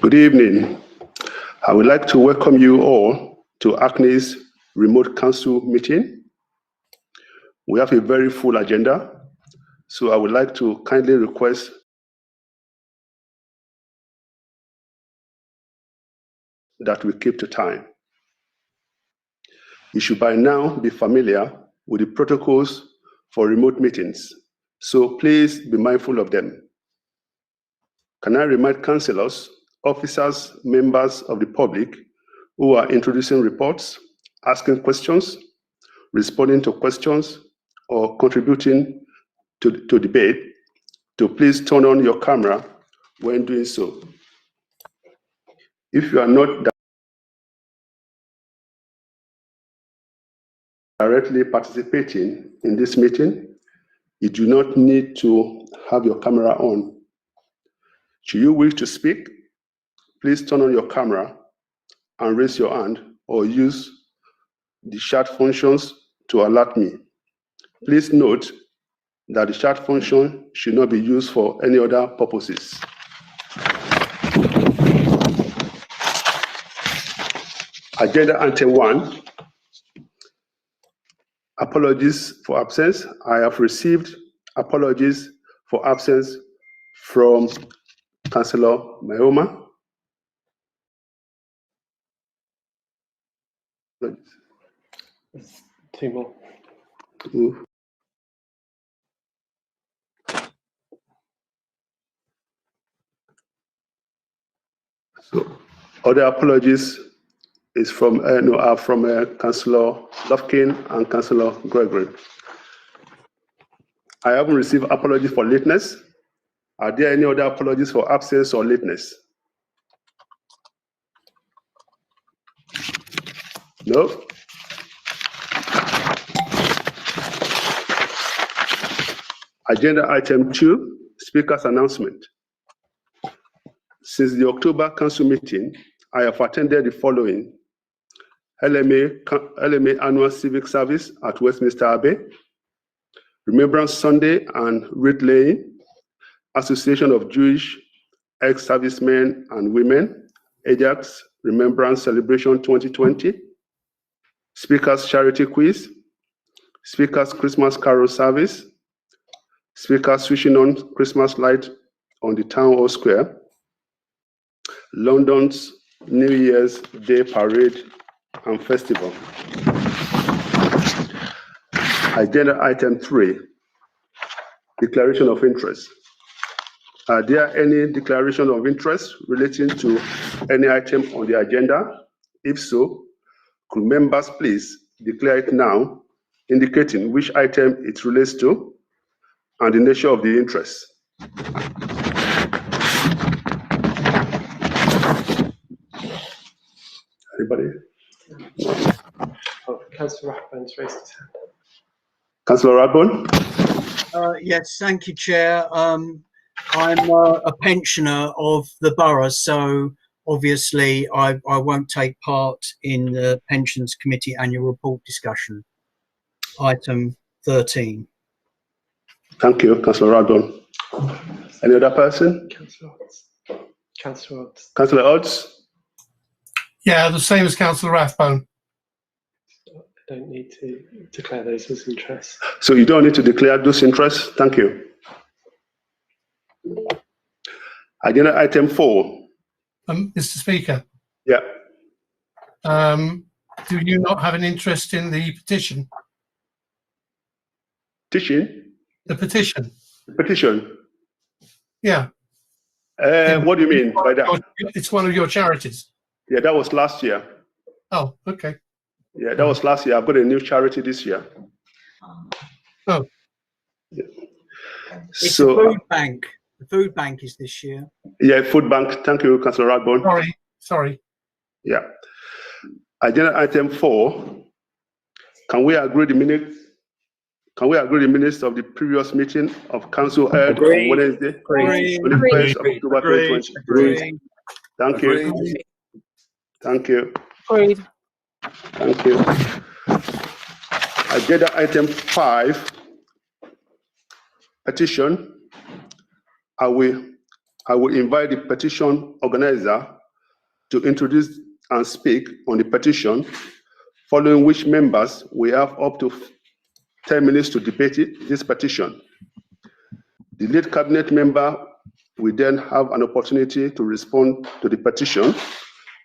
Good evening. I would like to welcome you all to ACNI's remote council meeting. We have a very full agenda, so I would like to kindly request that we keep to time. You should by now be familiar with the protocols for remote meetings, so please be mindful of them. Can I remind councillors, officers, members of the public who are introducing reports, asking questions, responding to questions, or contributing to debate, to please turn on your camera when doing so. If you are not directly participating in this meeting, you do not need to have your camera on. Should you wish to speak, please turn on your camera and raise your hand or use the chat functions to alert me. Please note that the chat function should not be used for any other purposes. Agenda item 1, apologies for absence. I have received apologies for absence from Councillor Mayoma. Two more. So other apologies is from Councillor Lufkin and Councillor Gregory. I haven't received apologies for lateness. Are there any other apologies for absence or lateness? No? Agenda item 2, Speaker's announcement. Since the October Council meeting, I have attended the following: LMA Annual Civic Service at Westminster Abbey, Remembrance Sunday and Wreath Laying, Association of Jewish Ex-Servicemen and Women, Ajax Remembrance Celebration 2020, Speaker's Charity Quiz, Speaker's Christmas Carol Service, Speaker's Switching On Christmas Light on the Town Hall Square, London's New Year's Day Parade and Festival. Agenda item 3, declaration of interest. Are there any declaration of interest relating to any item on the agenda? If so, could members please declare it now, indicating which item it relates to and the nature of the interest. Anybody? Oh, Councillor Rathbone's raised his hand. Councillor Rathbone? Yes, thank you, Chair. I'm a pensioner of the borough, so obviously I won't take part in the Pensions Committee annual report discussion. Item 13. Thank you, Councillor Rathbone. Any other person? Councillor Odds. Councillor Odds. Councillor Odds? Yeah, the same as Councillor Rathbone. I don't need to declare those as interests. So you don't need to declare those interests? Thank you. Agenda item 4. Mr. Speaker. Yeah. Do you not have an interest in the petition? Teaching? The petition? The petition? Yeah. What do you mean by that? It's one of your charities. Yeah, that was last year. Oh, okay. Yeah, that was last year. I've got a new charity this year. Oh. Yeah. It's So, the food bank. The food bank is this year. Yeah, food bank. Thank you, Councillor Rathbone. Sorry. Yeah. Agenda item 4. Can we agree the minutes? Can we agree the minutes of the previous meeting of council held on Wednesday, 21st of October 2020? Thank you. Thank you. Agreed. Thank you. Agenda item 5, petition. I will I will invite the petition organizer to introduce and speak on the petition, following which members will have up to 10 minutes to debate this petition. The lead cabinet member will then have an opportunity to respond to the petition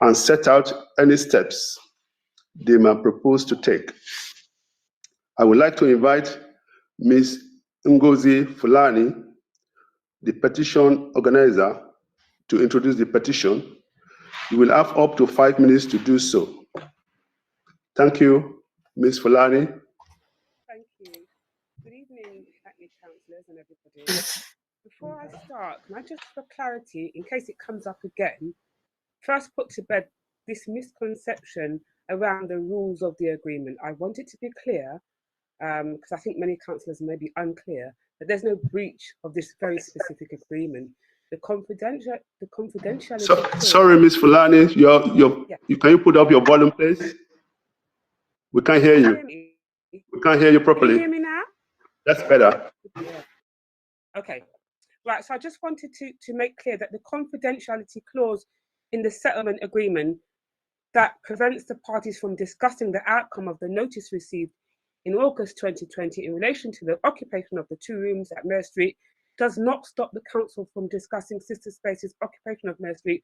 and set out any steps they may propose to take. I would like to invite Ms. Ngozi Fulani, the petition organizer, to introduce the petition. You will have up to 5 minutes to do so. Thank you, Ms. Fulani. Thank you. Good evening, Hackney councillors and everybody. Before I start, can I just, for clarity, in case it comes up again, first put to bed this misconception around the rules of the agreement. I want it to be clear, because I think many councillors may be unclear, that there's no breach of this very specific agreement. The confidentiality. Sorry, Ms. Fulani, can you put up your volume, please? We can't hear you. We can't hear you properly. Can you hear me now? That's better. Yeah. Okay. Right. So I just wanted to make clear that the confidentiality clause in the settlement agreement that prevents the parties from discussing the outcome of the notice received in August 2020 in relation to the occupation of the 2 rooms at Mare Street does not stop the council from discussing Sister Space's occupation of Mare Street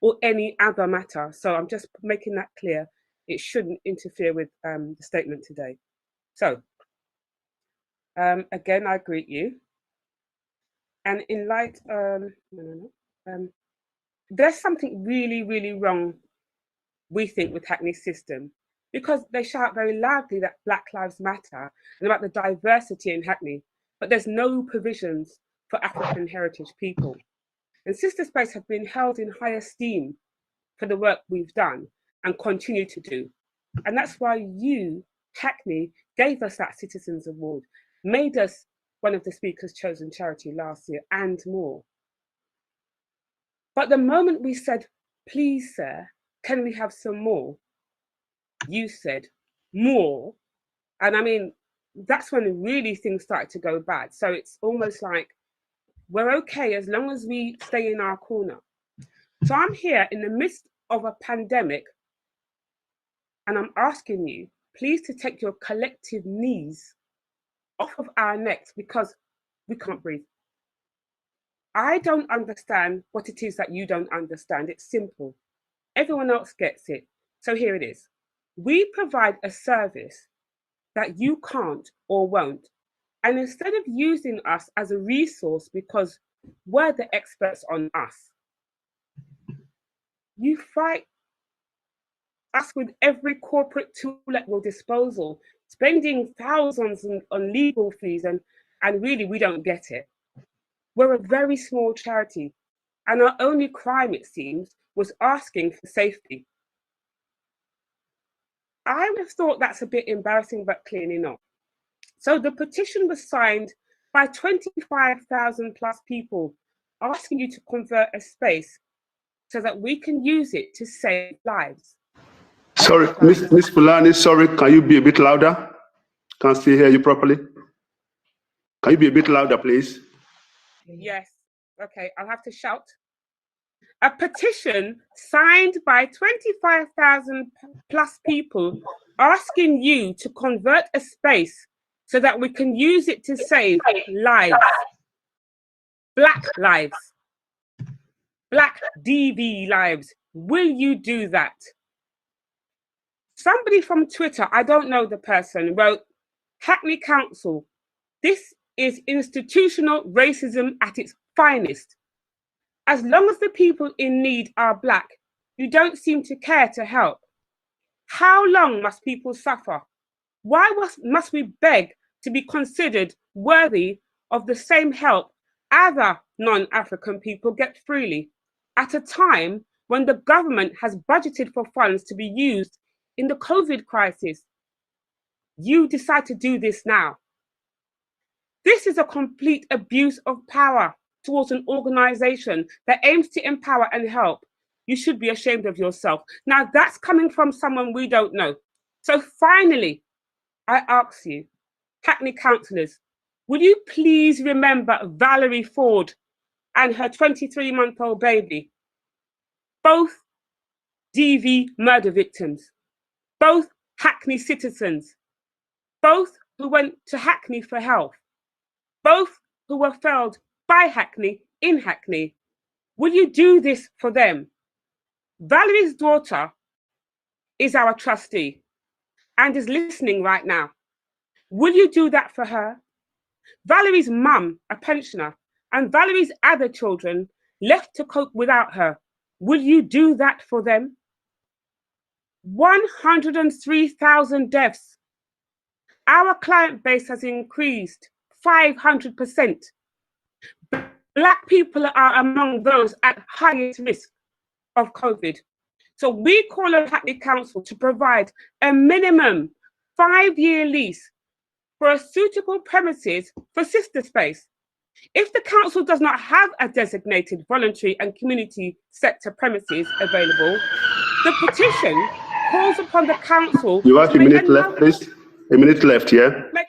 or any other matter. So I'm just making that clear. It shouldn't interfere with the statement today. So again, I greet you. And in light, there's something really, really wrong, we think, with Hackney's system, because they shout very loudly that Black Lives Matter and about the diversity in Hackney, but there's no provisions for African heritage people. And Sister Space have been held in high esteem for the work we've done and continue to do. And that's why you, Hackney, gave us that Citizens Award, made us one of the Speaker's Chosen Charity last year, and more. But the moment we said, please, sir, can we have some more? You said, more. And I mean, that's when really things started to go bad. So it's almost like, we're okay as long as we stay in our corner. So I'm here in the midst of a pandemic, and I'm asking you, please, to take your collective knees off of our necks, because we can't breathe. I don't understand what it is that you don't understand. It's simple. Everyone else gets it. So here it is. We provide a service that you can't or won't. And instead of using us as a resource because we're the experts on us, you fight us with every corporate tool at your disposal, spending thousands on legal fees, and really we don't get it. We're a very small charity, and our only crime, it seems, was asking for safety. I would have thought that's a bit embarrassing, but clearly not. So the petition was signed by 25,000 plus people asking you to convert a space so that we can use it to save lives. Sorry, Ms. Fulani, sorry, can you be a bit louder? Can't still hear you properly. Can you be a bit louder, please? Yes, okay, I'll have to shout. A petition signed by 25,000 plus people asking you to convert a space so that we can use it to save lives. Black lives. Black DV lives. Will you do that? Somebody from Twitter, I don't know the person, wrote, Hackney Council, this is institutional racism at its finest. As long as the people in need are Black, you don't seem to care to help. How long must people suffer? Why must we beg to be considered worthy of the same help other non-African people get freely at a time when the government has budgeted for funds to be used in the COVID crisis? You decide to do this now. This is a complete abuse of power towards an organization that aims to empower and help. You should be ashamed of yourself. Now that's coming from someone we don't know. So finally, I ask you, Hackney councillors, will you please remember Valerie Ford and her 23-month-old baby, both DV murder victims, both Hackney citizens, both who went to Hackney for health, both who were failed by Hackney in Hackney. Will you do this for them? Valerie's daughter is our trustee and is listening right now. Will you do that for her? Valerie's mum, a pensioner, and Valerie's other children left to cope without her. Will you do that for them? 103,000 deaths. Our client base has increased 500%. Black people are among those at highest risk of COVID. So we call on Hackney Council to provide a minimum 5-year lease for a suitable premises for sister space. If the council does not have a designated voluntary and community sector premises available, the petition calls upon the council. You have a minute left, please. A minute left, yeah? To make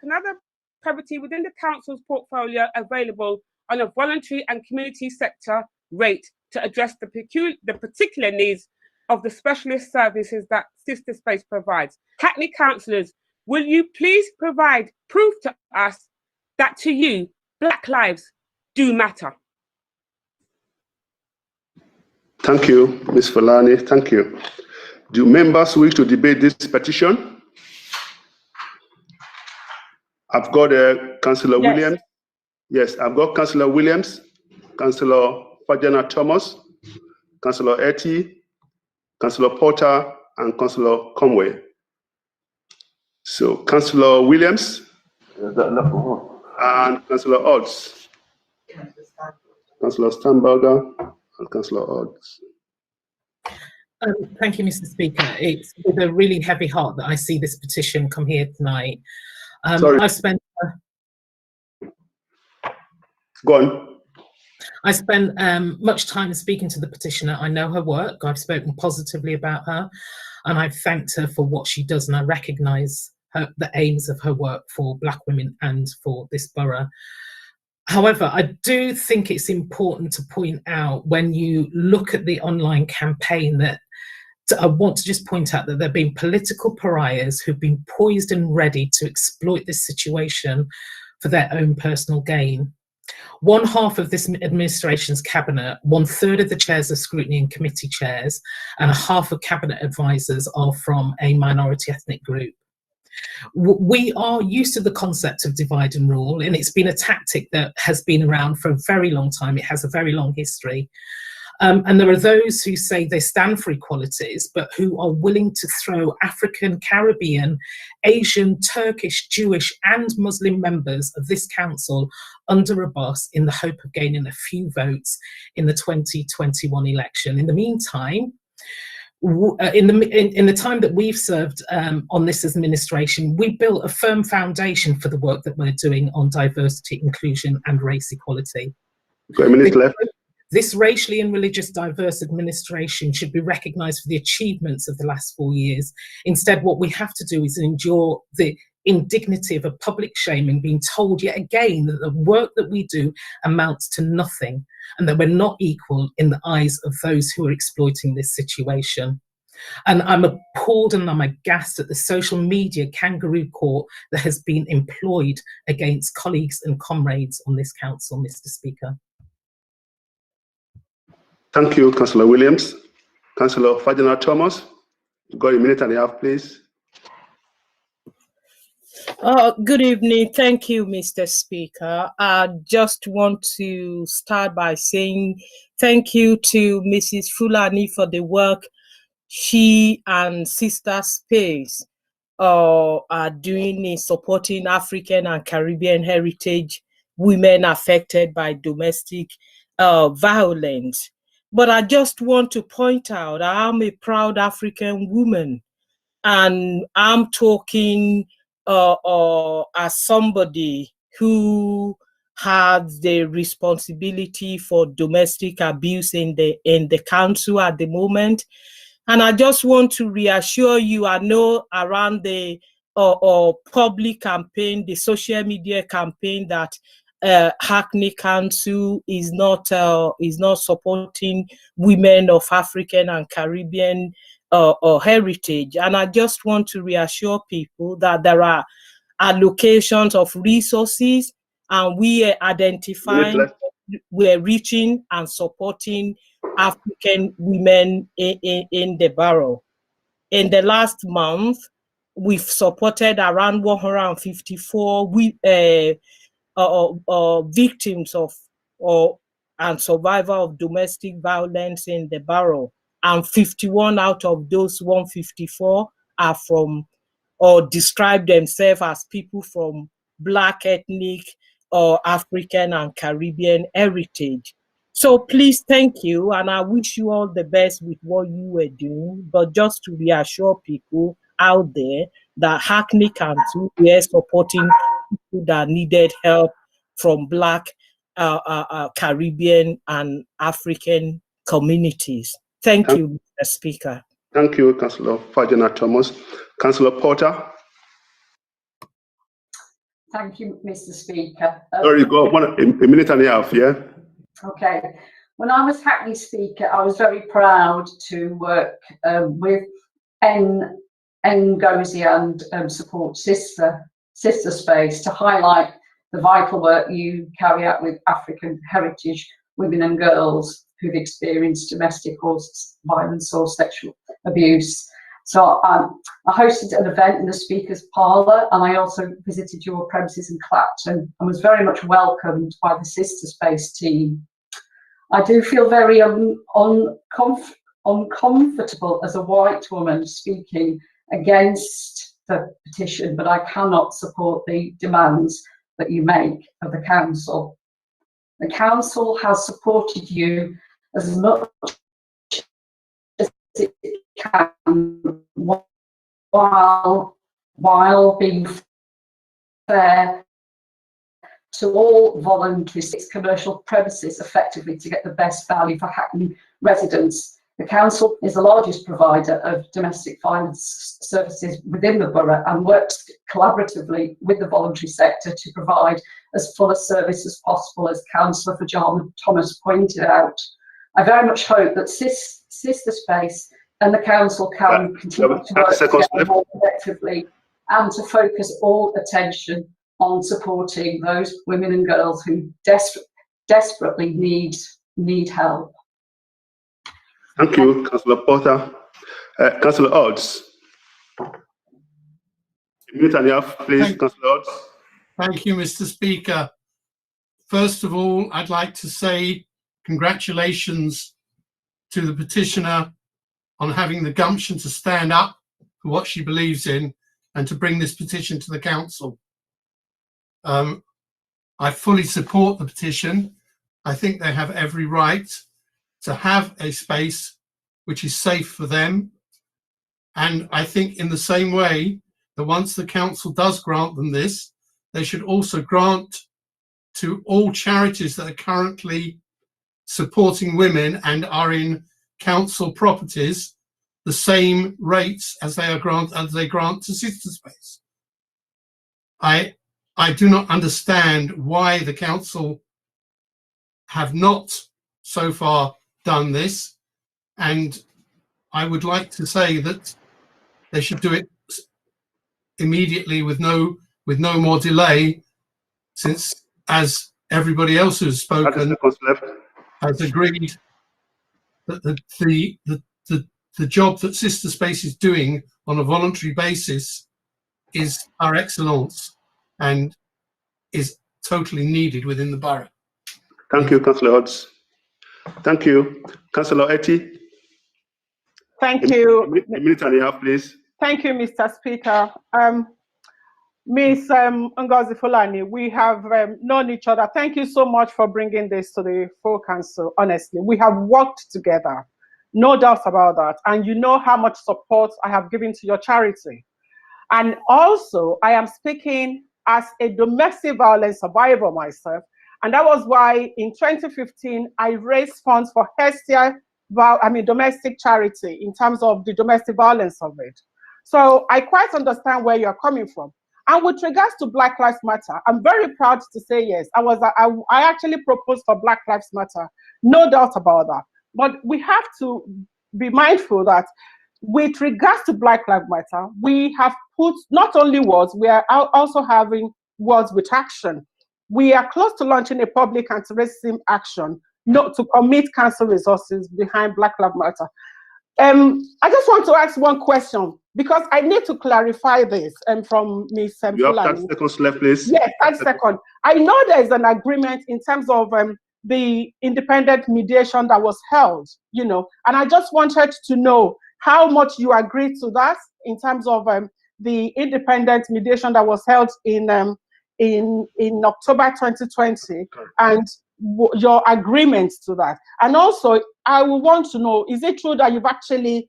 another property within the council's portfolio available on a voluntary and community sector rate to address the particular needs of the specialist services that Sister Space provides. Hackney councillors, will you please provide proof to us that to you, Black lives do matter? Thank you, Ms. Fulani. Thank you. Do members wish to debate this petition? I've got Councillor Williams. Yes, I've got Councillor Williams, Councillor Fajana Thomas, Councillor Etty, Councillor Porter, and Councillor Conway. So, Councillor Williams and Councillor Odds. Councillor Stamberger and Councillor Odds. Thank you, Mr. Speaker. It's with a really heavy heart that I see this petition come here tonight. I've spent Go on. I spent much time speaking to the petitioner. I know her work. I've spoken positively about her, and I've thanked her for what she does, and I recognise the aims of her work for Black women and for this borough. However, I do think it's important to point out, when you look at the online campaign, that I want to just point out that there have been political pariahs who've been poised and ready to exploit this situation for their own personal gain. One half of this administration's cabinet, 1/3 of the chairs are scrutiny and committee chairs, and a half of cabinet advisors are from a minority ethnic group. We are used to the concept of divide and rule, and it's been a tactic that has been around for a very long time. It has a very long history. And there are those who say they stand for equalities, but who are willing to throw African, Caribbean, Asian, Turkish, Jewish, and Muslim members of this council under a bus in the hope of gaining a few votes in the 2021 election. In the meantime, in the time that we've served on this administration, we built a firm foundation for the work that we're doing on diversity, inclusion, and race equality. Got a minute left. This racially and religious diverse administration should be recognised for the achievements of the last 4 years. Instead, what we have to do is endure the indignity of a public shaming, being told yet again that the work that we do amounts to nothing, and that we're not equal in the eyes of those who are exploiting this situation. And I'm appalled and I'm aghast at the social media kangaroo court that has been employed against colleagues and comrades on this council, Mr. Speaker. Thank you, Councillor Williams. Councillor Fajana Thomas, you've got a minute and a half, please. Good evening. Thank you, Mr. Speaker. I just want to start by saying thank you to Mrs. Fulani for the work she and Sister Space are doing in supporting African and Caribbean heritage women affected by domestic violence. But I just want to point out I'm a proud African woman, and I'm talking as somebody who has the responsibility for domestic abuse in the council at the moment. And I just want to reassure you, I know around the public campaign, the social media campaign, that Hackney Council is not supporting women of African and Caribbean heritage. And I just want to reassure people that there are allocations of resources, and we are identifying, we're reaching and supporting African women in the borough. In the last month, we've supported around 154 victims of and survivor of domestic violence in the borough, and 51 out of those 154 are from or describe themselves as people from Black ethnic or African and Caribbean heritage. So please, thank you, and I wish you all the best with what you were doing. But just to reassure people out there that Hackney Council, we are supporting people that needed help from Black, Caribbean and African communities. Thank you, Mr. Speaker. Thank you, Councillor Fajana Thomas. Councillor Porter. Thank you, Mr. Speaker. Sorry, go a minute and a half, yeah? Okay. When I was Hackney Speaker, I was very proud to work with Ngozi and support Sister Space to highlight the vital work you carry out with African heritage women and girls who've experienced domestic violence or sexual abuse. So I hosted an event in the Speaker's Parlour, and I also visited your premises in Clapton and was very much welcomed by the Sister Space team. I do feel very uncomfortable as a white woman speaking against the petition, but I cannot support the demands that you make of the council. The council has supported you as much as it can while being fair to all voluntary commercial premises effectively to get the best value for Hackney residents. The council is the largest provider of domestic violence services within the borough and works collaboratively with the voluntary sector to provide as full a service as possible, as Councillor Fajana Thomas pointed out. I very much hope that Sister Space and the council can continue to work together more effectively and to focus all attention on supporting those women and girls who desperately need help. Thank you, Councillor Porter. Councillor Odds. A minute and a half, please, Councillor Odds. Thank you, Mr. Speaker. First of all, I'd like to say congratulations to the petitioner on having the gumption to stand up for what she believes in and to bring this petition to the council. I fully support the petition. I think they have every right to have a space which is safe for them. And I think in the same way that once the council does grant them this, they should also grant to all charities that are currently supporting women and are in council properties the same rates as they grant to Sister Space. I do not understand why the council have not so far done this, and I would like to say that they should do it immediately with no more delay, since, as everybody else who's spoken has agreed, that the job that Sister Space is doing on a voluntary basis is par excellence and is totally needed within the borough. Thank you, Councillor Odds. Thank you. Councillor Etty. Thank you. A minute and a half, please. Thank you, Mr. Speaker. Ms. Ngozi Fulani, we have known each other. Thank you so much for bringing this to the full council. Honestly, we have worked together, no doubt about that. And you know how much support I have given to your charity. And also, I am speaking as a domestic violence survivor myself. And that was why in 2015, I raised funds for domestic charity in terms of the domestic violence of it. So I quite understand where you're coming from. And with regards to Black Lives Matter, I'm very proud to say yes. I actually proposed for Black Lives Matter, no doubt about that. But we have to be mindful that with regards to Black Lives Matter, we have put not only words, we are also having words with action. We are close to launching a public anti-racism action not to commit council resources behind Black Lives Matter. I just want to ask one question because I need to clarify this from Ms. You have 30 seconds left, please. Yes, 30 seconds. I know there is an agreement in terms of the independent mediation that was held, you know, and I just wanted to know how much you agreed to that in terms of the independent mediation that was held in October 2020 and your agreement to that. And also, I would want to know, is it true that you've actually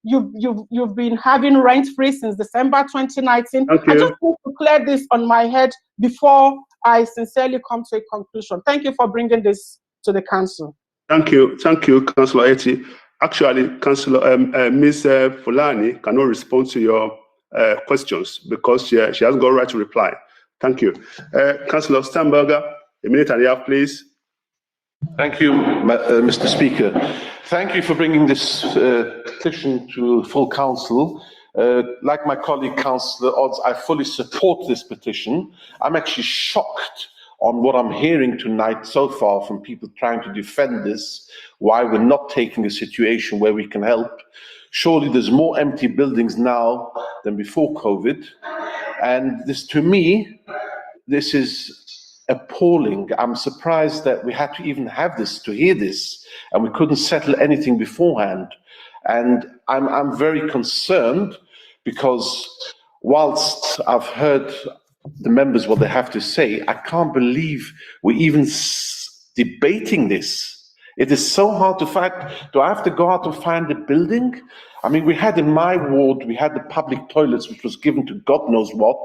you've been having rent-free since December 2019? I just want to clear this on my head before I sincerely come to a conclusion. Thank you for bringing this to the council. Thank you, Councillor Eti. Actually, Councillor Ms. Fulani cannot respond to your questions because she hasn't got a right to reply. Thank you. Councillor Sternberger, a minute and a half, please. Thank you, Mr. Speaker. Thank you for bringing this petition to full council. Like my colleague, Councillor Odds, I fully support this petition. I'm actually shocked on what I'm hearing tonight so far from people trying to defend this, why we're not taking a situation where we can help. Surely there's more empty buildings now than before COVID. And this, to me, this is appalling. I'm surprised that we had to even have this, to hear this, and we couldn't settle anything beforehand. And I'm very concerned because whilst I've heard the members what they have to say, I can't believe we're even debating this. It is so hard to find. Do I have to go out and find a building? I mean, we had in my ward, we had the public toilets, which was given to God knows what,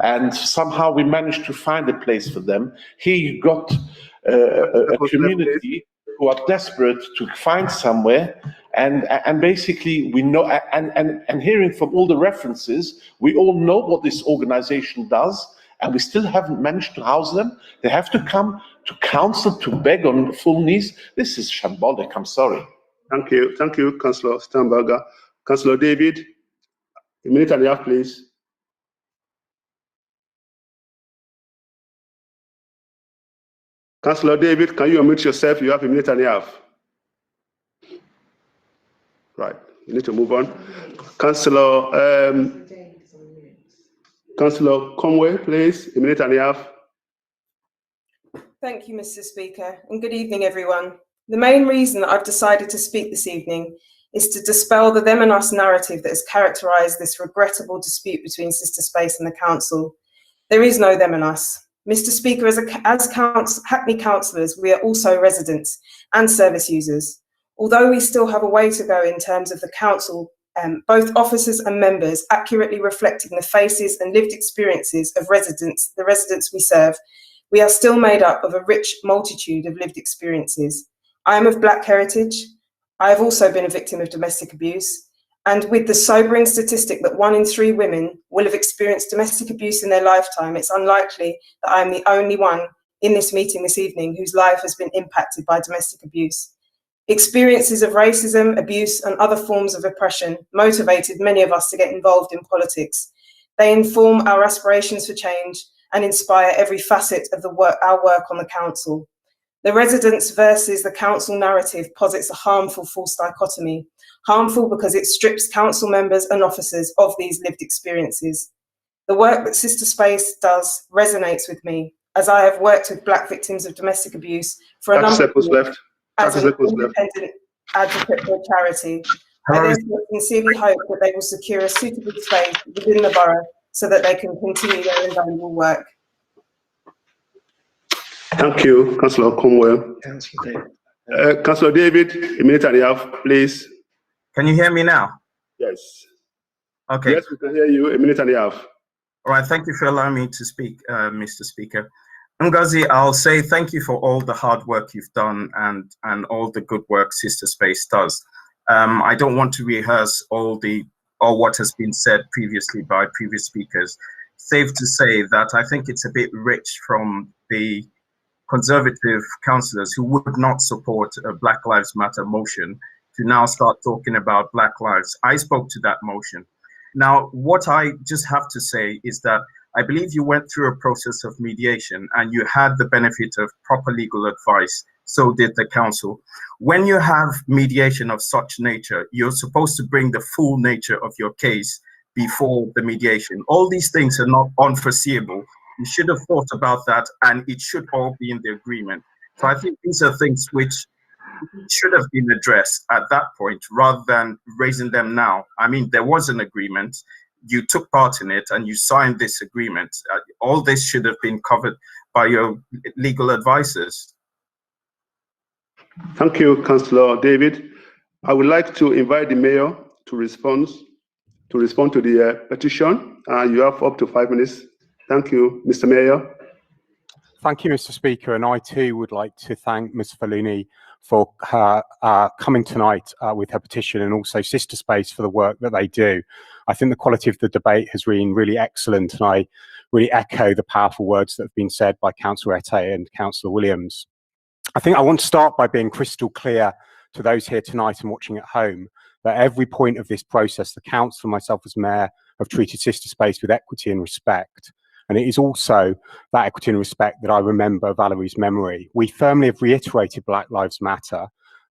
and somehow we managed to find a place for them. Here you got a community who are desperate to find somewhere, and basically we know, and hearing from all the references, we all know what this organization does, and we still haven't managed to house them. They have to come to council to beg on full knees. This is shambolic, I'm sorry. Thank you, Councillor Sternberger. Councillor David, a minute and a half, please. Councillor David, can you unmute yourself? You have a minute and a half. Right, you need to move on. Councillor Conway, please, a minute and a half. Thank you, Mr. Speaker, and good evening, everyone. The main reason that I've decided to speak this evening is to dispel the them and us narrative that has characterised this regrettable dispute between Sister Space and the council. There is no them and us. Mr. Speaker, as Hackney councillors, we are also residents and service users. Although we still have a way to go in terms of the council, both officers and members accurately reflecting the faces and lived experiences of the residents we serve, we are still made up of a rich multitude of lived experiences. I am of Black heritage. I have also been a victim of domestic abuse. And with the sobering statistic that 1 in 3 women will have experienced domestic abuse in their lifetime, it's unlikely that I am the only one in this meeting this evening whose life has been impacted by domestic abuse. Experiences of racism, abuse, and other forms of oppression motivated many of us to get involved in politics. They inform our aspirations for change and inspire every facet of our work on the council. The residents versus the council narrative posits a harmful false dichotomy. Harmful because it strips council members and officers of these lived experiences. The work that Sister Space does resonates with me, as I have worked with Black victims of domestic abuse for a number of years as an independent advocate for a charity. I therefore sincerely hope that they will secure a suitable space within the borough so that they can continue their invaluable work. Thank you, Councillor Conwell. Councillor David, a minute and a half, please. Can you hear me now? Yes. Okay. Yes, we can hear you. A minute and a half. All right. Thank you for allowing me to speak, Mr. Speaker. Ngozi, I'll say thank you for all the hard work you've done and all the good work Sister Space does. I don't want to rehearse all the or what has been said previously by previous speakers. Safe to say that I think it's a bit rich from the Conservative councillors who would not support a Black Lives Matter motion to now start talking about Black Lives. I spoke to that motion. Now, what I just have to say is that I believe you went through a process of mediation and you had the benefit of proper legal advice. So did the council. When you have mediation of such nature, you're supposed to bring the full nature of your case before the mediation. All these things are not unforeseeable. You should have thought about that, and it should all be in the agreement. So I think these are things which should have been addressed at that point rather than raising them now. I mean, there was an agreement, you took part in it, and you signed this agreement. All this should have been covered by your legal advisors. Thank you, Councillor David. I would like to invite the Mayor to respond to the petition. You have up to 5 minutes. Thank you, Mr. Mayor. Thank you, Mr. Speaker, and I too would like to thank Ms. Faluni for her coming tonight with her petition, and also Sister Space for the work that they do. I think the quality of the debate has been really excellent, and I really echo the powerful words that have been said by Councillor Ette and Councillor Williams. I think I want to start by being crystal clear to those here tonight and watching at home that at every point of this process, the Council and myself as Mayor have treated Sister Space with equity and respect. And it is also that equity and respect that I remember Valerie's memory. We firmly have reiterated Black Lives Matter,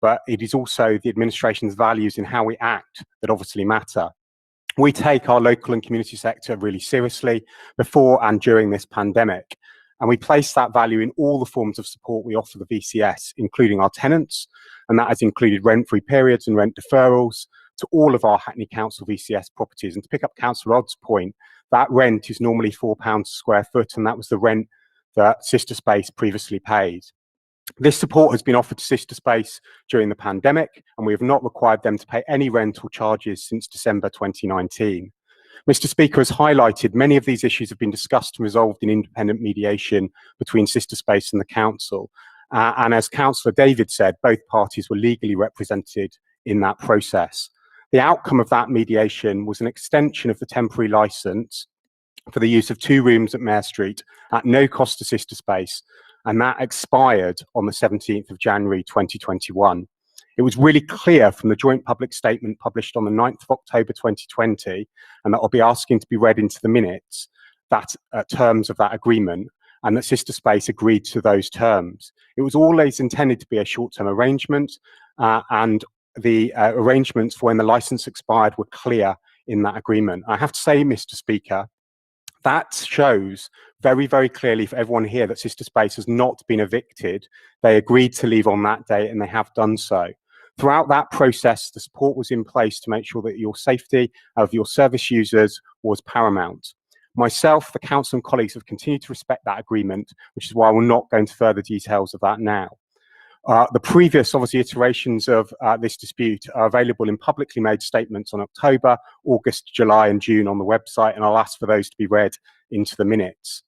but it is also the administration's values in how we act that obviously matter. We take our local and community sector really seriously before and during this pandemic. And we place that value in all the forms of support we offer the VCS, including our tenants, and that has included rent-free periods and rent deferrals to all of our Hackney Council VCS properties. And to pick up Councillor Odd's point, that rent is normally £4 a square foot, and that was the rent that Sister Space previously paid. This support has been offered to Sister Space during the pandemic, and we have not required them to pay any rental charges since December 2019. Mr. Speaker has highlighted many of these issues have been discussed and resolved in independent mediation between Sister Space and the Council. And as Councillor David said, both parties were legally represented in that process. The outcome of that mediation was an extension of the temporary licence for the use of 2 rooms at Mare Street at no cost to Sister Space, and that expired on the 17th of January 2021. It was really clear from the joint public statement published on the 9th of October 2020, and that I'll be asking to be read into the minutes, that terms of that agreement, and that Sister Space agreed to those terms. It was always intended to be a short-term arrangement, and the arrangements for when the licence expired were clear in that agreement. I have to say, Mr. Speaker, that shows very, very clearly for everyone here that Sister Space has not been evicted. They agreed to leave on that day, and they have done so. Throughout that process, the support was in place to make sure that your safety of your service users was paramount. Myself, the Council and colleagues have continued to respect that agreement, which is why I will not go into further details of that now. The previous, obviously, iterations of this dispute are available in publicly made statements on October, August, July and June on the website, and I'll ask for those to be read into the minutes.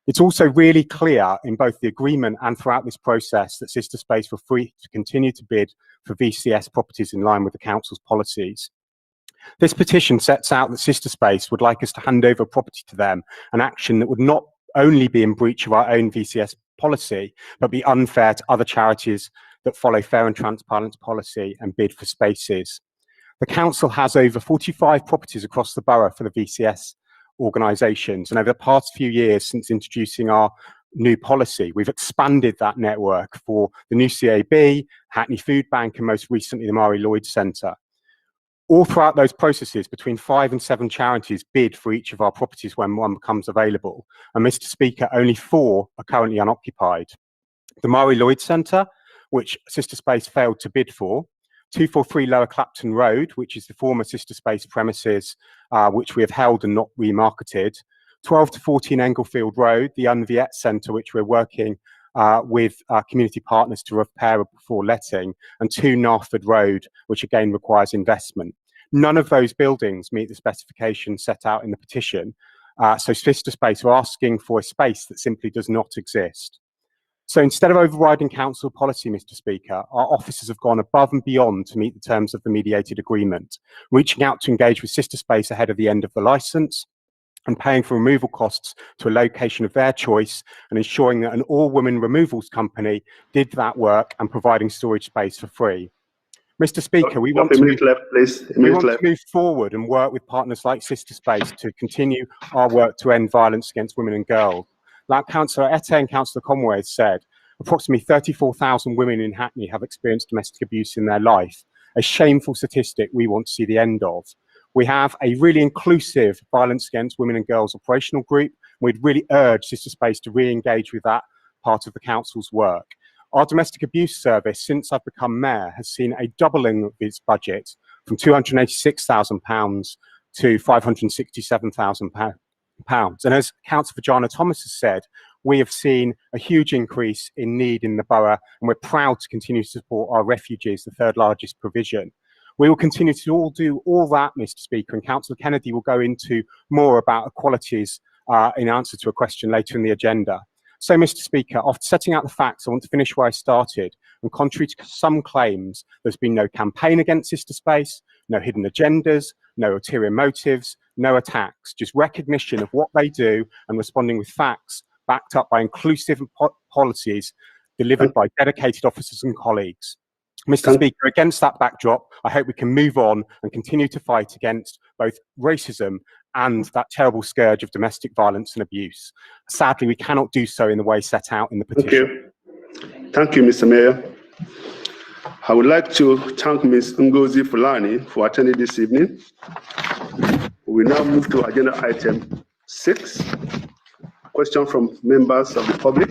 It's also really clear in both the agreement and throughout this process that Sister Space were free to continue to bid for VCS properties in line with the Council's policies. This petition sets out that Sister Space would like us to hand over property to them, an action that would not only be in breach of our own VCS policy, but be unfair to other charities that follow fair and transparent policy and bid for spaces. The Council has over 45 properties across the borough for the VCS organisations, and over the past few years since introducing our new policy, we've expanded that network for the new CAB, Hackney Food Bank, and most recently the Mari Lloyd Centre. All throughout those processes, between 5 and 7 charities bid for each of our properties when one becomes available. And Mr. Speaker, only 4 are currently unoccupied. The Mari Lloyd Centre, which Sister Space failed to bid for, 243 Lower Clapton Road, which is the former Sister Space premises, which we have held and not remarketed, 12 to 14 Englefield Road, the Unviet Centre, which we're working with community partners to repair before letting, and 2 Narford Road, which again requires investment. None of those buildings meet the specifications set out in the petition, so Sister Space are asking for a space that simply does not exist. So instead of overriding council policy, Mr. Speaker, our officers have gone above and beyond to meet the terms of the mediated agreement, reaching out to engage with Sister Space ahead of the end of the licence and paying for removal costs to a location of their choice and ensuring that an all-women removals company did that work and providing storage space for free. Mr. Speaker, we want to move forward and work with partners like Sister Space to continue our work to end violence against women and girls. Like Councillor Ette and Councillor Conway has said, approximately 34,000 women in Hackney have experienced domestic abuse in their life, a shameful statistic we want to see the end of. We have a really inclusive violence against women and girls operational group. We'd really urge Sister Space to re-engage with that part of the council's work. Our domestic abuse service, since I've become mayor, has seen a doubling of its budget from £286,000 to £567,000. And as Councillor Vajana Thomas has said, we have seen a huge increase in need in the borough, and we're proud to continue to support our refugees, the third largest provision. We will continue to do all that, Mr. Speaker, and Councillor Kennedy will go into more about equalities in answer to a question later in the agenda. So, Mr. Speaker, after setting out the facts, I want to finish where I started. And contrary to some claims, there's been no campaign against Sister Space, no hidden agendas, no ulterior motives, no attacks, just recognition of what they do and responding with facts backed up by inclusive policies delivered by dedicated officers and colleagues. Mr. Speaker, against that backdrop, I hope we can move on and continue to fight against both racism and that terrible scourge of domestic violence and abuse. Sadly, we cannot do so in the way set out in the petition. Thank you, Mr. Mayor. I would like to thank Ms. Ngozi Fulani for attending this evening. We now move to agenda item 6, question from members of the public.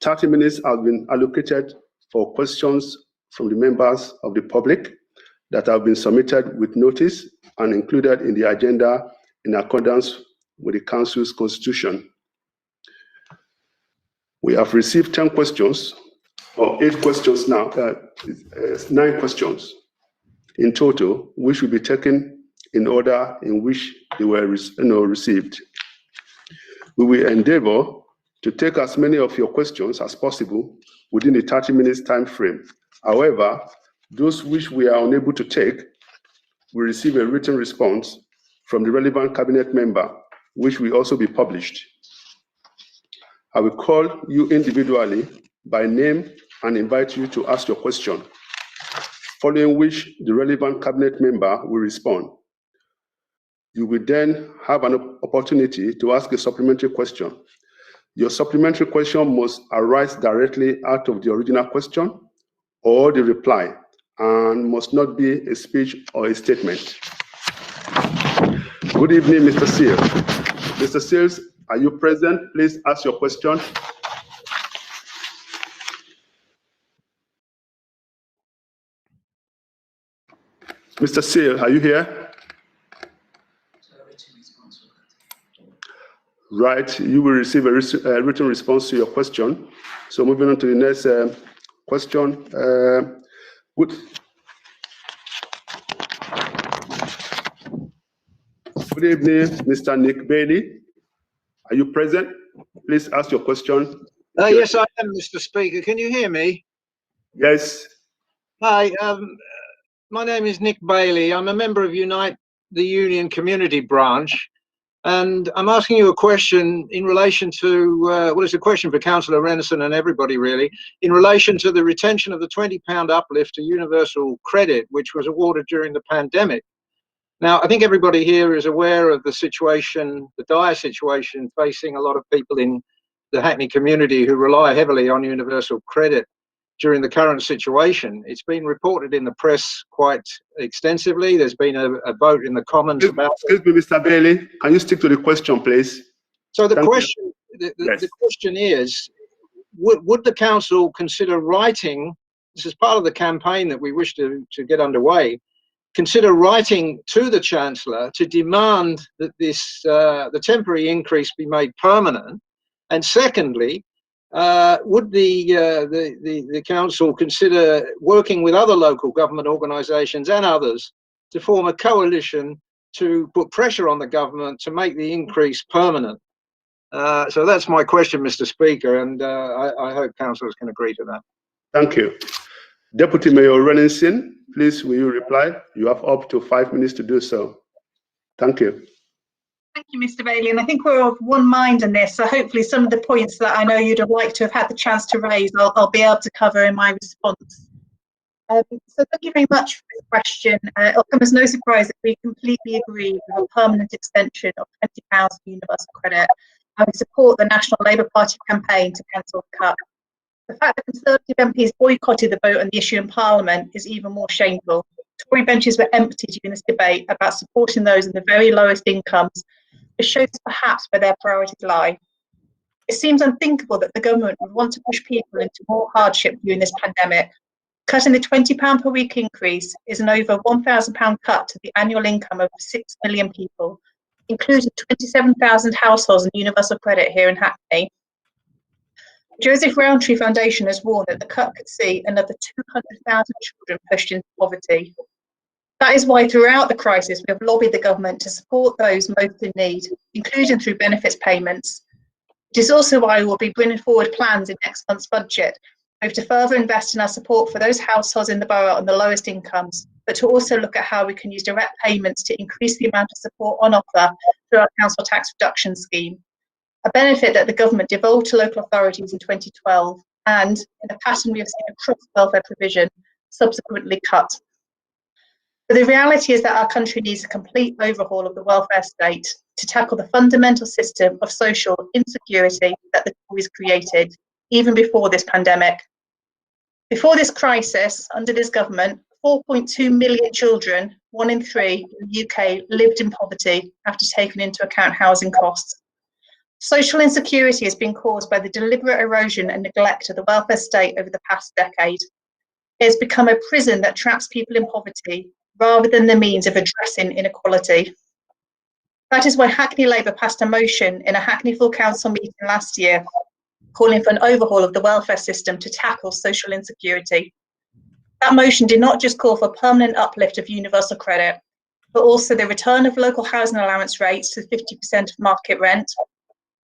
30 minutes have been allocated for questions from the members of the public that have been submitted with notice and included in the agenda in accordance with the Council's Constitution. We have received 10 questions, or 8 questions now, 9 questions in total, which will be taken in order in which they were received. We will endeavor to take as many of your questions as possible within the 30 minutes time frame. However, those which we are unable to take will receive a written response from the relevant cabinet member, which will also be published. I will call you individually by name and invite you to ask your question, following which the relevant cabinet member will respond. You will then have an opportunity to ask a supplementary question. Your supplementary question must arise directly out of the original question or the reply and must not be a speech or a statement. Good evening, Mr. Seals. Mr. Seals, are you present? Please ask your question. Mr. Seals, are you here? Right, you will receive a written response to your question. So moving on to the next question. Good evening, Mr. Nick Bailey. Are you present? Please ask your question. Yes, I am, Mr. Speaker. Can you hear me? Yes. Hi, my name is Nick Bailey. I'm a member of Unite the Union Community Branch, and I'm asking you a question in relation to, well, it's a question for Councillor Renison and everybody really, in relation to the retention of the £20 uplift to universal credit, which was awarded during the pandemic. Now, I think everybody here is aware of the situation, the dire situation facing a lot of people in the Hackney community who rely heavily on universal credit during the current situation. It's been reported in the press quite extensively. There's been a vote in the Commons about... Excuse me, Mr. Bailey, can you stick to the question, please? So the question, the question is, would the council consider writing, this is part of the campaign that we wish to get underway, consider writing to the Chancellor to demand that this the temporary increase be made permanent? And secondly, would the council consider working with other local government organisations and others to form a coalition to put pressure on the government to make the increase permanent? So that's my question, Mr. Speaker, and I hope councillors can agree to that. Thank you. Deputy Mayor Renningsin, please will you reply? You have up to 5 minutes to do so. Thank you. Thank you, Mr. Bailey. And I think we're of one mind on this. So hopefully some of the points that I know you'd have liked to have had the chance to raise, I'll be able to cover in my response. So thank you very much for this question. It'll come as no surprise that we completely agree with a permanent extension of £20 for universal credit, and we support the National Labour Party campaign to cancel the cut. The fact that Conservative MPs boycotted the vote on the issue in Parliament is even more shameful. Tory benches were empty during this debate about supporting those in the very lowest incomes. It shows perhaps where their priorities lie. It seems unthinkable that the government would want to push people into more hardship during this pandemic. Cutting the £20 per week increase is an over £1,000 cut to the annual income of 6 million people, including 27,000 households in universal credit here in Hackney. The Joseph Rowntree Foundation has warned that the cut could see another 200,000 children pushed into poverty. That is why throughout the crisis we have lobbied the government to support those most in need, including through benefits payments. It is also why we will be bringing forward plans in next month's budget, both to further invest in our support for those households in the borough on the lowest incomes, but to also look at how we can use direct payments to increase the amount of support on offer through our council tax reduction scheme, a benefit that the government devolved to local authorities in 2012 and, in a pattern we have seen across welfare provision, subsequently cut. But the reality is that our country needs a complete overhaul of the welfare state to tackle the fundamental system of social insecurity that the Tories created, even before this pandemic. Before this crisis, under this government, 4.2 million children, 1 in 3 in the UK, lived in poverty after taking into account housing costs. Social insecurity has been caused by the deliberate erosion and neglect of the welfare state over the past decade. It has become a prison that traps people in poverty rather than the means of addressing inequality. That is why Hackney Labour passed a motion in a Hackney Full Council meeting last year, calling for an overhaul of the welfare system to tackle social insecurity. That motion did not just call for a permanent uplift of universal credit, but also the return of local housing allowance rates to 50% of market rent,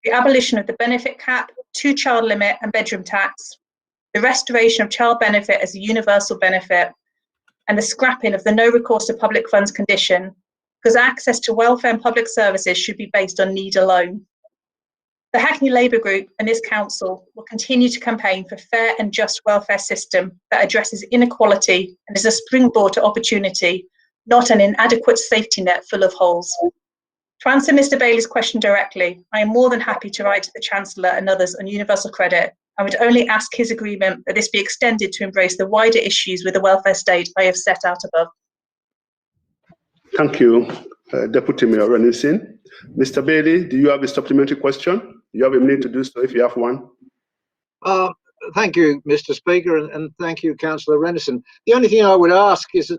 the abolition of the benefit cap, 2-child limit and bedroom tax, the restoration of child benefit as a universal benefit, and the scrapping of the no recourse to public funds condition, because access to welfare and public services should be based on need alone. The Hackney Labour Group and this council will continue to campaign for a fair and just welfare system that addresses inequality and is a springboard to opportunity, not an inadequate safety net full of holes. To answer Mr. Bailey's question directly, I am more than happy to write to the Chancellor and others on universal credit. I would only ask his agreement that this be extended to embrace the wider issues with the welfare state I have set out above. Thank you, Deputy Mayor Renningsin. Mr. Bailey, do you have a supplementary question? You have a minute to do so if you have one. Thank you, Mr. Speaker, and thank you, Councillor Renningsin. The only thing I would ask is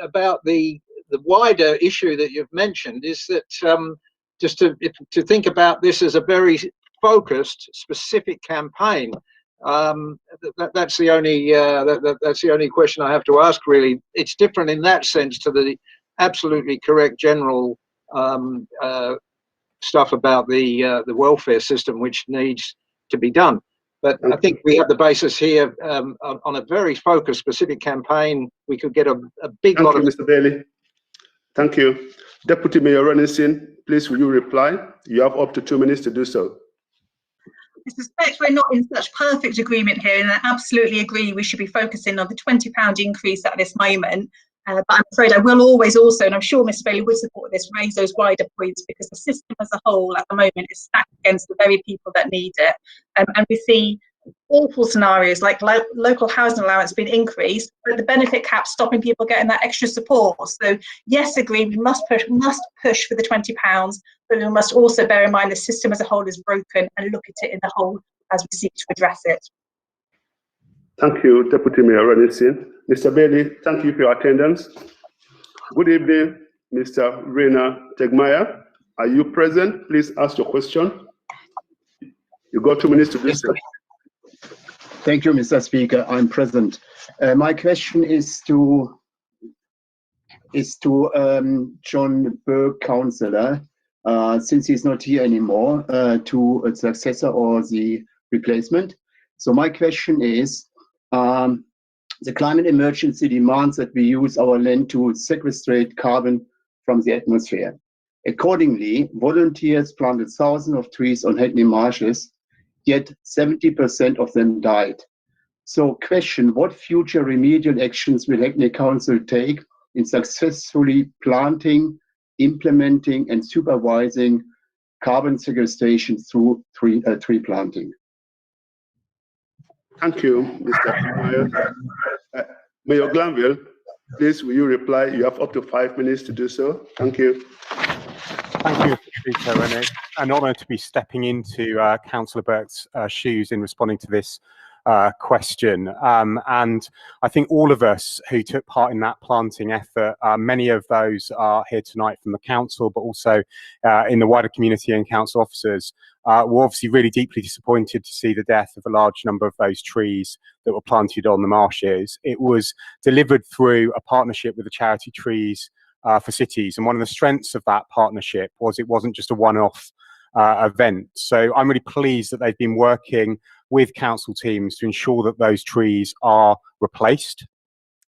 about the wider issue that you've mentioned, is that just to think about this as a very focused, specific campaign. That's the only question I have to ask. Really, it's different in that sense to the absolutely correct general stuff about the welfare system, which needs to be done. But I think we have the basis here on a very focused, specific campaign. We could get a big lot of. Thank you, Mr. Bailey. Thank you. Deputy Mayor Renningsin, please will you reply? You have up to 2 minutes to do so. I suspect we're not in such perfect agreement here, and I absolutely agree we should be focusing on the £20 increase at this moment. But I'm afraid I will always also, and I'm sure Ms. Bailey would support this, raise those wider points, because the system as a whole at the moment is stacked against the very people that need it. And we see awful scenarios like local housing allowance being increased, but the benefit cap stopping people getting that extra support. So yes, agree, we must push for the £20, but we must also bear in mind the system as a whole is broken and look at it in the whole as we seek to address it. Thank you, Deputy Mayor Renningsin. Mr. Bailey, thank you for your attendance. Good evening, Mr. Rainer Tegmeyer. Are you present? Please ask your question. You got 2 minutes to do so. Thank you, Mr. Speaker. I'm present. My question is to John Burke, Councillor. since he's not here anymore, to a successor or the replacement. So my question is, the climate emergency demands that we use our land to sequestrate carbon from the atmosphere. Accordingly, volunteers planted thousands of trees on Hackney marshes, yet 70% of them died. So question, what future remedial actions will Hackney Council take in successfully planting, implementing and supervising carbon sequestration through tree planting? Thank you, Mr. Mayor. Mayor Glanville, please will you reply? You have up to 5 minutes to do so. Thank you. Thank you, Mr. Speaker, and it's an honour to be stepping into Councillor Burke's shoes in responding to this question. And I think all of us who took part in that planting effort, many of those are here tonight from the council, but also in the wider community and council officers, were obviously really deeply disappointed to see the death of a large number of those trees that were planted on the marshes. It was delivered through a partnership with the charity Trees for Cities, and one of the strengths of that partnership was it wasn't just a one-off event. So I'm really pleased that they've been working with council teams to ensure that those trees are replaced,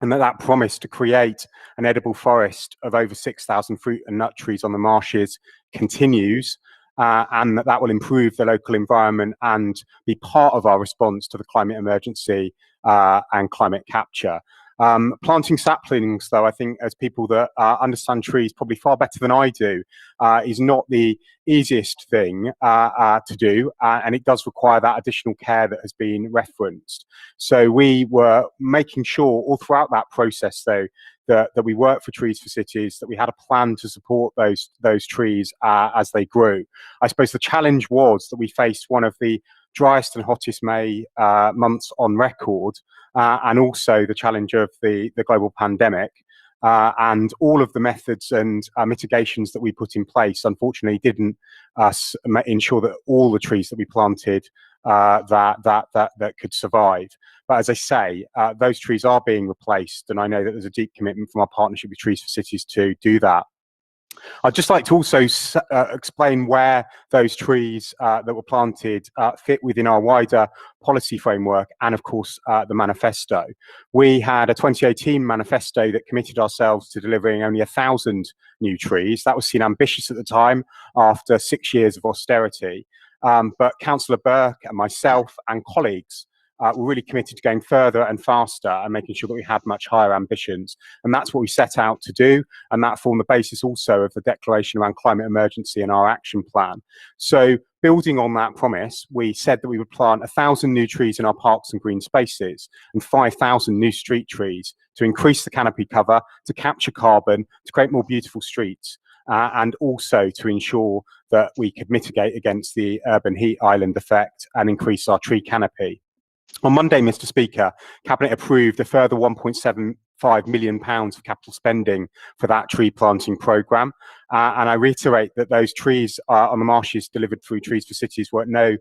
and that promise to create an edible forest of over 6,000 fruit and nut trees on the marshes continues, and that will improve the local environment and be part of our response to the climate emergency and climate capture. Planting saplings, though, I think as people that understand trees probably far better than I do, is not the easiest thing to do, and it does require that additional care that has been referenced. So we were making sure all throughout that process, though, that we worked for Trees for Cities, that we had a plan to support those trees as they grew. I suppose the challenge was that we faced one of the driest and hottest May months on record, and also the challenge of the global pandemic. And all of the methods and mitigations that we put in place, unfortunately, didn't ensure that all the trees that we planted that could survive. But as I say, those trees are being replaced, and I know that there's a deep commitment from our partnership with Trees for Cities to do that. I'd just like to also explain where those trees that were planted fit within our wider policy framework and, of course, the manifesto. We had a 2018 manifesto that committed ourselves to delivering only 1,000 new trees. That was seen ambitious at the time after 6 years of austerity. But Councillor Burke and myself and colleagues were really committed to going further and faster and making sure that we had much higher ambitions. And that's what we set out to do. And that formed the basis also of the declaration around climate emergency and our action plan. So building on that promise, we said that we would plant 1,000 new trees in our parks and green spaces and 5,000 new street trees to increase the canopy cover, to capture carbon, to create more beautiful streets. And also to ensure that we could mitigate against the urban heat island effect and increase our tree canopy. On Monday, Mr. Speaker, Cabinet approved a further £1.75 million of capital spending for that tree planting programme. And I reiterate that those trees on the marshes delivered through Trees for Cities were at no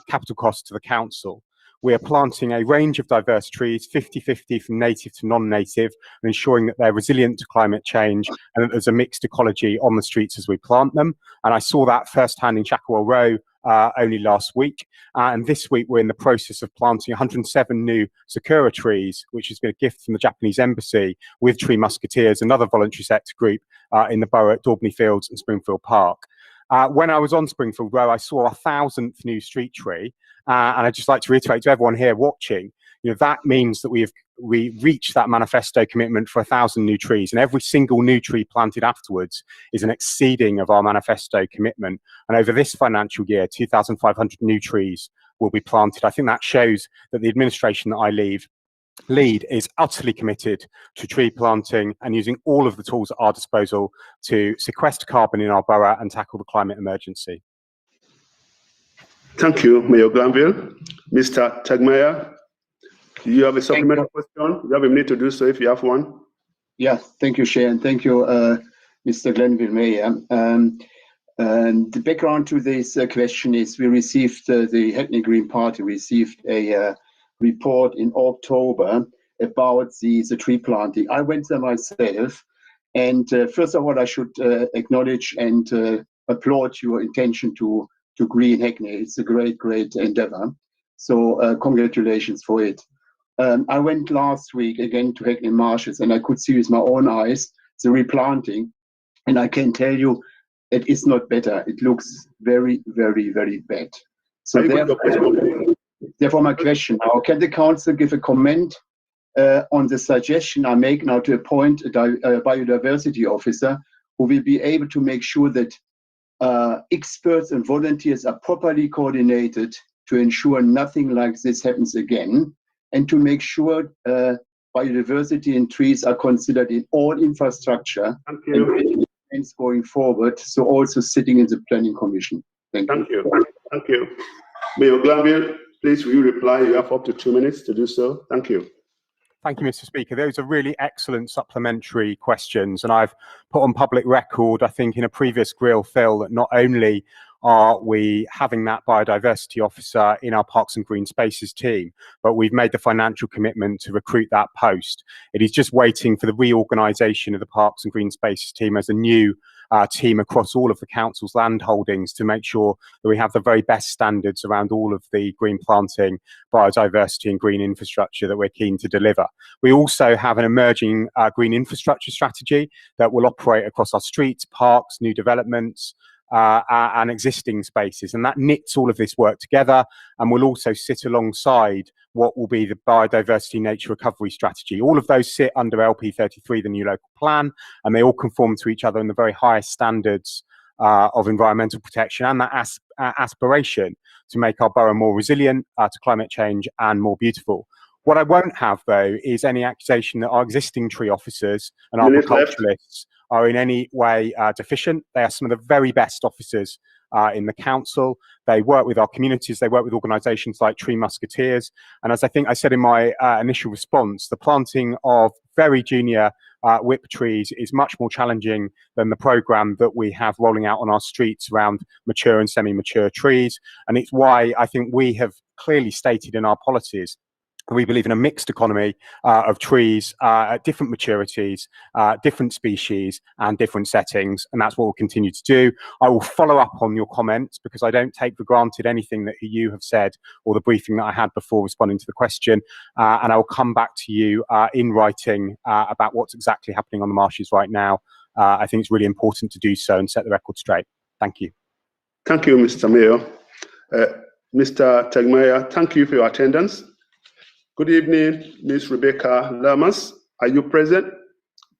capital cost to the council. We are planting a range of diverse trees, 50-50 from native to non-native, and ensuring that they're resilient to climate change and that there's a mixed ecology on the streets as we plant them. And I saw that firsthand in Shacklewell Row only last week. And this week we're in the process of planting 107 new sakura trees, which has been a gift from the Japanese Embassy with Tree Musketeers, another voluntary sector group in the borough at Daubney Fields and Springfield Park. When I was on Springfield Row, I saw 1,000th new street tree. And I'd just like to reiterate to everyone here watching, that means that we reached that manifesto commitment for 1,000 new trees, and every single new tree planted afterwards is an exceeding of our manifesto commitment. And over this financial year, 2,500 new trees will be planted. I think that shows that the administration that I lead is utterly committed to tree planting and using all of the tools at our disposal to sequester carbon in our borough and tackle the climate emergency. Thank you, Mayor Glanville. Mr. Tegmeyer, do you have a supplementary question? You have a minute to do so if you have one. Yeah, thank you, Chair, and thank you, Mr. Glanville, Mayor. And the background to this question is we received, the Hackney Green Party received a report in October about the tree planting. I went there myself, and first of all, I should acknowledge and applaud your intention to green Hackney. It's a great, great endeavor. So congratulations for it. I went last week again to Hackney Marshes, and I could see with my own eyes the replanting, and I can tell you it is not better. It looks very, very, very bad. So therefore my question now, can the council give a comment on the suggestion I make now to appoint a biodiversity officer who will be able to make sure that experts and volunteers are properly coordinated to ensure nothing like this happens again, and to make sure biodiversity and trees are considered in all infrastructure and going forward, so also sitting in the planning commission. Thank you. Thank you. Mayor Glanville, please will you reply? You have up to 2 minutes to do so. Thank you. Thank you, Mr. Speaker. Those are really excellent supplementary questions, and I've put on public record, I think, in a previous grill, Phil, that not only are we having that biodiversity officer in our Parks and Green Spaces team, but we've made the financial commitment to recruit that post. It is just waiting for the reorganisation of the Parks and Green Spaces team as a new team across all of the council's land holdings to make sure that we have the very best standards around all of the green planting, biodiversity and green infrastructure that we're keen to deliver. We also have an emerging green infrastructure strategy that will operate across our streets, parks, new developments, and existing spaces, and that knits all of this work together and will also sit alongside what will be the biodiversity nature recovery strategy. All of those sit under LP33, the new local plan, and they all conform to each other in the very highest standards of environmental protection and that aspiration to make our borough more resilient to climate change and more beautiful. What I won't have, though, is any accusation that our existing tree officers and arboriculturists are in any way deficient. They are some of the very best officers in the council. They work with our communities, they work with organisations like Tree Musketeers. And as I think I said in my initial response, the planting of very junior whip trees is much more challenging than the programme that we have rolling out on our streets around mature and semi-mature trees. And it's why I think we have clearly stated in our policies we believe in a mixed economy of trees at different maturities, different species and different settings, and that's what we'll continue to do. I will follow up on your comments because I don't take for granted anything that you have said or the briefing that I had before responding to the question, and I will come back to you in writing about what's exactly happening on the marshes right now. I think it's really important to do so and set the record straight. Thank you. Thank you, Mr. Mayor. Mr. Tegmeyer, thank you for your attendance. Good evening, Ms. Rebecca Lamas. Are you present?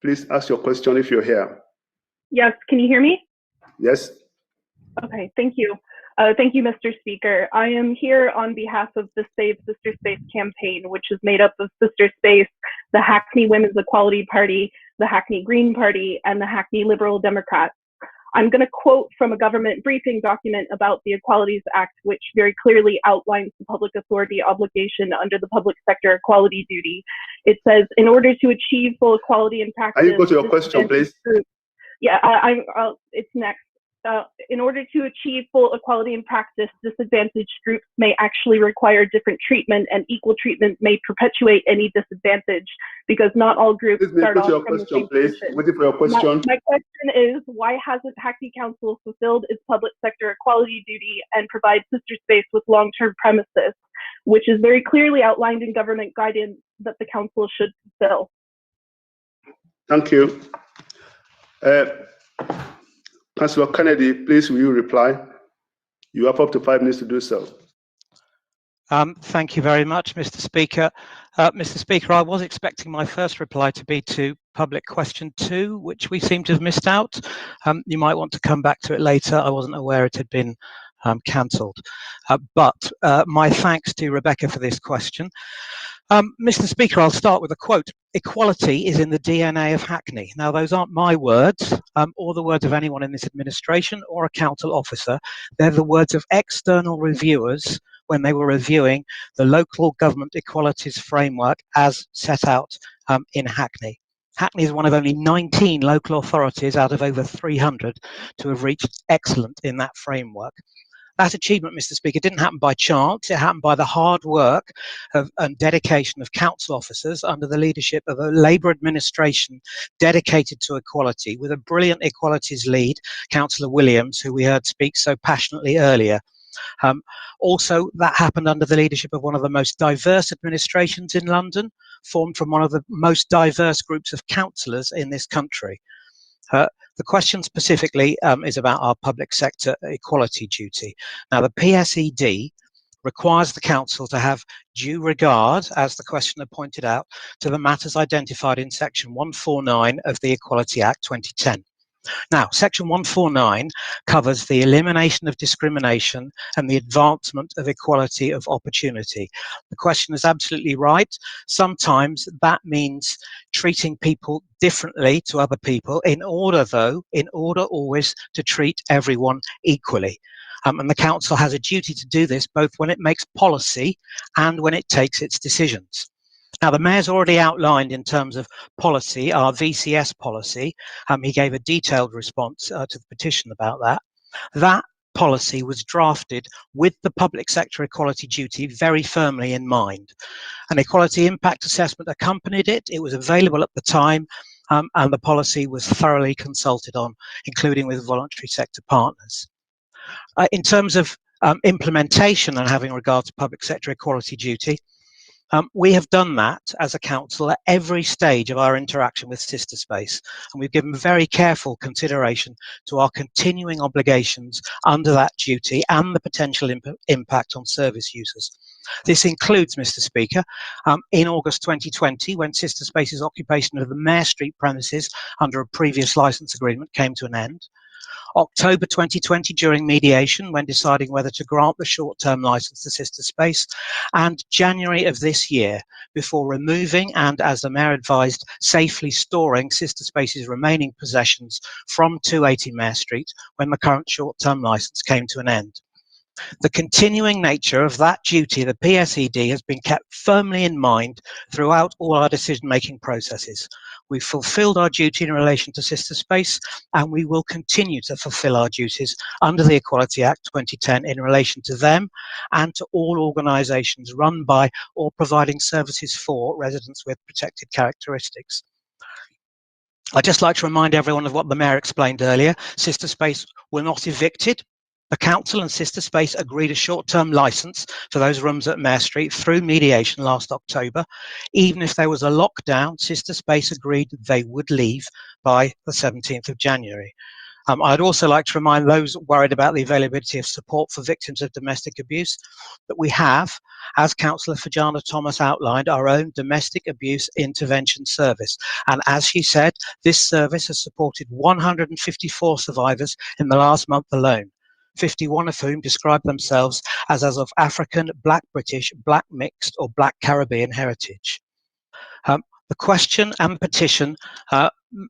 Please ask your question if you're here. Yes, can you hear me? Yes. Okay, thank you. Thank you, Mr. Speaker. I am here on behalf of the Save Sister Space campaign, which is made up of Sister Space, the Hackney Women's Equality Party, the Hackney Green Party, and the Hackney Liberal Democrats. I'm going to quote from a government briefing document about the Equalities Act, which very clearly outlines the public authority obligation under the public sector equality duty. It says, in order to achieve full equality in practice— Are you go to your question, please? Yeah, it's next. In order to achieve full equality in practice, disadvantaged groups may actually require different treatment, and equal treatment may perpetuate any disadvantage because not all groups start off from the same position. Waiting for your question. My question is, why hasn't Hackney Council fulfilled its public sector equality duty and provide Sister Space with long-term premises, which is very clearly outlined in government guidance that the council should fulfill? Thank you. Councillor Kennedy, please will you reply? You have up to 5 minutes to do so. Thank you very much, Mr. Speaker. Mr. Speaker, I was expecting my first reply to be to public question 2, which we seem to have missed out. You might want to come back to it later. I wasn't aware it had been cancelled. But my thanks to Rebecca for this question. Mr. Speaker, I'll start with a quote. Equality is in the DNA of Hackney. Now, those aren't my words or the words of anyone in this administration or a council officer. They're the words of external reviewers when they were reviewing the local government equalities framework as set out in Hackney. Hackney is one of only 19 local authorities out of over 300 to have reached excellent in that framework. That achievement, Mr. Speaker, didn't happen by chance. It happened by the hard work and dedication of council officers under the leadership of a Labour administration dedicated to equality, with a brilliant equalities lead, Councillor Williams, who we heard speak so passionately earlier. Also, that happened under the leadership of one of the most diverse administrations in London, formed from one of the most diverse groups of councillors in this country. The question specifically is about our public sector equality duty. Now, the PSED requires the council to have due regard, as the questioner pointed out, to the matters identified in section 149 of the Equality Act 2010. Now, section 149 covers the elimination of discrimination and the advancement of equality of opportunity. The question is absolutely right. Sometimes that means treating people differently to other people in order always to treat everyone equally. And the council has a duty to do this both when it makes policy and when it takes its decisions. Now, the Mayor's already outlined in terms of policy, our VCS policy. He gave a detailed response to the petition about that. That policy was drafted with the public sector equality duty very firmly in mind. An equality impact assessment accompanied it. It was available at the time, and the policy was thoroughly consulted on, including with voluntary sector partners. In terms of implementation and having regard to public sector equality duty, we have done that as a council at every stage of our interaction with Sister Space, and we've given very careful consideration to our continuing obligations under that duty and the potential impact on service users. This includes, Mr. Speaker, in August 2020, when Sister Space's occupation of the Mare Street premises under a previous licence agreement came to an end. October 2020 during mediation when deciding whether to grant the short-term licence to Sister Space, and January of this year before removing and, as the Mayor advised, safely storing Sister Space's remaining possessions from 280 Mare Street when the current short-term licence came to an end. The continuing nature of that duty, the PSED, has been kept firmly in mind throughout all our decision-making processes. We've fulfilled our duty in relation to Sister Space, and we will continue to fulfill our duties under the Equality Act 2010 in relation to them and to all organisations run by or providing services for residents with protected characteristics. I'd just like to remind everyone of what the Mayor explained earlier. Sister Space were not evicted. The council and Sister Space agreed a short-term licence for those rooms at Mare Street through mediation last October. Even if there was a lockdown, Sister Space agreed they would leave by the 17th of January. I'd also like to remind those worried about the availability of support for victims of domestic abuse that we have, as Councillor Fajana Thomas outlined, our own domestic abuse intervention service. And as she said, this service has supported 154 survivors in the last month alone, 51 of whom describe themselves as of African, Black British, Black mixed or Black Caribbean heritage. The question and petition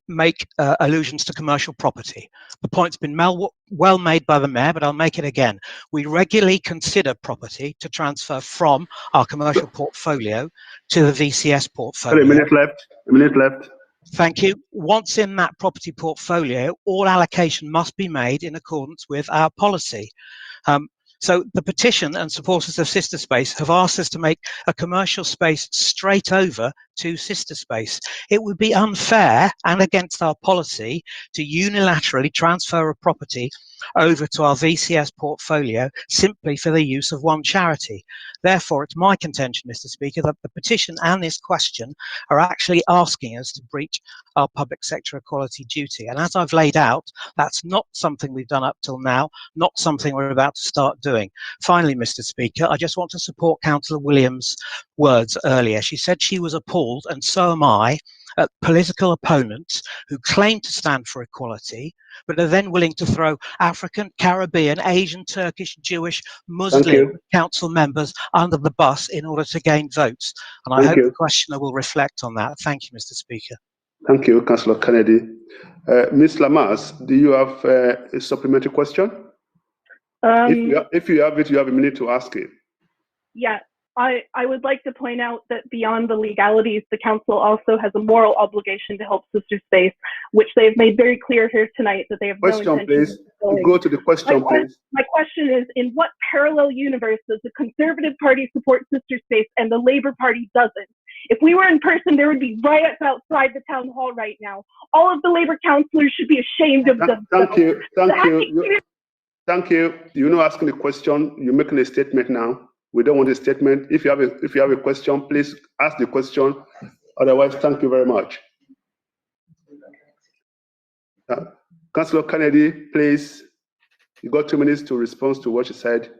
make allusions to commercial property. The point's been well made by the Mayor, but I'll make it again. We regularly consider property to transfer from our commercial portfolio to the VCS portfolio. A minute left. Thank you. Once in that property portfolio, all allocation must be made in accordance with our policy. So the petition and supporters of Sister Space have asked us to make a commercial space straight over to Sister Space. It would be unfair and against our policy to unilaterally transfer a property over to our VCS portfolio simply for the use of one charity. Therefore, it's my contention, Mr. Speaker, that the petition and this question are actually asking us to breach our public sector equality duty. And as I've laid out, that's not something we've done up till now, not something we're about to start doing. Finally, Mr. Speaker, I just want to support Councillor Williams' words earlier. She said she was appalled, and so am I, at political opponents who claim to stand for equality, but are then willing to throw African, Caribbean, Asian, Turkish, Jewish, Muslim council members under the bus in order to gain votes. And I hope the questioner will reflect on that. Thank you, Mr. Speaker. Thank you, Councillor Kennedy. Ms. Lamas, do you have a supplementary question? If you have it, you have a minute to ask it. Yeah, I would like to point out that beyond the legalities, the council also has a moral obligation to help Sister Space, which they've made very clear here tonight that they have no intention Please. of fulfilling. Go to the question, please. My question is, in what parallel universe does the Conservative Party support Sister Space and the Labour Party doesn't? If we were in person, there would be riots outside the town hall right now. All of the Labour councillors should be ashamed of themselves. Thank you. You're not asking the question. You're making a statement now. We don't want a statement. If you have a question, please ask the question. Otherwise, thank you very much. Councillor Kennedy, please. You got 2 minutes to respond to what you said.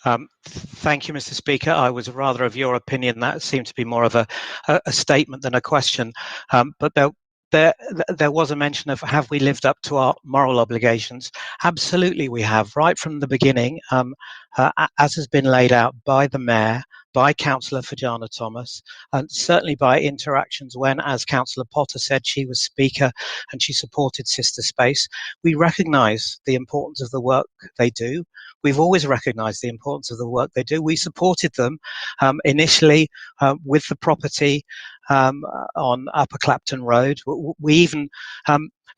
Thank you, Mr. Speaker. I was rather of your opinion. That seemed to be more of a statement than a question. But there was a mention of, have we lived up to our moral obligations? Absolutely we have, right from the beginning, as has been laid out by the Mayor, by Councillor Fajana Thomas, and certainly by interactions when, as Councillor Potter said, she was Speaker and she supported Sister Space. We recognise the importance of the work they do. We've always recognised the importance of the work they do. We supported them initially with the property on Upper Clapton Road. We even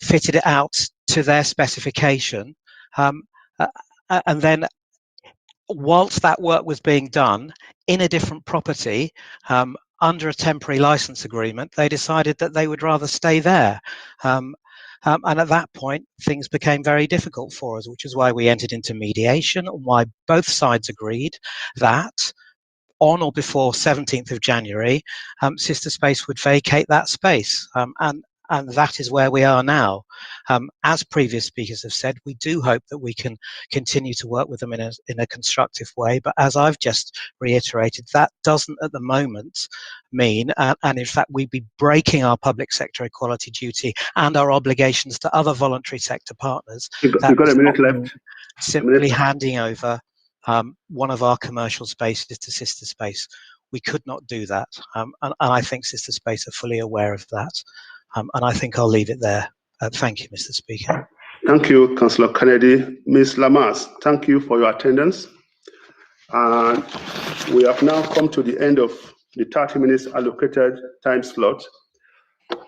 fitted it out to their specification. And then whilst that work was being done in a different property, under a temporary license agreement, they decided that they would rather stay there. And at that point, things became very difficult for us, which is why we entered into mediation and why both sides agreed that on or before 17th of January, Sister Space would vacate that space. And that is where we are now. As previous speakers have said, we do hope that we can continue to work with them in a constructive way. But as I've just reiterated, that doesn't at the moment mean, and in fact, we'd be breaking our public sector equality duty and our obligations to other voluntary sector partners. You've got a minute left. Simply handing over one of our commercial spaces to Sister Space. We could not do that. And I think Sister Space are fully aware of that. And I think I'll leave it there. Thank you, Mr. Speaker. Thank you, Councillor Kennedy. Ms. Lamas, thank you for your attendance. And we have now come to the end of the 30 minutes allocated time slot.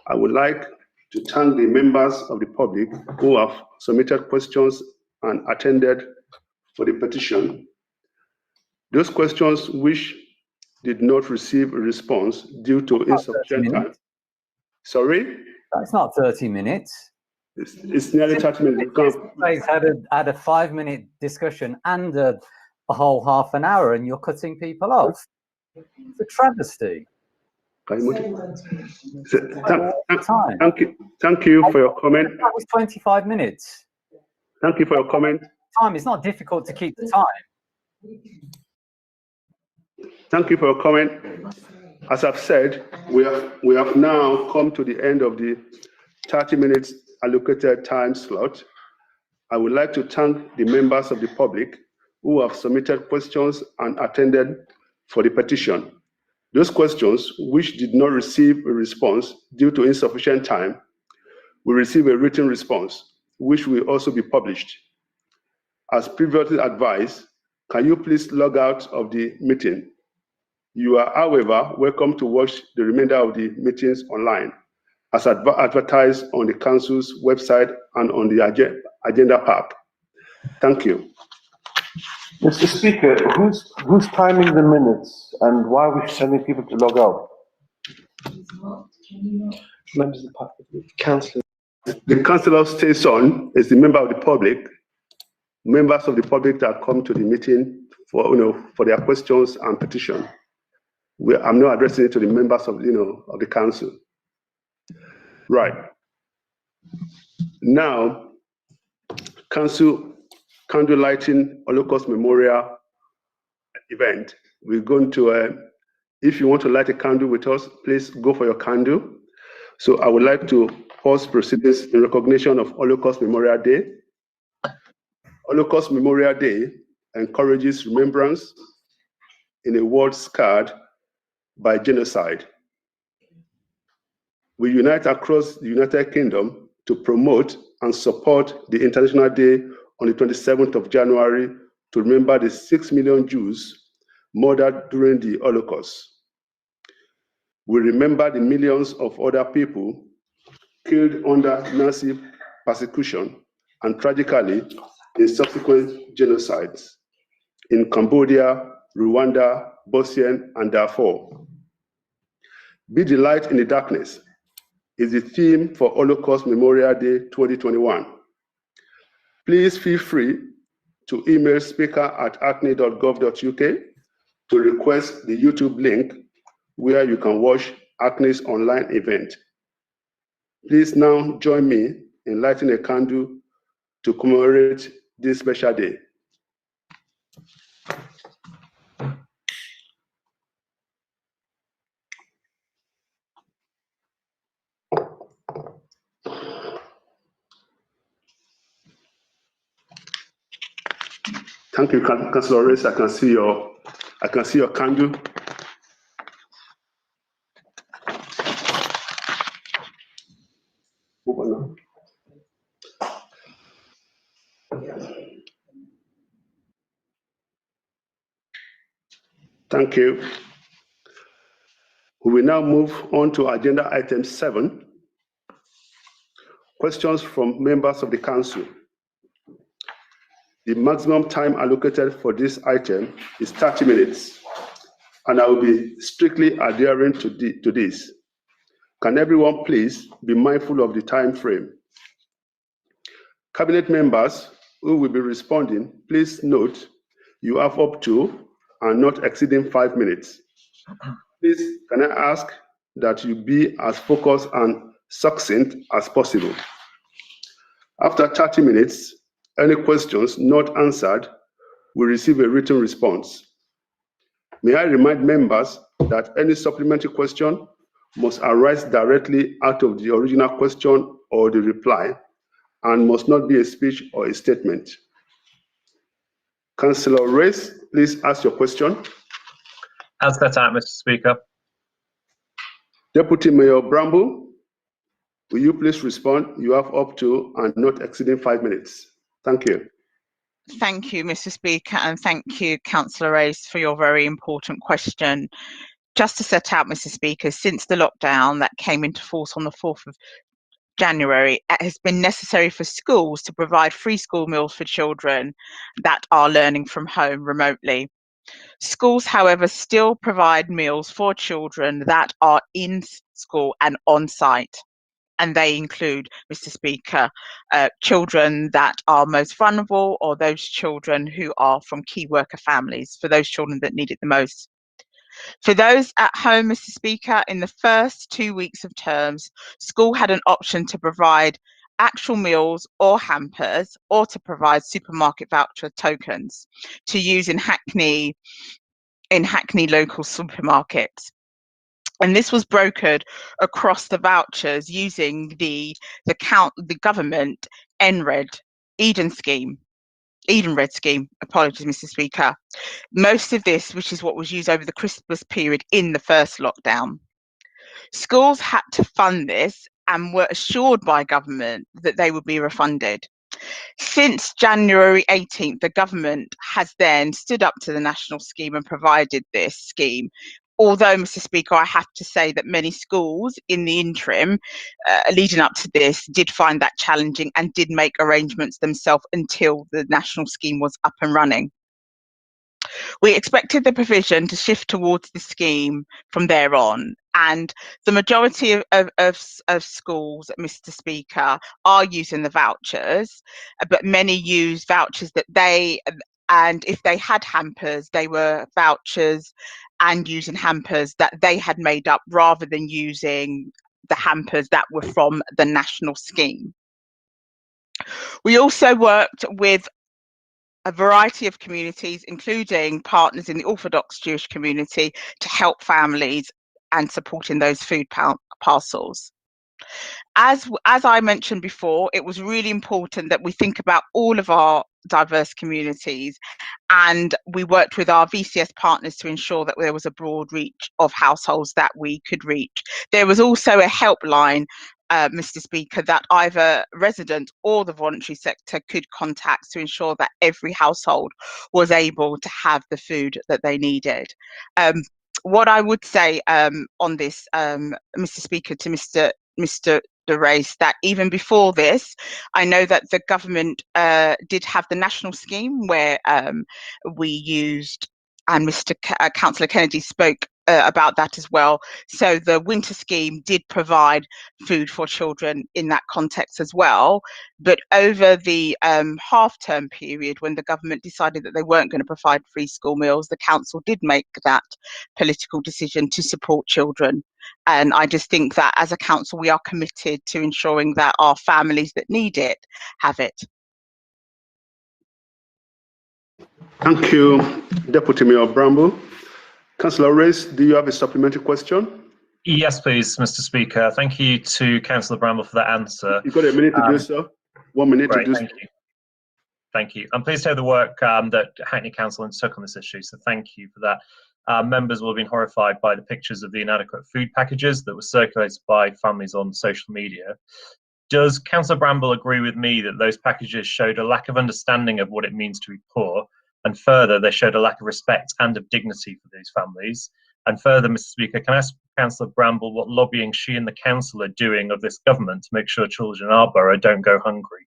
I would like to thank the members of the public who have submitted questions and attended for the petition. Those questions which did not receive a response due to insufficient time. Sorry? That's not 30 minutes. It's nearly 30 minutes. They had a 5-minute discussion and a whole half an hour, and you're cutting people off. It's a travesty. Thank you for your comment. That was 25 minutes. Thank you for your comment. Time. It's not difficult to keep the time. Thank you for your comment. As I've said, we have now come to the end of the 30 minutes allocated time slot. I would like to thank the members of the public who have submitted questions and attended for the petition. Those questions which did not receive a response due to insufficient time will receive a written response, which will also be published. As previously advised, can you please log out of the meeting? You are, however, welcome to watch the remainder of the meetings online, as advertised on the Council's website and on the agenda pack. Thank you. Mr. Speaker, who's timing the minutes and why are we sending people to log out? Members of the public, councillors. The councillor stays on is the member of the public, members of the public that come to the meeting for their questions and petition. I'm not addressing it to the members of of the council. Right. Now, council candle lighting Holocaust Memorial event. We're going to, if you want to light a candle with us, please go for your candle. So I would like to pause proceedings in recognition of Holocaust Memorial Day. Holocaust Memorial Day encourages remembrance in a world scarred by genocide. We unite across the United Kingdom to promote and support the International Day on the 27th of January to remember the 6 million Jews murdered during the Holocaust. We remember the millions of other people killed under Nazi persecution and tragically in subsequent genocides in Cambodia, Rwanda, Bosnia, and Darfur. Be the light in the darkness is the theme for Holocaust Memorial Day 2021. Please feel free to email speaker@acne.gov.uk to request the YouTube link where you can watch ACNE's online event. Please now join me in lighting a candle to commemorate this special day. Thank you, Councillor Reyes. I can see your candle. Thank you. We will now move on to agenda item 7, questions from members of the council. The maximum time allocated for this item is 30 minutes, and I will be strictly adhering to this. Can everyone please be mindful of the time frame? Cabinet members who will be responding, please note you have up to and not exceeding 5 minutes. Please, can I ask that you be as focused and succinct as possible? After 30 minutes, any questions not answered will receive a written response. May I remind members that any supplementary question must arise directly out of the original question or the reply and must not be a speech or a statement. Councillor Reyes, please ask your question. As set out, Mr. Speaker. Deputy Mayor Bramble, will you please respond? You have up to and not exceeding 5 minutes. Thank you. Thank you, Mr. Speaker, and thank you, Councillor Reyes, for your very important question. Just to set out, Mr. Speaker, since the lockdown that came into force on the 4th of January, it has been necessary for schools to provide free school meals for children that are learning from home remotely. Schools, however, still provide meals for children that are in school and on site. And they include, Mr. Speaker, children that are most vulnerable or those children who are from key worker families, for those children that need it the most. For those at home, Mr. Speaker, in the first 2 weeks of terms, school had an option to provide actual meals or hampers, or to provide supermarket voucher tokens to use in Hackney local supermarkets. And this was brokered across the vouchers using the government Edenred scheme. Apologies, Mr. Speaker. Most of this, which is what was used over the Christmas period in the first lockdown. Schools had to fund this and were assured by government that they would be refunded. Since January 18th, the government has then stood up to the national scheme and provided this scheme. Although, Mr. Speaker, I have to say that many schools in the interim leading up to this did find that challenging and did make arrangements themselves until the national scheme was up and running. We expected the provision to shift towards the scheme from there on, and the majority of schools, Mr. Speaker, are using the vouchers, but many use vouchers that and if they had hampers, they were vouchers and using hampers that they had made up rather than using the hampers that were from the national scheme. We also worked with a variety of communities, including partners in the Orthodox Jewish community, to help families and supporting those food parcels. As I mentioned before, it was really important that we think about all of our diverse communities, and we worked with our VCS partners to ensure that there was a broad reach of households that we could reach. There was also a helpline Mr. Speaker, that either resident or the voluntary sector could contact to ensure that every household was able to have the food that they needed. What I would say on this, Mr. Speaker, to Mr. De Reis, that even before this, I know that the government did have the national scheme where we used, and Councillor Kennedy spoke about that as well. So the winter scheme did provide food for children in that context as well. But over the half-term period, when the government decided that they weren't going to provide free school meals, the council did make that political decision to support children. And I just think that as a council, we are committed to ensuring that our families that need it have it. Thank you, Deputy Mayor Bramble. Councillor Reis, do you have a supplementary question? Yes, please, Mr. Speaker. Thank you to Councillor Bramble for that answer. You've got a minute to do so. 1 minute Great, to do thank so. you. Thank you. I'm pleased to hear the work that Hackney Council undertook on this issue, so thank you for that. Members will have been horrified by the pictures of the inadequate food packages that were circulated by families on social media. Does Councillor Bramble agree with me that those packages showed a lack of understanding of what it means to be poor, and further, they showed a lack of respect and of dignity for these families? And further, Mr. Speaker, can I ask Councillor Bramble what lobbying she and the council are doing of this government to make sure children in our borough don't go hungry?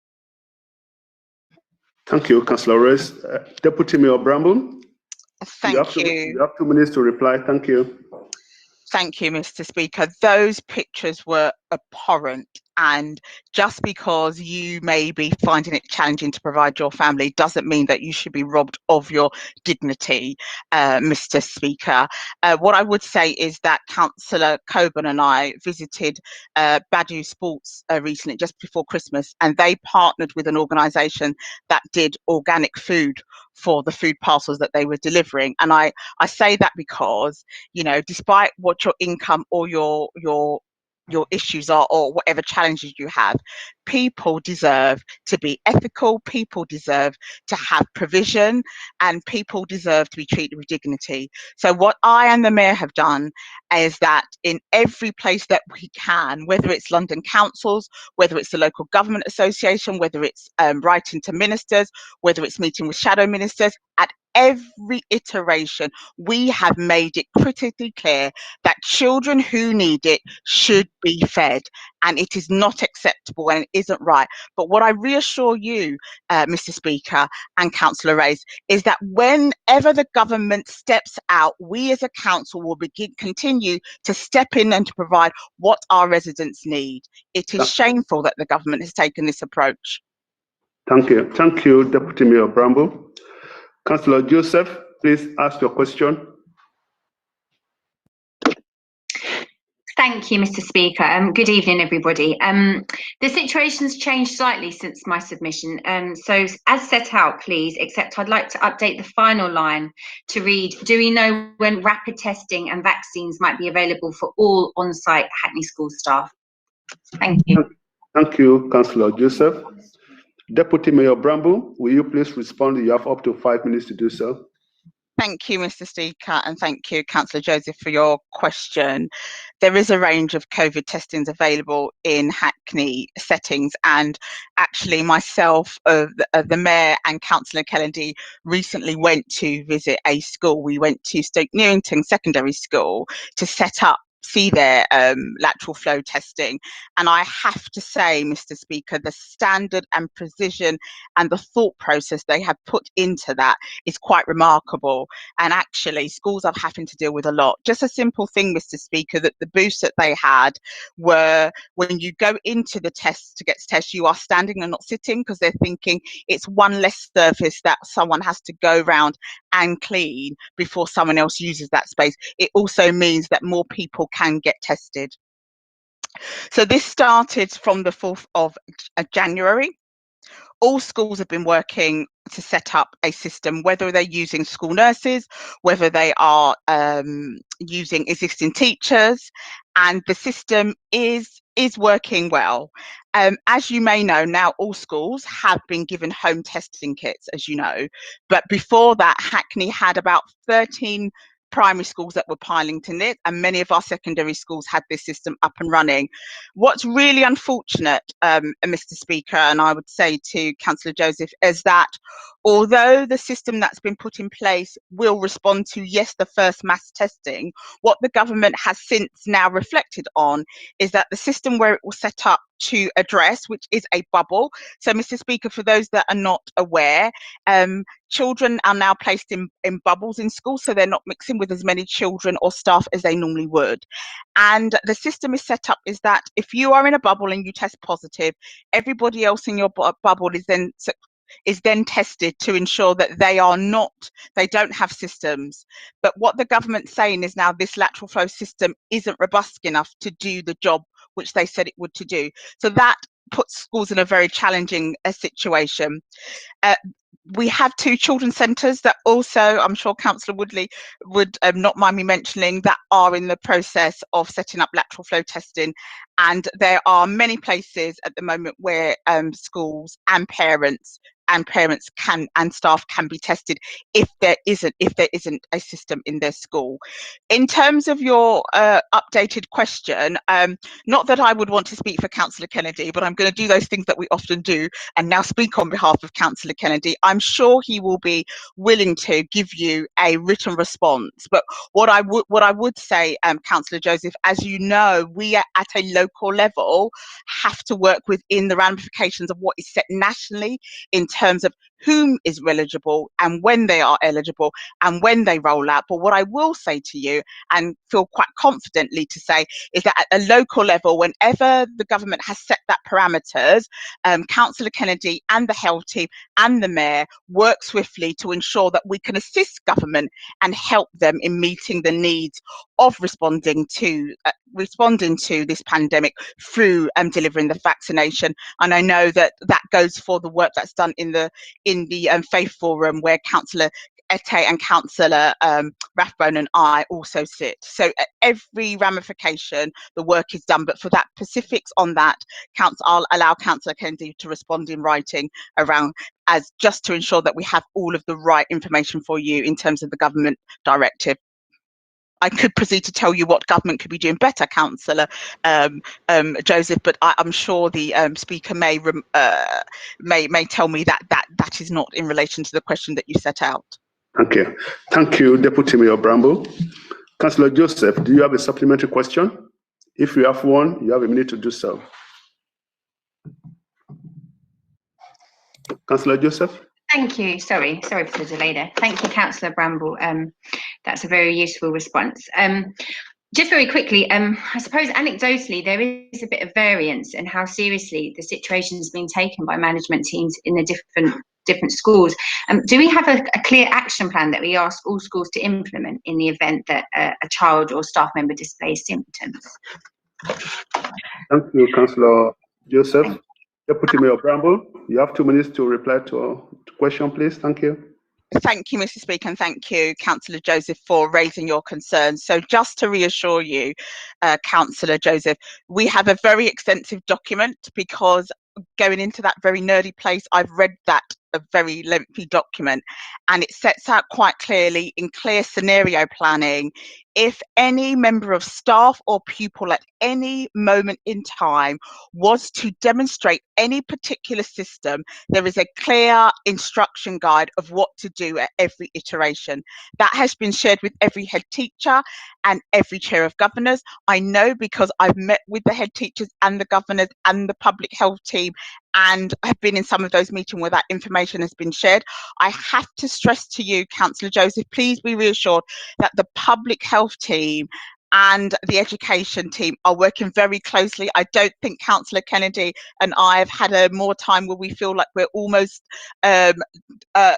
Thank you, Councillor Reis. Deputy Mayor Bramble, Thank you. You have 2 minutes to reply. Thank you. Thank you, Mr. Speaker. Those pictures were abhorrent, and just because you may be finding it challenging to provide your family doesn't mean that you should be robbed of your dignity, Mr. Speaker. What I would say is that Councillor Coburn and I visited Badu Sports recently, just before Christmas, and they partnered with an organisation that did organic food for the food parcels that they were delivering. And I say that because, you know, despite what your income or your issues are, or whatever challenges you have, people deserve to be ethical, people deserve to have provision, and people deserve to be treated with dignity. So what I and the Mayor have done is that in every place that we can, whether it's London councils, whether it's the local government association, whether it's writing to ministers, whether it's meeting with shadow ministers, at every iteration, we have made it critically clear that children who need it should be fed, and it is not acceptable and it isn't right. But what I reassure you, Mr. Speaker and Councillor Reis, is that whenever the government steps out, we as a council will continue to step in and to provide what our residents need. It is shameful that the government has taken this approach. Thank you. Thank you, Deputy Mayor Bramble. Councillor Joseph, please ask your question. Thank you, Mr. Speaker. Good evening, everybody. The situation's changed slightly since my submission. So as set out, please, except I'd like to update the final line to read, do we know when rapid testing and vaccines might be available for all on-site Hackney School staff? Thank you. Thank you, Councillor Joseph. Deputy Mayor Bramble, will you please respond? You have up to 5 minutes to do so. Thank you, Mr. Speaker, and thank you, Councillor Joseph, for your question. There is a range of COVID testings available in Hackney settings, and actually myself, the Mayor and Councillor Kennedy recently went to visit a school. We went to Stoke Newington Secondary School to see their lateral flow testing. And I have to say, Mr. Speaker, the standard and precision and the thought process they have put into that is quite remarkable. And actually, schools are having to deal with a lot. Just a simple thing, Mr. Speaker, that the booths that they had were, when you go into the test to get tests, you are standing and not sitting, because they're thinking it's one less surface that someone has to go around and clean before someone else uses that space. It also means that more people can get tested. So this started from the 4th of January. All schools have been working to set up a system, whether they're using school nurses, whether they are using existing teachers, and the system is working well. As you may know, now all schools have been given home testing kits, as you know, but before that, Hackney had about 13 primary schools that were piling to it, and many of our secondary schools had this system up and running. What's really unfortunate, Mr. Speaker, and I would say to Councillor Joseph, is that although the system that's been put in place will respond to, yes, the first mass testing, what the government has since now reflected on is that the system where it was set up to address, which is a bubble. So, Mr. Speaker, for those that are not aware, children are now placed in bubbles in school, so they're not mixing with as many children or staff as they normally would. And the system is set up is that if you are in a bubble and you test positive, everybody else in your bubble is then tested to ensure that they don't have systems. But what the government's saying is now this lateral flow system isn't robust enough to do the job which they said it would to do. So that puts schools in a very challenging situation. We have 2 children's centres that also, I'm sure Councillor Woodley would not mind me mentioning, that are in the process of setting up lateral flow testing. And there are many places at the moment where schools and parents can and staff can be tested if there isn't a system in their school. In terms of your updated question, not that I would want to speak for Councillor Kennedy, but I'm going to do those things that we often do and now speak on behalf of Councillor Kennedy. I'm sure he will be willing to give you a written response. But what I would say, Councillor Joseph, as you know, we at a local level have to work within the ramifications of what is set nationally in terms of whom is eligible and when they are eligible and when they roll out. But what I will say to you, and feel quite confidently to say, is that at a local level, whenever the government has set that parameters, Councillor Kennedy and the health team and the mayor work swiftly to ensure that we can assist government and help them in meeting the needs of responding to this pandemic through delivering the vaccination. And I know that goes for the work that's done in the Faith Forum, where Councillor Ete and Councillor Rathbone and I also sit. So at every ramification, the work is done. But for that specifics on that, I'll allow Councillor Kennedy to respond in writing around, as just to ensure that we have all of the right information for you in terms of the government directive. I could proceed to tell you what government could be doing better, Councillor Joseph, but I'm sure the Speaker may tell me that is not in relation to the question that you set out. Okay, thank you, Deputy Mayor Bramble. Councillor Joseph, do you have a supplementary question? If you have one, you have a minute to do so. Councillor Joseph? Thank you. Sorry for the delay there. Thank you, Councillor Bramble. That's a very useful response. Just very quickly, I suppose anecdotally there is a bit of variance in how seriously the situation has been taken by management teams in the different schools. Do we have a clear action plan that we ask all schools to implement in the event that a child or staff member displays symptoms? Thank you, Councillor Joseph. Deputy Mayor Bramble, you have 2 minutes to reply to a question, please. Thank you. Thank you, Mr. Speaker, and thank you, Councillor Joseph, for raising your concerns. So just to reassure you, Councillor Joseph, we have a very extensive document, because going into that very nerdy place, I've read that a very lengthy document, and it sets out quite clearly in clear scenario planning, if any member of staff or pupil at any moment in time was to demonstrate any particular system, there is a clear instruction guide of what to do at every iteration. That has been shared with every head teacher and every chair of governors. I know because I've met with the head teachers and the governors and the public health team, and have been in some of those meetings where that information has been shared. I have to stress to you, Councillor Joseph, please be reassured that the public health team and the education team are working very closely. I don't think Councillor Kennedy and I have had more time where we feel like we're almost playing a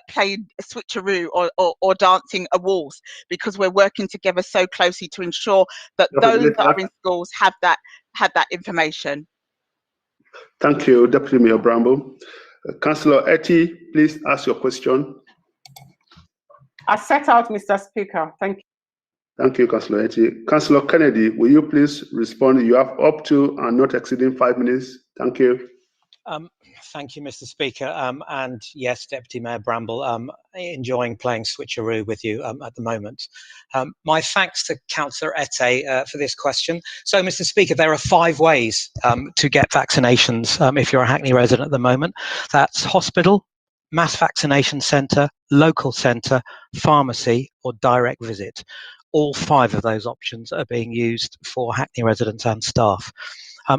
switcheroo or dancing a waltz, because we're working together so closely to ensure that those that are in schools have that information. Thank you, Deputy Mayor Bramble. Councillor Ete, please ask your question. I set out, Mr. Speaker. Thank you. Thank you, Councillor Ete. Councillor Kennedy, will you please respond? You have up to and not exceeding 5 minutes. Thank you. Thank you, Mr. Speaker. And yes, Deputy Mayor Bramble, enjoying playing switcheroo with you at the moment. My thanks to Councillor Ette for this question. So, Mr. Speaker, there are 5 ways to get vaccinations if you're a Hackney resident at the moment. That's hospital, mass vaccination centre, local centre, pharmacy, or direct visit. All 5 of those options are being used for Hackney residents and staff.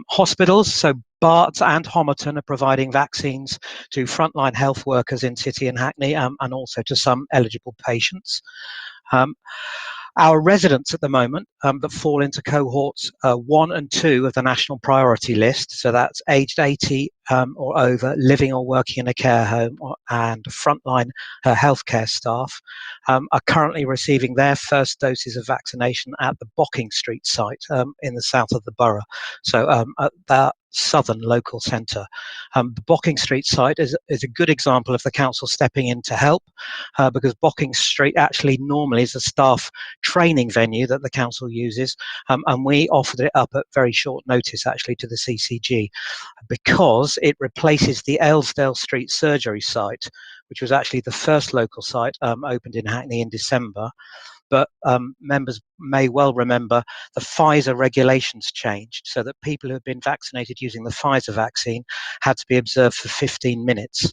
Hospitals, so Barts and Homerton are providing vaccines to frontline health workers in City and Hackney and also to some eligible patients. Our residents at the moment that fall into cohorts 1 and 2 of the national priority list, so that's aged 80 or over, living or working in a care home, and frontline healthcare staff are currently receiving their first doses of vaccination at the Bocking Street site in the south of the borough, so at that southern local centre. The Bocking Street site is a good example of the council stepping in to help because Bocking Street actually normally is a staff training venue that the council uses, and we offered it up at very short notice actually to the CCG because it replaces the Aylesdale Street surgery site, which was actually the first local site opened in Hackney in December. But members may well remember the Pfizer regulations changed so that people who had been vaccinated using the Pfizer vaccine had to be observed for 15 minutes.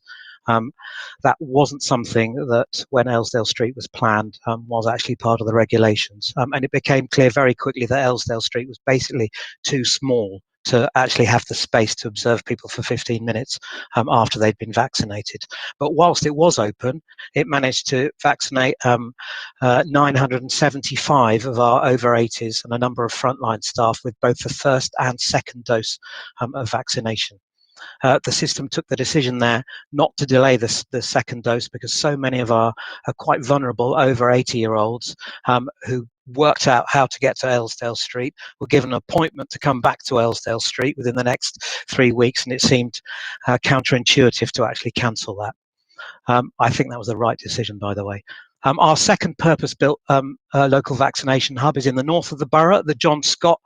That wasn't something that, when Aylesdale Street was planned, was actually part of the regulations. And it became clear very quickly that Aylesdale Street was basically too small to actually have the space to observe people for 15 minutes after they'd been vaccinated. But whilst it was open, it managed to vaccinate 975 of our over 80s and a number of frontline staff with both the first and second dose of vaccination. The system took the decision there not to delay the second dose because so many of our quite vulnerable over 80-year-olds who worked out how to get to Aylesdale Street were given an appointment to come back to Aylesdale Street within the next 3 weeks, and it seemed counterintuitive to actually cancel that. I think that was the right decision, by the way. Our second purpose-built local vaccination hub is in the north of the borough, the John Scott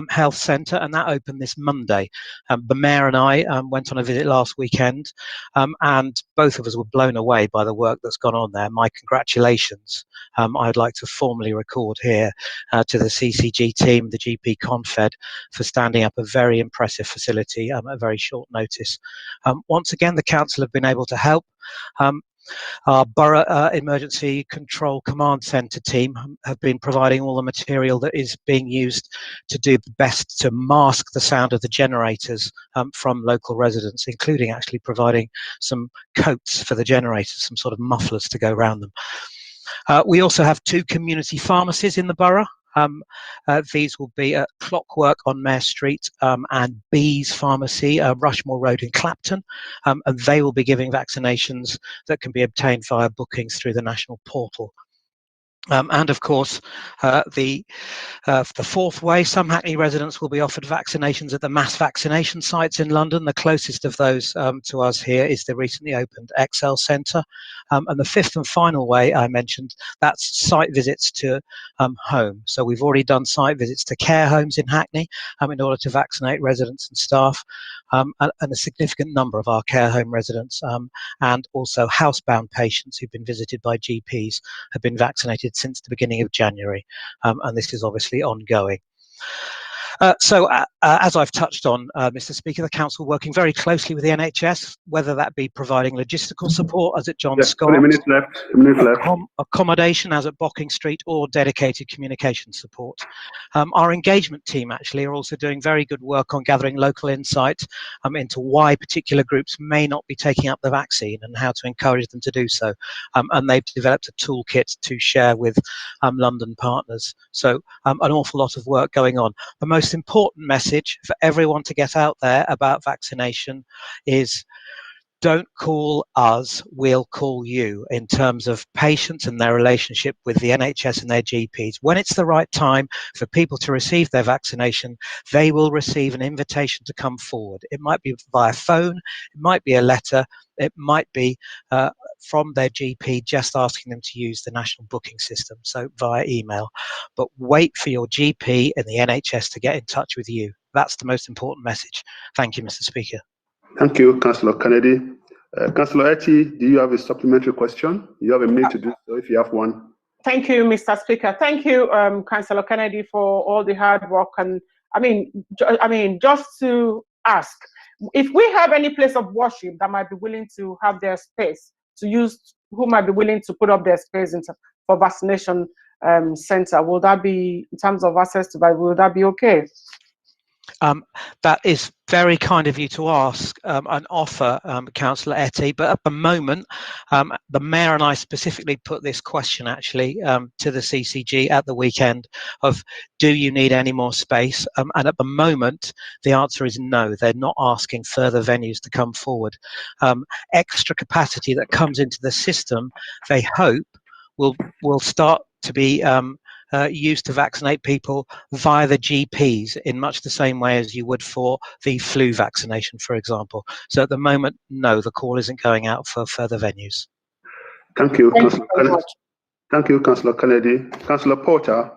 Health Centre, and that opened this Monday. The Mayor and I went on a visit last weekend, and both of us were blown away by the work that's gone on there. My congratulations. I'd like to formally record here to the CCG team, the GP Confed, for standing up a very impressive facility at very short notice. Once again, the council have been able to help. Our Borough Emergency Control Command Centre team have been providing all the material that is being used to do the best to mask the sound of the generators from local residents, including actually providing some coats for the generators, some sort of mufflers to go around them. We also have 2 community pharmacies in the borough. These will be at Clockwork on Mare Street and Bees Pharmacy, Rushmore Road in Clapton, and they will be giving vaccinations that can be obtained via bookings through the national portal. And of course, the fourth way, some Hackney residents will be offered vaccinations at the mass vaccination sites in London. The closest of those to us here is the recently opened XL Centre. And the fifth and final way I mentioned, that's site visits to home. So we've already done site visits to care homes in Hackney in order to vaccinate residents and staff. And a significant number of our care home residents and also housebound patients who've been visited by GPs have been vaccinated since the beginning of January, and this is obviously ongoing. As I've touched on, Mr. Speaker, the council working very closely with the NHS, whether that be providing logistical support as at John Scott, a minute left. Accommodation as at Bocking Street, or dedicated communication support. Our engagement team actually are also doing very good work on gathering local insight into why particular groups may not be taking up the vaccine and how to encourage them to do so. And they've developed a toolkit to share with London partners. So an awful lot of work going on. The most important message for everyone to get out there about vaccination is don't call us, we'll call you, in terms of patients and their relationship with the NHS and their GPs. When it's the right time for people to receive their vaccination, they will receive an invitation to come forward. It might be via phone, it might be a letter, it might be from their GP just asking them to use the national booking system, so via email. But wait for your GP and the NHS to get in touch with you. That's the most important message. Thank you, Mr. Speaker. Thank you, Councillor Kennedy. Councillor Etty, do you have a supplementary question? You have a minute to do so if you have one. Thank you, Mr. Speaker. Thank you, Councillor Kennedy, for all the hard work. And I mean, just to ask, if we have any place of worship that might be willing to have their space to use, who might be willing to put up their space for vaccination center, will that be, in terms of access to that, will that be okay? That is very kind of you to ask and offer, Councillor Etty, but at the moment, the Mayor and I specifically put this question actually to the CCG at the weekend of, do you need any more space? And at the moment, the answer is no, they're not asking further venues to come forward. Extra capacity that comes into the system, they hope, will start to be used to vaccinate people via the GPs in much the same way as you would for the flu vaccination, for example. So at the moment, no, the call isn't going out for further venues. Thank you, Councillor Kennedy. Thank you, Councillor Kennedy. Councillor Porter,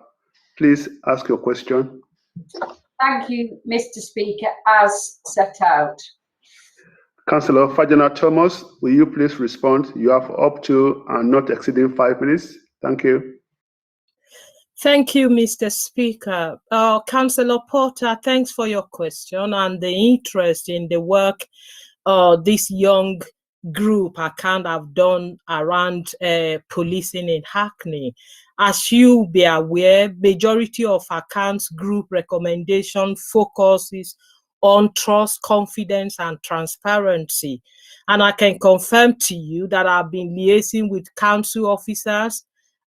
please ask your question. Thank you, Mr. Speaker, as set out. Councillor Fajana Thomas, will you please respond? You have up to and not exceeding 5 minutes. Thank you. Thank you, Mr. Speaker. Councillor Porter, thanks for your question and the interest in the work this young group can have done around policing in Hackney. As you be aware, majority of ACAN's group recommendation focuses on trust, confidence, and transparency. And I can confirm to you that I've been liaising with council officers,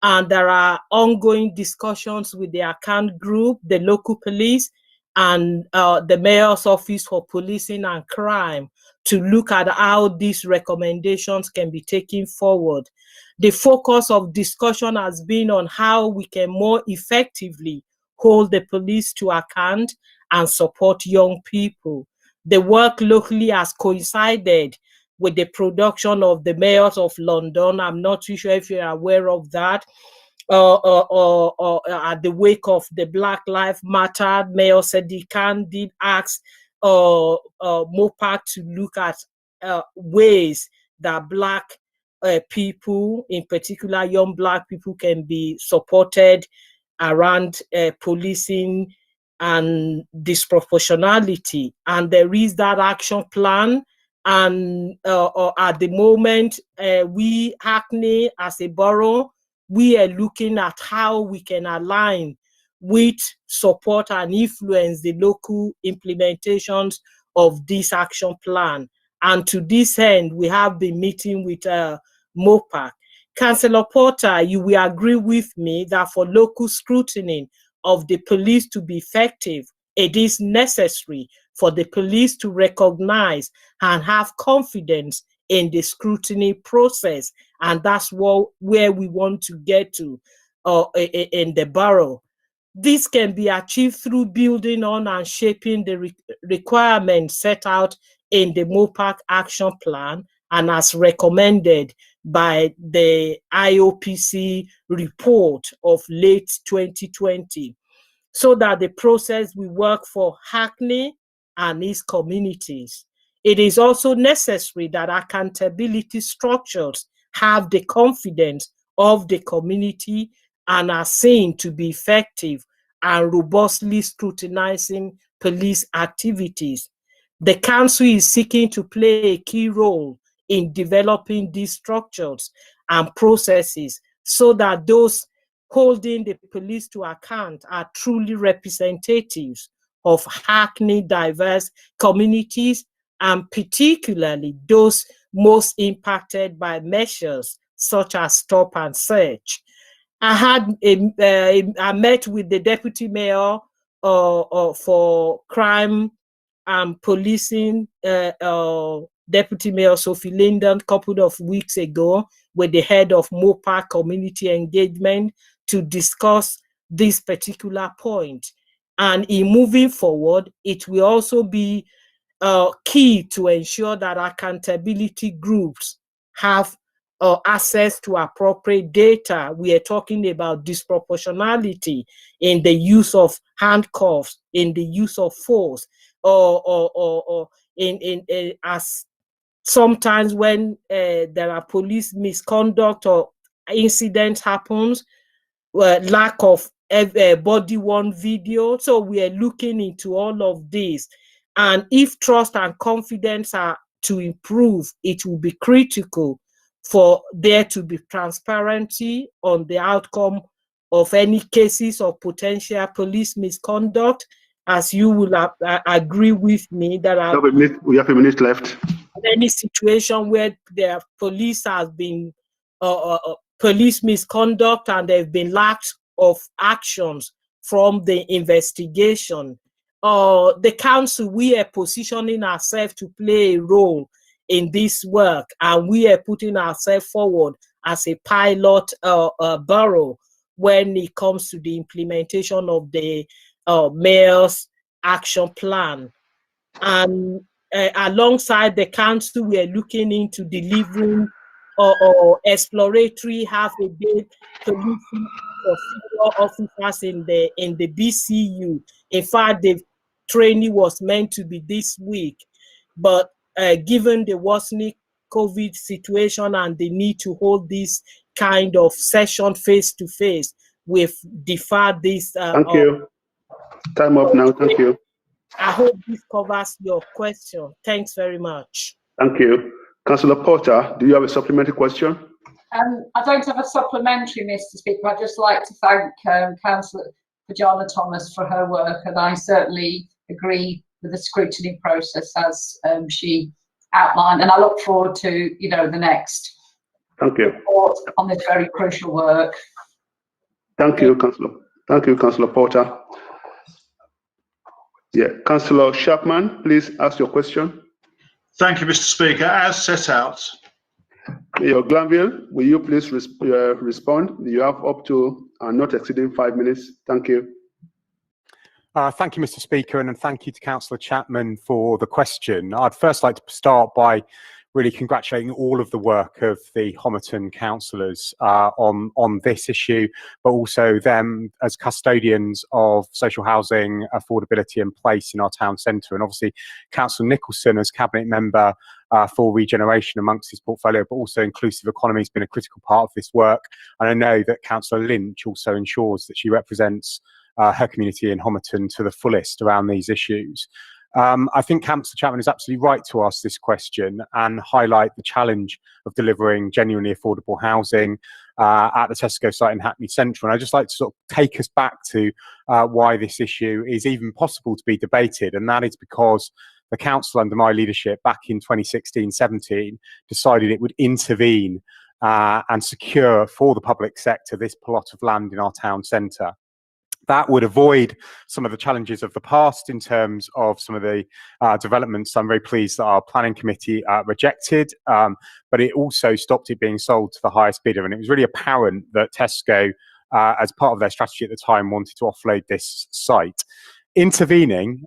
and there are ongoing discussions with the ACAN group, the local police, and the Mayor's Office for Policing and Crime to look at how these recommendations can be taken forward. The focus of discussion has been on how we can more effectively hold the police to account and support young people. The work locally has coincided with the production of the Mayors of London. I'm not too sure if you're aware of that. At the wake of the Black Lives Matter, Mayor Sadiq Khan did ask MOPAC to look at ways that Black people, in particular young Black people, can be supported around policing and disproportionality. And there is that action plan. And at the moment, we, Hackney, as a borough, we are looking at how we can align with, support, and influence the local implementations of this action plan. And to this end, we have been meeting with MOPAC. Councillor Porter, you will agree with me that for local scrutiny of the police to be effective, it is necessary for the police to recognize and have confidence in the scrutiny process. And that's where we want to get to in the borough. This can be achieved through building on and shaping the requirements set out in the MOPAC action plan and as recommended by the IOPC report of late 2020, so that the process will work for Hackney and its communities. It is also necessary that accountability structures have the confidence of the community and are seen to be effective and robustly scrutinizing police activities. The council is seeking to play a key role in developing these structures and processes so that those holding the police to account are truly representatives of Hackney diverse communities, and particularly those most impacted by measures such as stop and search. I met with the Deputy Mayor for Crime and Policing, Deputy Mayor Sophie Linden, a couple of weeks ago with the head of MOPAC Community Engagement to discuss this particular point. And in moving forward, it will also be key to ensure that accountability groups have access to appropriate data. We are talking about disproportionality in the use of handcuffs, in the use of force. or in as sometimes when there are police misconduct or incident happens, lack of body-worn video. So we are looking into all of this. And if trust and confidence are to improve, it will be critical for there to be transparency on the outcome of any cases of potential police misconduct, as you will agree with me that we have a minute left. Any situation where the police has been police misconduct and there have been lack of actions from the investigation. The council, we are positioning ourselves to play a role in this work, and we are putting ourselves forward as a pilot borough when it comes to the implementation of the mayor's action plan. And alongside the council, we are looking into delivering exploratory half-a-day policing for senior officers in the BCU. In fact, the training was meant to be this week, but given the worsening COVID situation and the need to hold this kind of session face-to-face, we've deferred this. Thank you. Time up now. Thank you. I hope this covers your question. Thanks very much. Thank you. Councillor Porter, do you have a supplementary question? I don't have a supplementary, Mr. Speaker. I'd just like to thank Councillor Pajana Thomas for her work, and I certainly agree with the scrutiny process as she outlined, and I look forward to the next report on this very crucial work. Thank you, Councillor. Thank you, Councillor Porter. Yeah, Councillor Chapman, please ask your question. Thank you, Mr. Speaker. As set out. Mayor Glanville, will you please respond? You have up to not exceeding 5 minutes. Thank you. Thank you, Mr. Speaker, and thank you to Councillor Chapman for the question. I'd first like to start by really congratulating all of the work of the Homerton councillors on this issue, but also them as custodians of social housing affordability and place in our town centre. And obviously, Councillor Nicholson as Cabinet Member for regeneration amongst his portfolio, but also inclusive economy has been a critical part of this work. And I know that Councillor Lynch also ensures that she represents her community in Homerton to the fullest around these issues. I think Councillor Chapman is absolutely right to ask this question and highlight the challenge of delivering genuinely affordable housing at the Tesco site in Hackney Central. And I'd just like to sort of take us back to why this issue is even possible to be debated, and that is because the council under my leadership back in 2016-17 decided it would intervene and secure for the public sector this plot of land in our town centre. That would avoid some of the challenges of the past in terms of some of the developments I'm very pleased that our planning committee rejected, but it also stopped it being sold to the highest bidder. And it was really apparent that Tesco, as part of their strategy at the time, wanted to offload this site. Intervening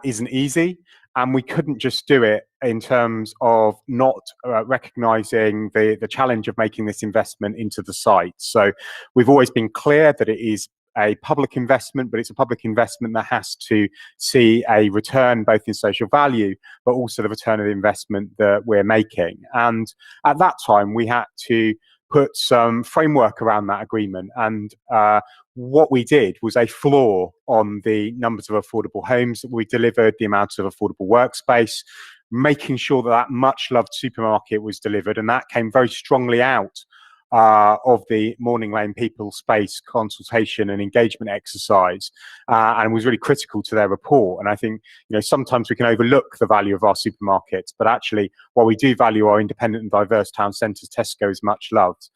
isn't easy, and we couldn't just do it in terms of not recognising the challenge of making this investment into the site. So we've always been clear that it is a public investment, but it's a public investment that has to see a return both in social value, but also the return of the investment that we're making. And at that time, we had to put some framework around that agreement. And what we did was a floor on the numbers of affordable homes that we delivered, the amount of affordable workspace, making sure that that much loved supermarket was delivered. And that came very strongly out of the Morning Lane People Space consultation and engagement exercise, and was really critical to their report. And I think, sometimes we can overlook the value of our supermarkets, but actually, while we do value our independent and diverse town centres, Tesco is much loved.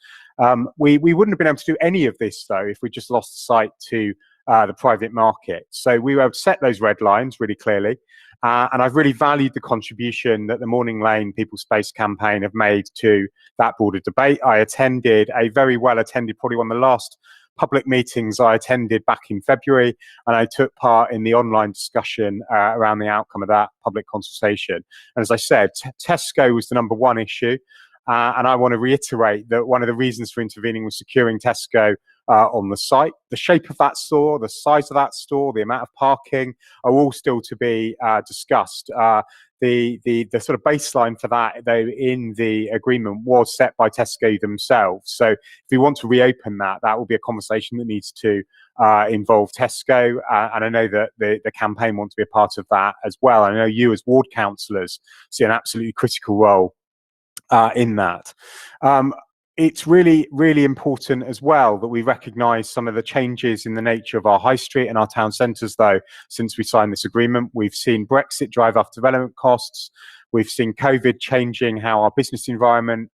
We wouldn't have been able to do any of this, though, if we just lost the site to the private market. So we were able to set those red lines really clearly. And I've really valued the contribution that the Morning Lane People Space campaign have made to that broader debate. I attended a very well attended, probably one of the last public meetings I attended back in February, and I took part in the online discussion around the outcome of that public consultation. And as I said, Tesco was the #1 issue. And I want to reiterate that one of the reasons for intervening was securing Tesco on the site. The shape of that store, the size of that store, the amount of parking are all still to be discussed. The sort of baseline for that, though, in the agreement was set by Tesco themselves. So if we want to reopen that, that will be a conversation that needs to involve Tesco. And I know that the campaign want to be a part of that as well. I know you as ward councillors see an absolutely critical role in that. It's really, really important as well that we recognise some of the changes in the nature of our high street and our town centres, though, since we signed this agreement. We've seen Brexit drive up development costs. We've seen COVID changing how our business environment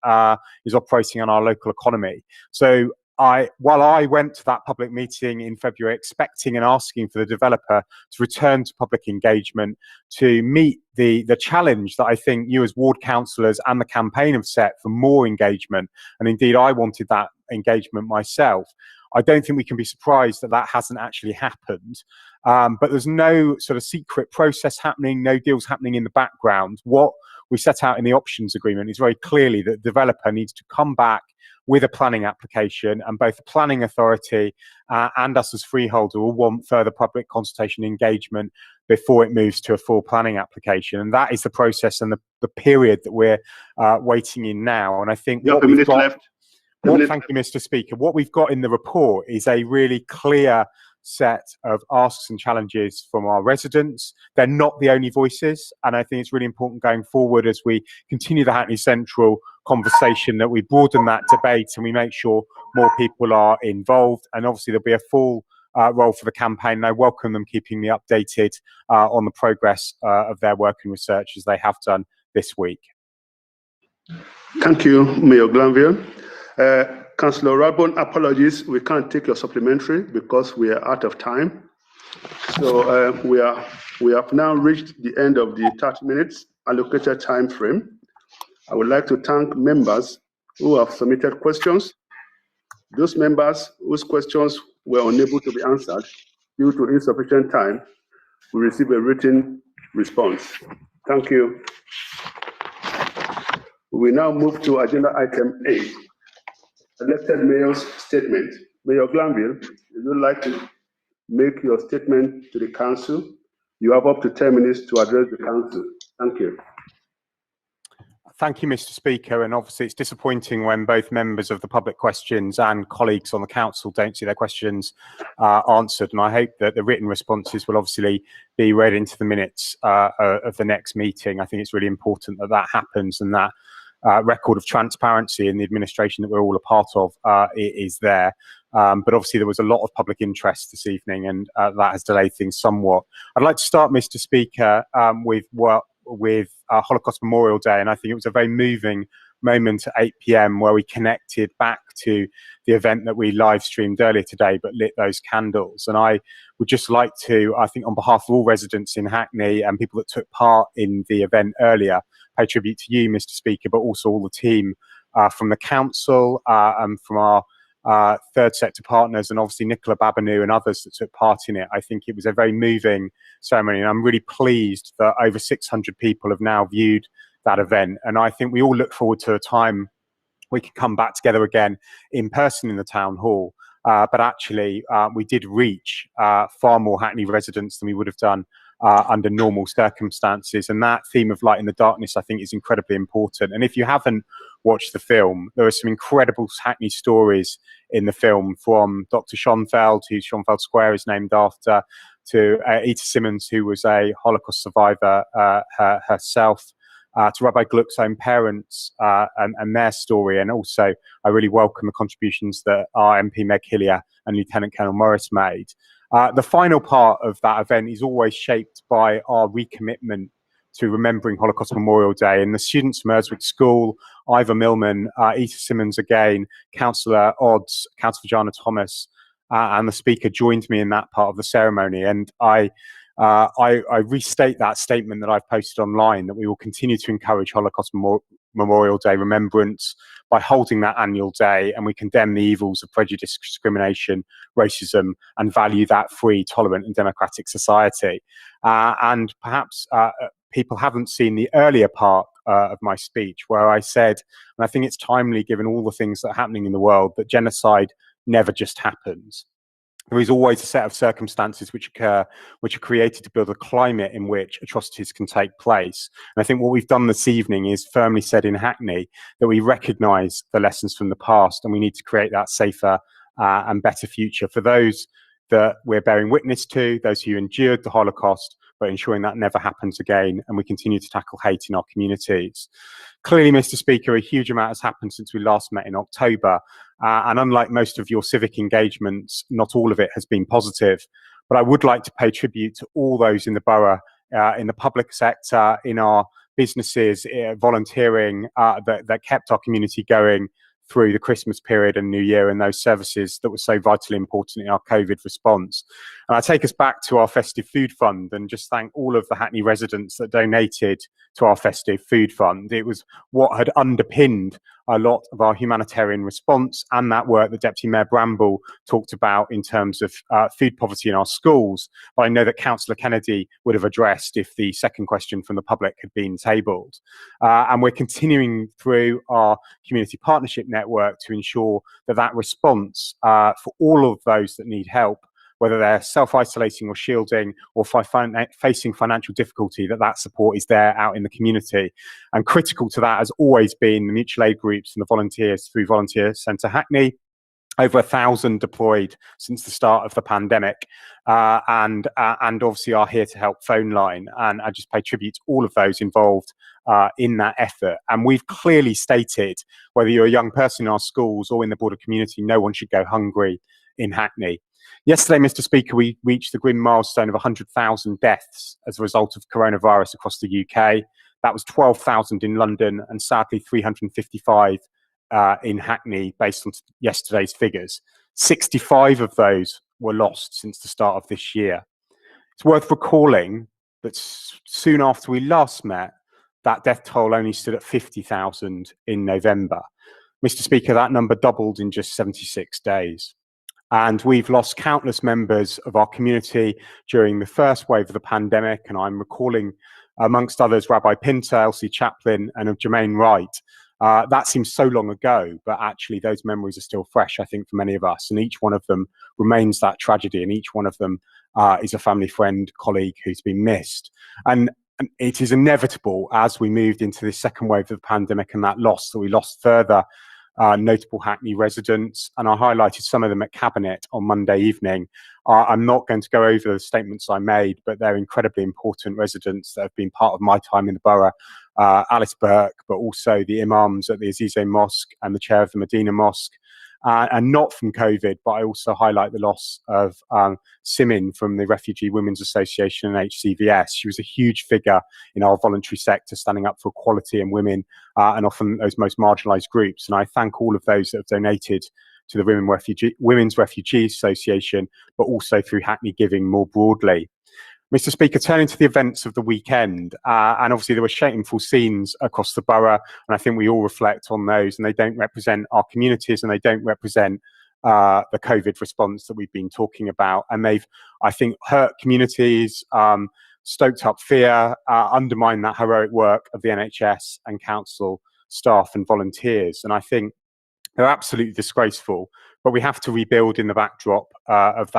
is operating on our local economy. So while I went to that public meeting in February expecting and asking for the developer to return to public engagement to meet the challenge that I think you as ward councillors and the campaign have set for more engagement, and indeed I wanted that engagement myself, I don't think we can be surprised that that hasn't actually happened. But there's no sort of secret process happening, no deals happening in the background. What we set out in the options agreement is very clearly that the developer needs to come back with a planning application, and both the planning authority and us as freeholder will want further public consultation engagement before it moves to a full planning application. And that is the process and the period that we're waiting in now. And I think what we've got, thank you, Mr. Speaker. What we've got in the report is a really clear set of asks and challenges from our residents. They're not the only voices, and I think it's really important going forward as we continue the Hackney Central conversation that we broaden that debate and we make sure more people are involved. And obviously there'll be a full role for the campaign, and I welcome them keeping me updated on the progress of their work and research as they have done this week. Thank you, Mayor Glanville. Councillor Rabon, apologies, we can't take your supplementary because we are out of time. So we have now reached the end of the 30 minutes allocated time frame. I would like to thank members who have submitted questions. Those members whose questions were unable to be answered due to insufficient time will receive a written response. Thank you. We now move to agenda item 8. Elected Mayor's statement. Mayor Glanville, if you'd like to make your statement to the council, you have up to 10 minutes to address the council. Thank you. Thank you, Mr. Speaker. And obviously it's disappointing when both members of the public questions and colleagues on the council don't see their questions answered. And I hope that the written responses will obviously be read into the minutes of the next meeting. I think it's really important that that happens, and that record of transparency in the administration that we're all a part of is there. But obviously there was a lot of public interest this evening, and that has delayed things somewhat. I'd like to start, Mr. Speaker, with Holocaust Memorial Day, and I think it was a very moving moment at 8 p.m. where we connected back to the event that we live streamed earlier today, but lit those candles. And I would just like to, I think on behalf of all residents in Hackney and people that took part in the event earlier, pay tribute to you, Mr. Speaker, but also all the team from the council and from our third sector partners, and obviously Nicola Babanu and others that took part in it. I think it was a very moving ceremony, and I'm really pleased that over 600 people have now viewed that event. And I think we all look forward to a time we can come back together again in person in the town hall. But actually, we did reach far more Hackney residents than we would have done under normal circumstances. And that theme of light in the darkness, I think, is incredibly important. And if you haven't watched the film, there are some incredible Hackney stories in the film, from Dr. Schonfeld, who Schonfeld Square is named after, to Ita Simmons, who was a Holocaust survivor herself, to Rabbi Gluck's own parents and their story. And also, I really welcome the contributions that our MP Meg Hillier and Lieutenant Colonel Morris made. The final part of that event is always shaped by our recommitment to remembering Holocaust Memorial Day. And the students from Erswick School, Ivor Millman, Ita Simmons again, Councillor Odds, Councillor Jana Thomas, and the speaker joined me in that part of the ceremony. And I restate that statement that I've posted online, that we will continue to encourage Holocaust Memorial Day remembrance by holding that annual day, and we condemn the evils of prejudice, discrimination, racism, and value that free, tolerant and democratic society. And perhaps people haven't seen the earlier part of my speech, where I said, and I think it's timely given all the things that are happening in the world, that genocide never just happens. There is always a set of circumstances which are created to build a climate in which atrocities can take place. And I think what we've done this evening is firmly said in Hackney that we recognise the lessons from the past, and we need to create that safer and better future for those that we're bearing witness to, those who endured the Holocaust, but ensuring that never happens again, and we continue to tackle hate in our communities. Clearly, Mr. Speaker, a huge amount has happened since we last met in October, and unlike most of your civic engagements, not all of it has been positive. But I would like to pay tribute to all those in the borough, in the public sector, in our businesses, volunteering, that kept our community going through the Christmas period and New Year, and those services that were so vitally important in our COVID response. And I take us back to our festive food fund and just thank all of the Hackney residents that donated to our festive food fund. It was what had underpinned a lot of our humanitarian response and that work that Deputy Mayor Bramble talked about in terms of food poverty in our schools. But I know that Councillor Kennedy would have addressed if the second question from the public had been tabled. And we're continuing through our community partnership network to ensure that that response for all of those that need help, whether they're self-isolating or shielding or facing financial difficulty, that support is there out in the community. And critical to that has always been the mutual aid groups and the volunteers through Volunteer Centre Hackney. Over 1,000 deployed since the start of the pandemic, and obviously our Here to Help phone line. And I just pay tribute to all of those involved in that effort. And we've clearly stated, whether you're a young person in our schools or in the broader community, no one should go hungry in Hackney. Yesterday, Mr. Speaker, we reached the grim milestone of 100,000 deaths as a result of coronavirus across the UK. That was 12,000 in London and sadly 355 in Hackney based on yesterday's figures. 65 of those were lost since the start of this year. It's worth recalling that soon after we last met, that death toll only stood at 50,000 in November. Mr. Speaker, that number doubled in just 76 days. And we've lost countless members of our community during the first wave of the pandemic. And I'm recalling, amongst others, Rabbi Pinter, Elsie Chaplin, and of Jermaine Wright. That seems so long ago, but actually those memories are still fresh, I think, for many of us. And each one of them remains that tragedy, and each one of them is a family friend, colleague who's been missed. And it is inevitable as we moved into this second wave of the pandemic and that loss, that we lost further notable Hackney residents, and I highlighted some of them at Cabinet on Monday evening. I'm not going to go over the statements I made, but they're incredibly important residents that have been part of my time in the borough. Alice Burke, but also the imams at the Azize Mosque and the chair of the Medina Mosque, and not from COVID, but I also highlight the loss of Simin from the Refugee Women's Association and HCVS. She was a huge figure in our voluntary sector, standing up for equality and women, and often those most marginalised groups. And I thank all of those that have donated to the Women's Refugee Association, but also through Hackney Giving more broadly. Mr. Speaker, turning to the events of the weekend, and obviously there were shameful scenes across the borough, and I think we all reflect on those, and they don't represent our communities and they don't represent the COVID response that we've been talking about. And they've, I think, hurt communities, stoked up fear, undermined that heroic work of the NHS and council staff and volunteers. And I think they're absolutely disgraceful, but we have to rebuild in the backdrop of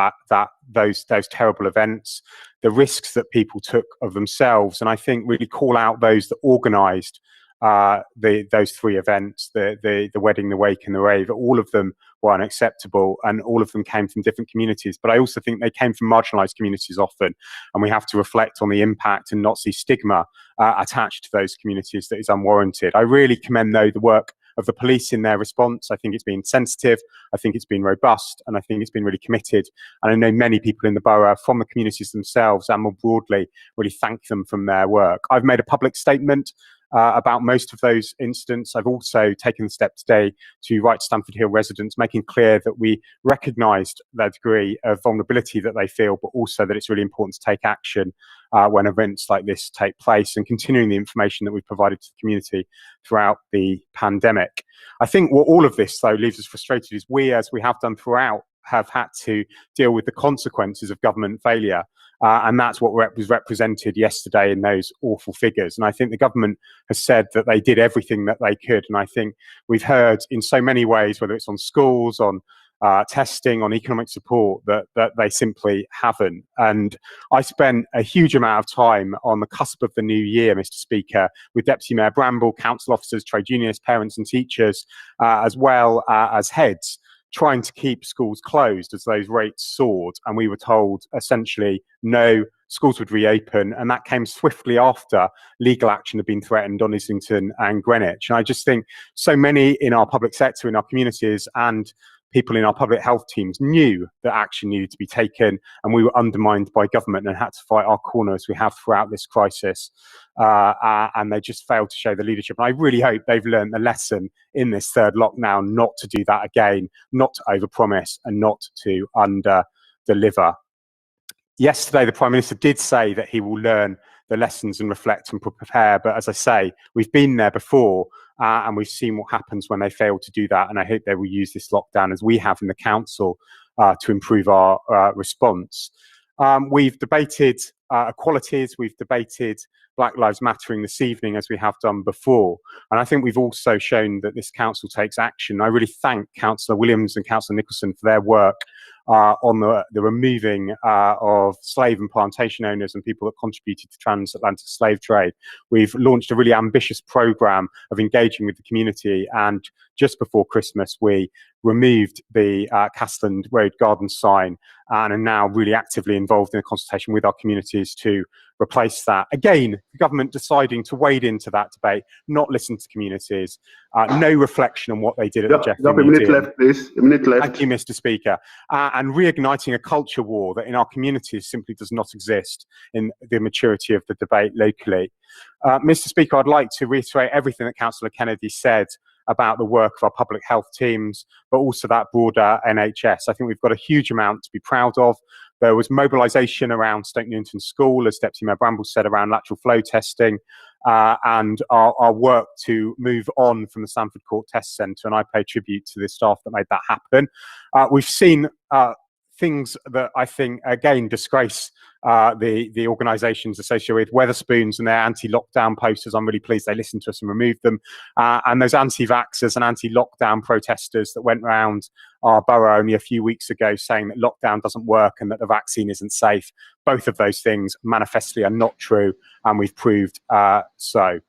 those terrible events, the risks that people took of themselves, and I think really call out those that organised those three events, the wedding, the wake and the rave. All of them were unacceptable, and all of them came from different communities, but I also think they came from marginalised communities often, and we have to reflect on the impact and not see stigma attached to those communities that is unwarranted. I really commend, though, the work of the police in their response. I think it's been sensitive, I think it's been robust, and I think it's been really committed. And I know many people in the borough, from the communities themselves and more broadly, really thank them from their work. I've made a public statement about most of those incidents. I've also taken the step today to write to Stamford Hill residents, making clear that we recognised their degree of vulnerability that they feel, but also that it's really important to take action when events like this take place, and continuing the information that we've provided to the community throughout the pandemic. I think what all of this, though, leaves us frustrated is we, as we have done throughout, have had to deal with the consequences of government failure. And that's what was represented yesterday in those awful figures. And I think the government has said that they did everything that they could. And I think we've heard in so many ways, whether it's on schools, on testing, on economic support that they simply haven't. And I spent a huge amount of time on the cusp of the new year, Mr. Speaker, with Deputy Mayor Bramble, council officers, trade unionists, parents and teachers, as well as heads, trying to keep schools closed as those rates soared. And we were told essentially no, schools would reopen, and that came swiftly after legal action had been threatened on Islington and Greenwich. And I just think so many in our public sector, in our communities, and people in our public health teams knew that action needed to be taken, and we were undermined by government and had to fight our corner as we have throughout this crisis. And they just failed to show the leadership. And I really hope they've learned the lesson in this third lockdown, not to do that again, not to overpromise and not to under-deliver. Yesterday, the Prime Minister did say that he will learn the lessons and reflect and prepare. But as I say, we've been there before and we've seen what happens when they fail to do that. And I hope they will use this lockdown, as we have in the Council, to improve our response. We've debated equalities, we've debated Black Lives Mattering this evening, as we have done before. And I think we've also shown that this Council takes action. I really thank Councillor Williams and Councillor Nicholson for their work on the removing of slave and plantation owners and people that contributed to transatlantic slave trade. We've launched a really ambitious programme of engaging with the community, and just before Christmas we removed the Castland Road Garden sign and are now really actively involved in a consultation with our communities to replace that. Again, the government deciding to wade into that debate, not listen to communities, no reflection on what they did at the Jeffrey a minute Museum. left, please. A minute left. Thank you, Mr. Speaker. And reigniting a culture war that in our communities simply does not exist in the maturity of the debate locally. Mr. Speaker, I'd like to reiterate everything that Councillor Kennedy said about the work of our public health teams, but also that broader NHS. I think we've got a huge amount to be proud of. There was mobilisation around Stoke Newington School, as Deputy Mayor Bramble said, around lateral flow testing, and our work to move on from the Stamford Court Test Centre, and I pay tribute to the staff that made that happen. We've seen things that I think, again, disgrace the organisations associated with Wetherspoons and their anti-lockdown posters. I'm really pleased they listened to us and removed them. And those anti-vaxxers and anti-lockdown protesters that went round our borough only a few weeks ago saying that lockdown doesn't work and that the vaccine isn't safe. Both of those things manifestly are not true, and we've proved so.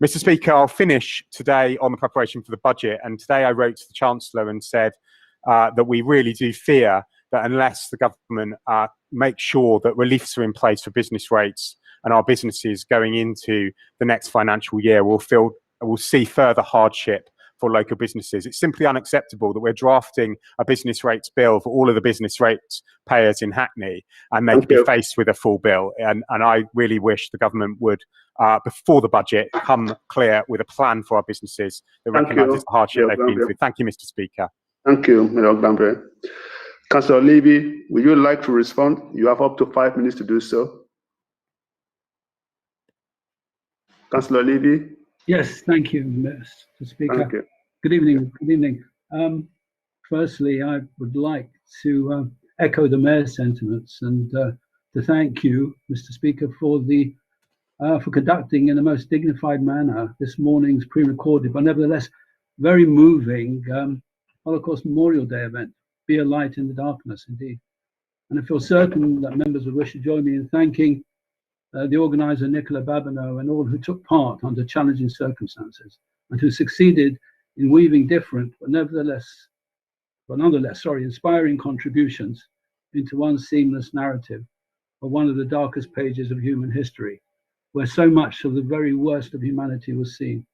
Mr. Speaker, I'll finish today on the preparation for the budget. And today I wrote to the Chancellor and said that we really do fear that unless the government makes sure that reliefs are in place for business rates and our businesses going into the next financial year will see further hardship for local businesses. It's simply unacceptable that we're drafting a business rates bill for all of the business rates payers in Hackney, and they could be faced with a full bill. And I really wish the government would, before the budget, come clear with a plan for our businesses that recognises the hardship they've been through. Thank you, Mr. Speaker. Thank you, Mr. Ogbambe. Councillor Levy, would you like to respond? You have up to 5 minutes to do so. Councillor Levy? Yes, thank you, Mr. Speaker. Thank you. Good evening. Good evening. Firstly, I would like to echo the Mayor's sentiments and to thank you, Mr. Speaker, for conducting in the most dignified manner this morning's pre-recorded, but nevertheless very moving Holocaust Memorial Day event. Be a light in the darkness, indeed. And I feel certain that members will wish to join me in thanking the organizer, Nicola Babineau, and all who took part under challenging circumstances and who succeeded in weaving different, but nonetheless, inspiring contributions into one seamless narrative of one of the darkest pages of human history, where so much of the very worst of humanity was seen.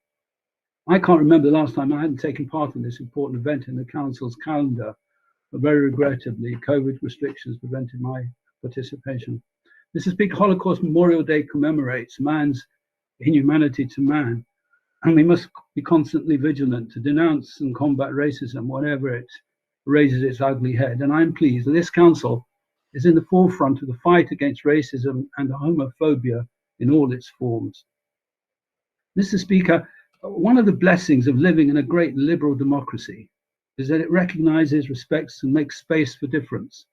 I can't remember the last time I hadn't taken part in this important event in the Council's calendar, but very regrettably, COVID restrictions prevented my participation. Mr. Speaker, Holocaust Memorial Day commemorates man's inhumanity to man, and we must be constantly vigilant to denounce and combat racism whenever it raises its ugly head. And I'm pleased that this Council is in the forefront of the fight against racism and homophobia in all its forms. Mr. Speaker, one of the blessings of living in a great liberal democracy is that it recognizes, respects, and makes space for difference.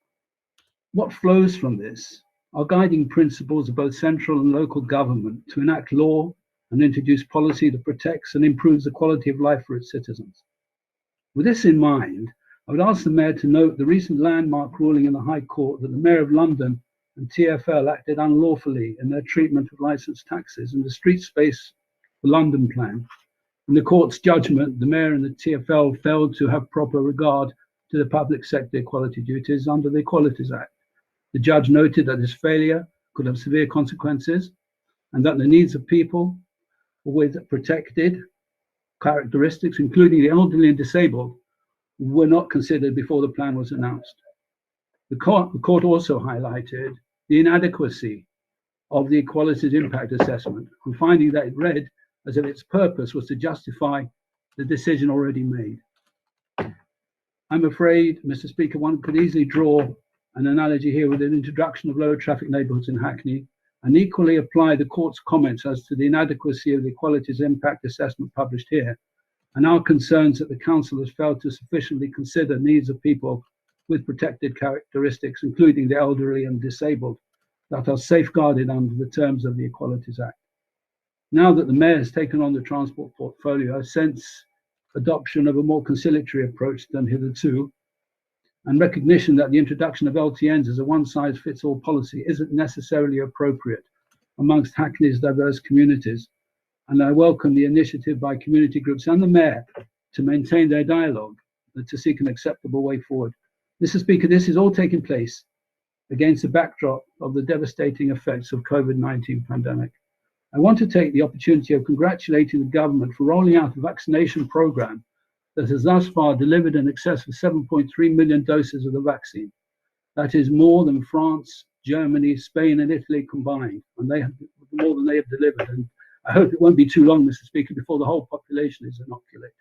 What flows from this are guiding principles of both central and local government to enact law and introduce policy that protects and improves the quality of life for its citizens. With this in mind, I would ask the Mayor to note the recent landmark ruling in the High Court that the Mayor of London and TfL acted unlawfully in their treatment of licensed taxis in the street space for London plan. In the court's judgment, the Mayor and the TfL failed to have proper regard to the public sector equality duties under the Equalities Act. The judge noted that this failure could have severe consequences and that the needs of people with protected characteristics, including the elderly and disabled, were not considered before the plan was announced. The court also highlighted the inadequacy of the equalities impact assessment, and finding that it read as if its purpose was to justify the decision already made. I'm afraid, Mr. Speaker, one could easily draw an analogy here with an introduction of lower traffic neighbourhoods in Hackney, and equally apply the court's comments as to the inadequacy of the equalities impact assessment published here, and our concerns that the council has failed to sufficiently consider needs of people with protected characteristics, including the elderly and disabled, that are safeguarded under the terms of the Equalities Act. Now that the Mayor has taken on the transport portfolio, I sense adoption of a more conciliatory approach than hitherto, and recognition that the introduction of LTNs as a one-size-fits-all policy isn't necessarily appropriate amongst Hackney's diverse communities. And I welcome the initiative by community groups and the Mayor to maintain their dialogue and to seek an acceptable way forward. Mr. Speaker, this is all taking place against the backdrop of the devastating effects of COVID-19 pandemic. I want to take the opportunity of congratulating the government for rolling out a vaccination program that has thus far delivered in excess of 7.3 million doses of the vaccine. That is more than France, Germany, Spain, and Italy combined, and they have more than they have delivered. And I hope it won't be too long, Mr. Speaker, before the whole population is inoculated.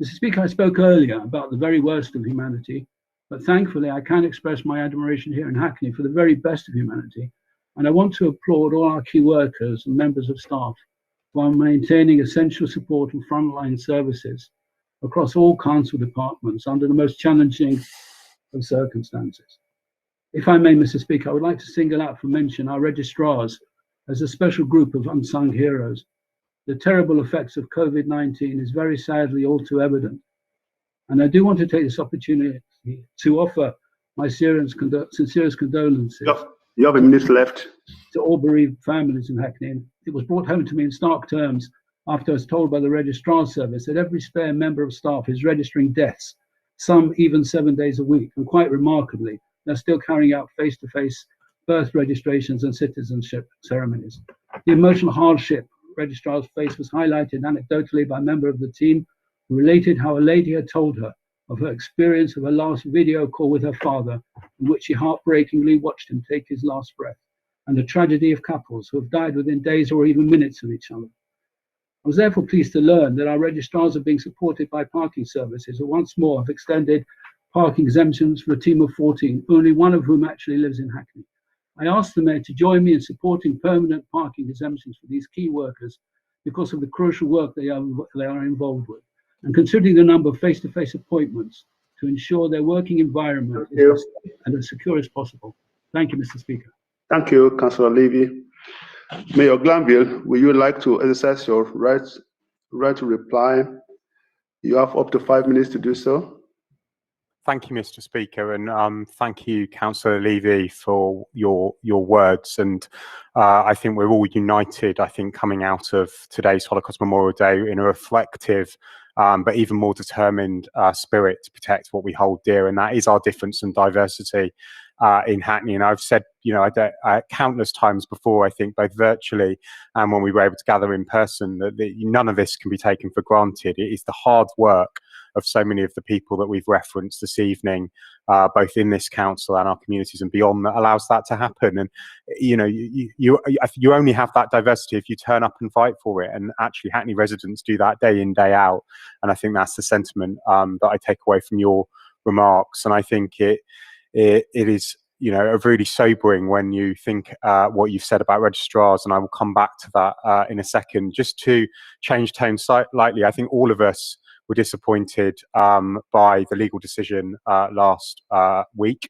Mr. Speaker, I spoke earlier about the very worst of humanity, but thankfully I can express my admiration here in Hackney for the very best of humanity. And I want to applaud all our key workers and members of staff while maintaining essential support and frontline services across all council departments under the most challenging of circumstances. If I may, Mr. Speaker, I would like to single out for mention our registrars as a special group of unsung heroes. The terrible effects of COVID-19 is very sadly all too evident. And I do want to take this opportunity to offer my sincerest condolences. You have a minute left. To all bereaved families in Hackney. It was brought home to me in stark terms after I was told by the registrar service that every spare member of staff is registering deaths, some even 7 days a week. And quite remarkably, they're still carrying out face-to-face birth registrations and citizenship ceremonies. The emotional hardship registrars face was highlighted anecdotally by a member of the team who related how a lady had told her of her experience of her last video call with her father, in which she heartbreakingly watched him take his last breath, and the tragedy of couples who have died within days or even minutes of each other. I was therefore pleased to learn that our registrars are being supported by parking services who once more have extended parking exemptions for a team of 14, only one of whom actually lives in Hackney. I asked the Mayor to join me in supporting permanent parking exemptions for these key workers because of the crucial work they are involved with, and considering the number of face-to-face appointments to ensure their working environment is as secure as possible. Thank you, Mr. Speaker. Thank you, Councillor Levy. Mayor Glanville, would you like to exercise your right to reply? You have up to 5 minutes to do so. Thank you, Mr. Speaker, and thank you, Councillor Levy, for your words. And I think we're all united, I think, coming out of today's Holocaust Memorial Day in a reflective but even more determined spirit to protect what we hold dear, and that is our difference and diversity in Hackney. And I've said, countless times before, I think, both virtually and when we were able to gather in person, that none of this can be taken for granted. It is the hard work of so many of the people that we've referenced this evening, both in this council and our communities and beyond, that allows that to happen. And you only have that diversity if you turn up and fight for it. And actually, Hackney residents do that day in, day out. And I think that's the sentiment that I take away from your remarks. And I think it is, really sobering when you think what you've said about registrars, and I will come back to that in a second. Just to change tone slightly, I think all of us were disappointed by the legal decision last week.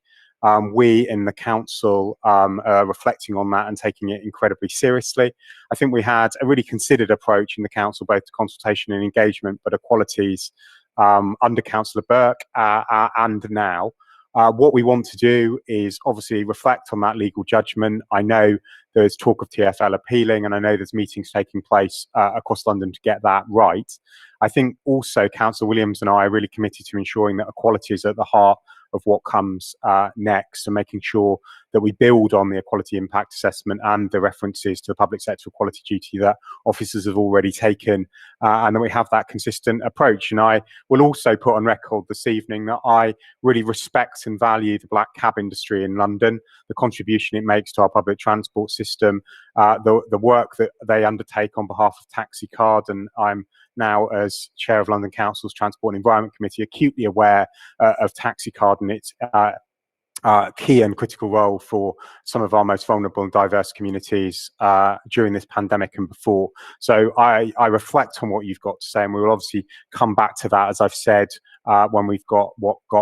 We in the council are reflecting on that and taking it incredibly seriously. I think we had a really considered approach in the council, both to consultation and engagement, but equalities under Councillor Burke and now. What we want to do is obviously reflect on that legal judgment. I know there's talk of TfL appealing, and I know there's meetings taking place across London to get that right. I think also Councillor Williams and I are really committed to ensuring that equality is at the heart of what comes next, and making sure that we build on the equality impact assessment and the references to the public sector equality duty that officers have already taken, and that we have that consistent approach. And I will also put on record this evening that I really respect and value the black cab industry in London, the contribution it makes to our public transport system, the work that they undertake on behalf of Taxi Card, and I'm now, as Chair of London Council's Transport and Environment Committee, acutely aware of Taxi Card and its key and critical role for some of our most vulnerable and diverse communities during this pandemic and before. So I reflect on what you've got to say, and we will obviously come back to that, as I've said, when we've got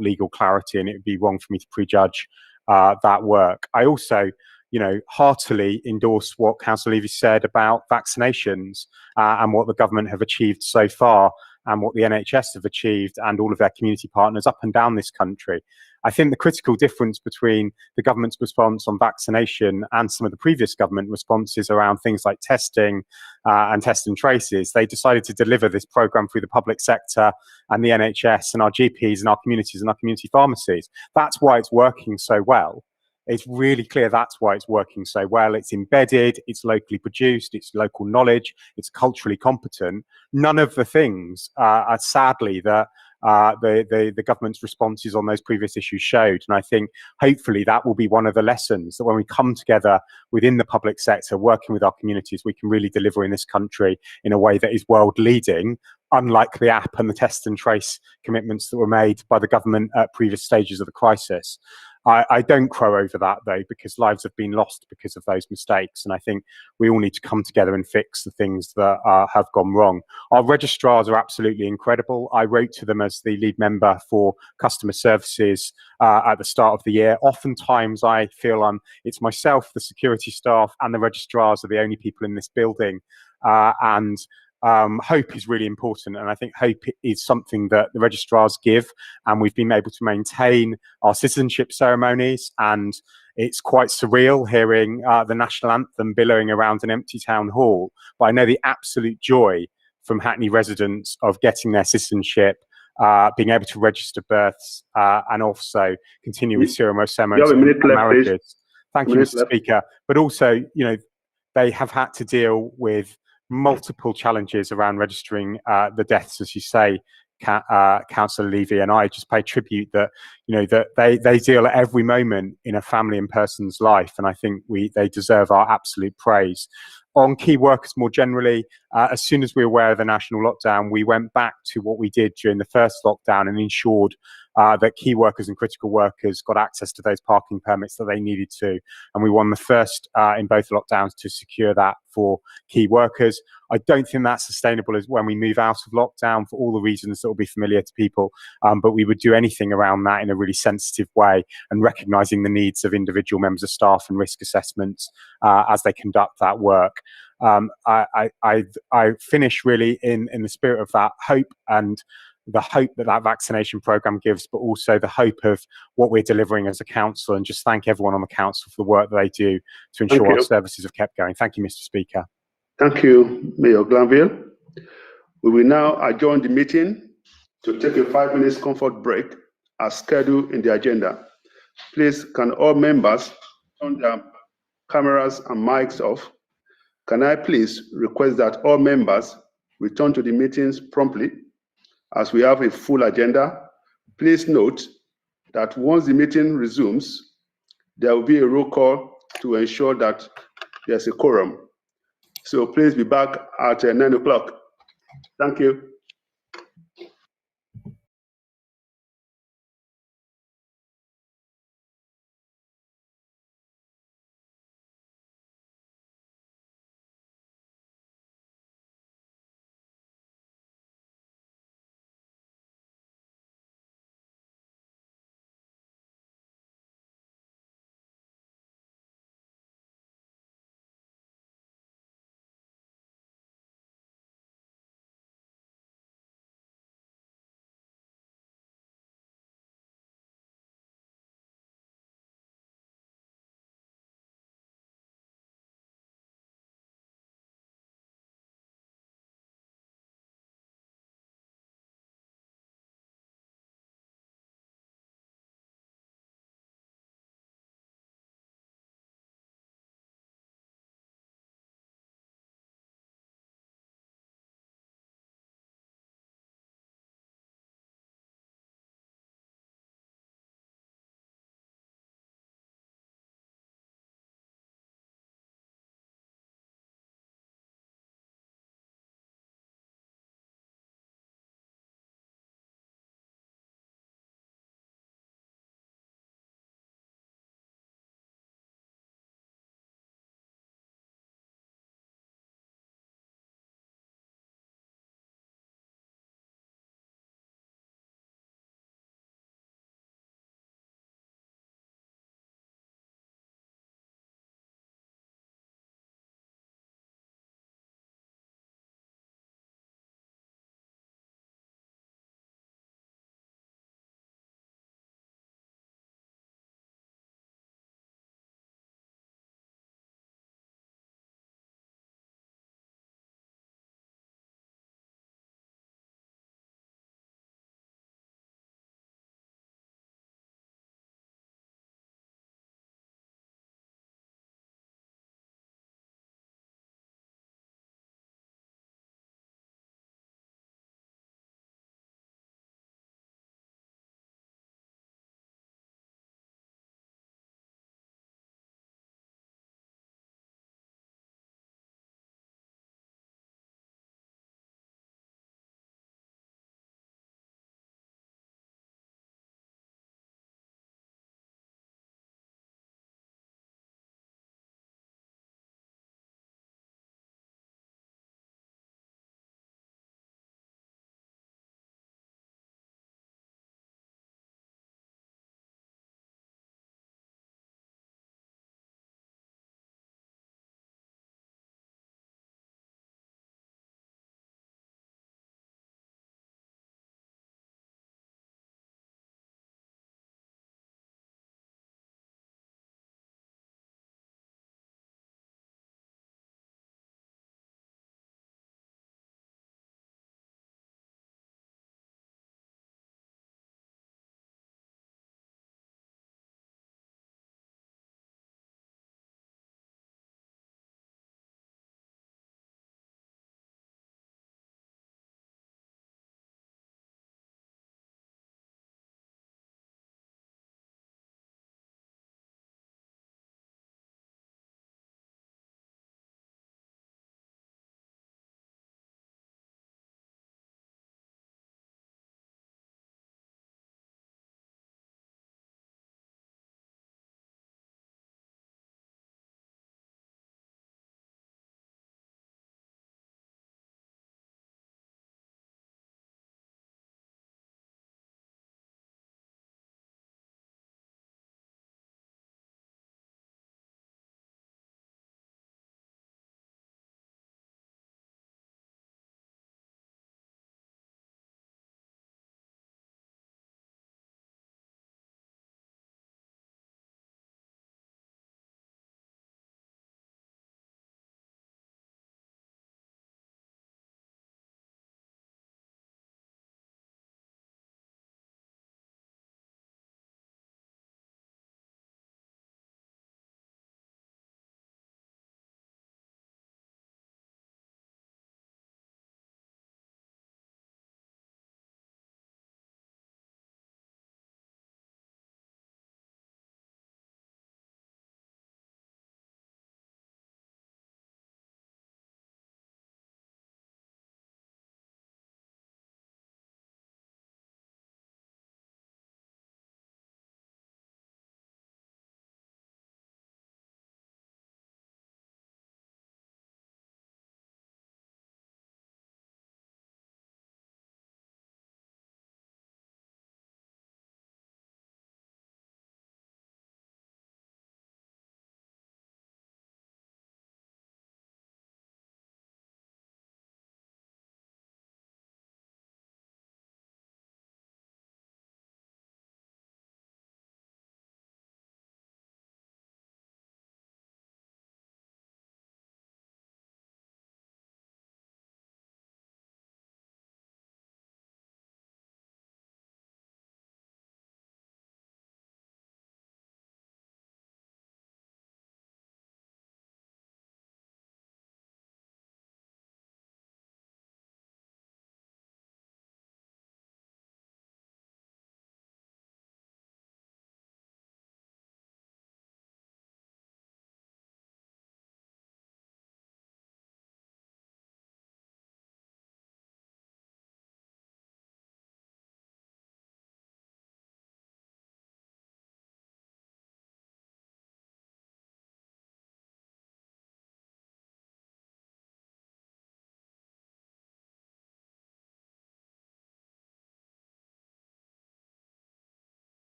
legal clarity, and it would be wrong for me to prejudge that work. I also, heartily endorse what Councillor Levy said about vaccinations and what the government have achieved so far, and what the NHS have achieved, and all of their community partners up and down this country. I think the critical difference between the government's response on vaccination and some of the previous government responses around things like testing and test and traces, they decided to deliver this programme through the public sector and the NHS and our GPs and our communities and our community pharmacies. That's why it's working so well. It's really clear that's why it's working so well. It's embedded, it's locally produced, it's local knowledge, it's culturally competent. None of the things are sadly that the government's responses on those previous issues showed. And I think hopefully that will be one of the lessons, that when we come together within the public sector, working with our communities, we can really deliver in this country in a way that is world leading, unlike the app and the test and trace commitments that were made by the government at previous stages of the crisis. I don't crow over that, though, because lives have been lost because of those mistakes. And I think we all need to come together and fix the things that have gone wrong. Our registrars are absolutely incredible. I wrote to them as the lead member for customer services at the start of the year. Oftentimes I feel it's myself, the security staff, and the registrars are the only people in this building. Hope is really important, and I think hope is something that the registrars give, and we've been able to maintain our citizenship ceremonies, and it's quite surreal hearing the national anthem billowing around an empty town hall. But I know the absolute joy from Hackney residents of getting their citizenship, being able to register births, and also continue with ceremonies and marriages. Thank you, Mr. Speaker. But also, they have had to deal with multiple challenges around registering the deaths, as you say, Councillor Levy, and I just pay tribute that that they deal at every moment in a family and person's life, and I think they deserve our absolute praise. On key workers more generally, as soon as we were aware of the national lockdown, we went back to what we did during the first lockdown and ensured that key workers and critical workers got access to those parking permits that they needed to. And we won the first in both lockdowns to secure that for key workers. I don't think that's sustainable as when we move out of lockdown, for all the reasons that will be familiar to people, but we would do anything around that in a really sensitive way, and recognising the needs of individual members of staff and risk assessments as they conduct that work. I finish really in the spirit of that hope, and the hope that vaccination programme gives, but also the hope of what we're delivering as a council, and just thank everyone on the council for the work that they do to ensure our services have kept going. Thank you, Mr. Speaker. Thank you, Mayor Glanville. We will now adjourn the meeting to take a 5-minute comfort break as scheduled in the agenda. Please, can all members turn their cameras and mics off? Can I please request that all members return to the meetings promptly, as we have a full agenda? Please note that once the meeting resumes, there will be a roll call to ensure that there's a quorum. So please be back at 9 o'clock. Thank you.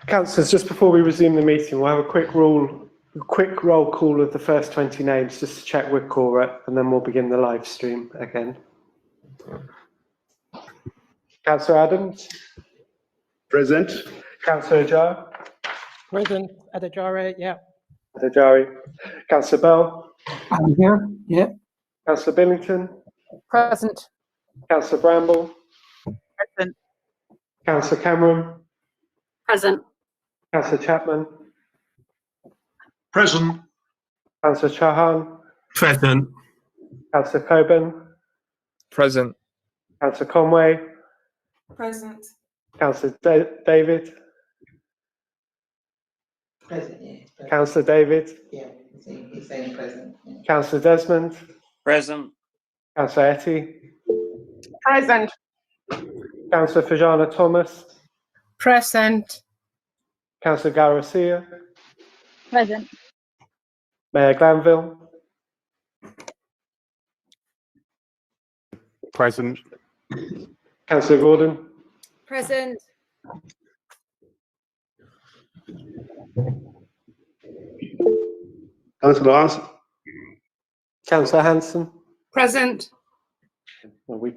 Councillors, just before we resume the meeting, we'll have a quick roll call of the first 20 names just to check we're correct, and then we'll begin the live stream again. Councillor Adams. Present. Councillor Ajay. Present. Adajare, yeah. Adajari. Councillor Bell. I'm here, yeah. Councillor Billington. Present. Councillor Bramble. Present. Councillor Cameron. Present. Councillor Chapman. Present. Councillor Chauhan. Present. Councillor Coburn. Present. Councillor Conway. Present. Councillor David. Present, yeah. Councillor David. Yeah, he's saying present. Yeah. Councillor Desmond. Present. Councillor Etty. Present. Councillor Fajana Thomas. Present. Councillor Garcia. Present. Mayor Glanville. Present. Councillor Gordon. Present. Councillor Hanson. Councillor Hanson. Present. Right.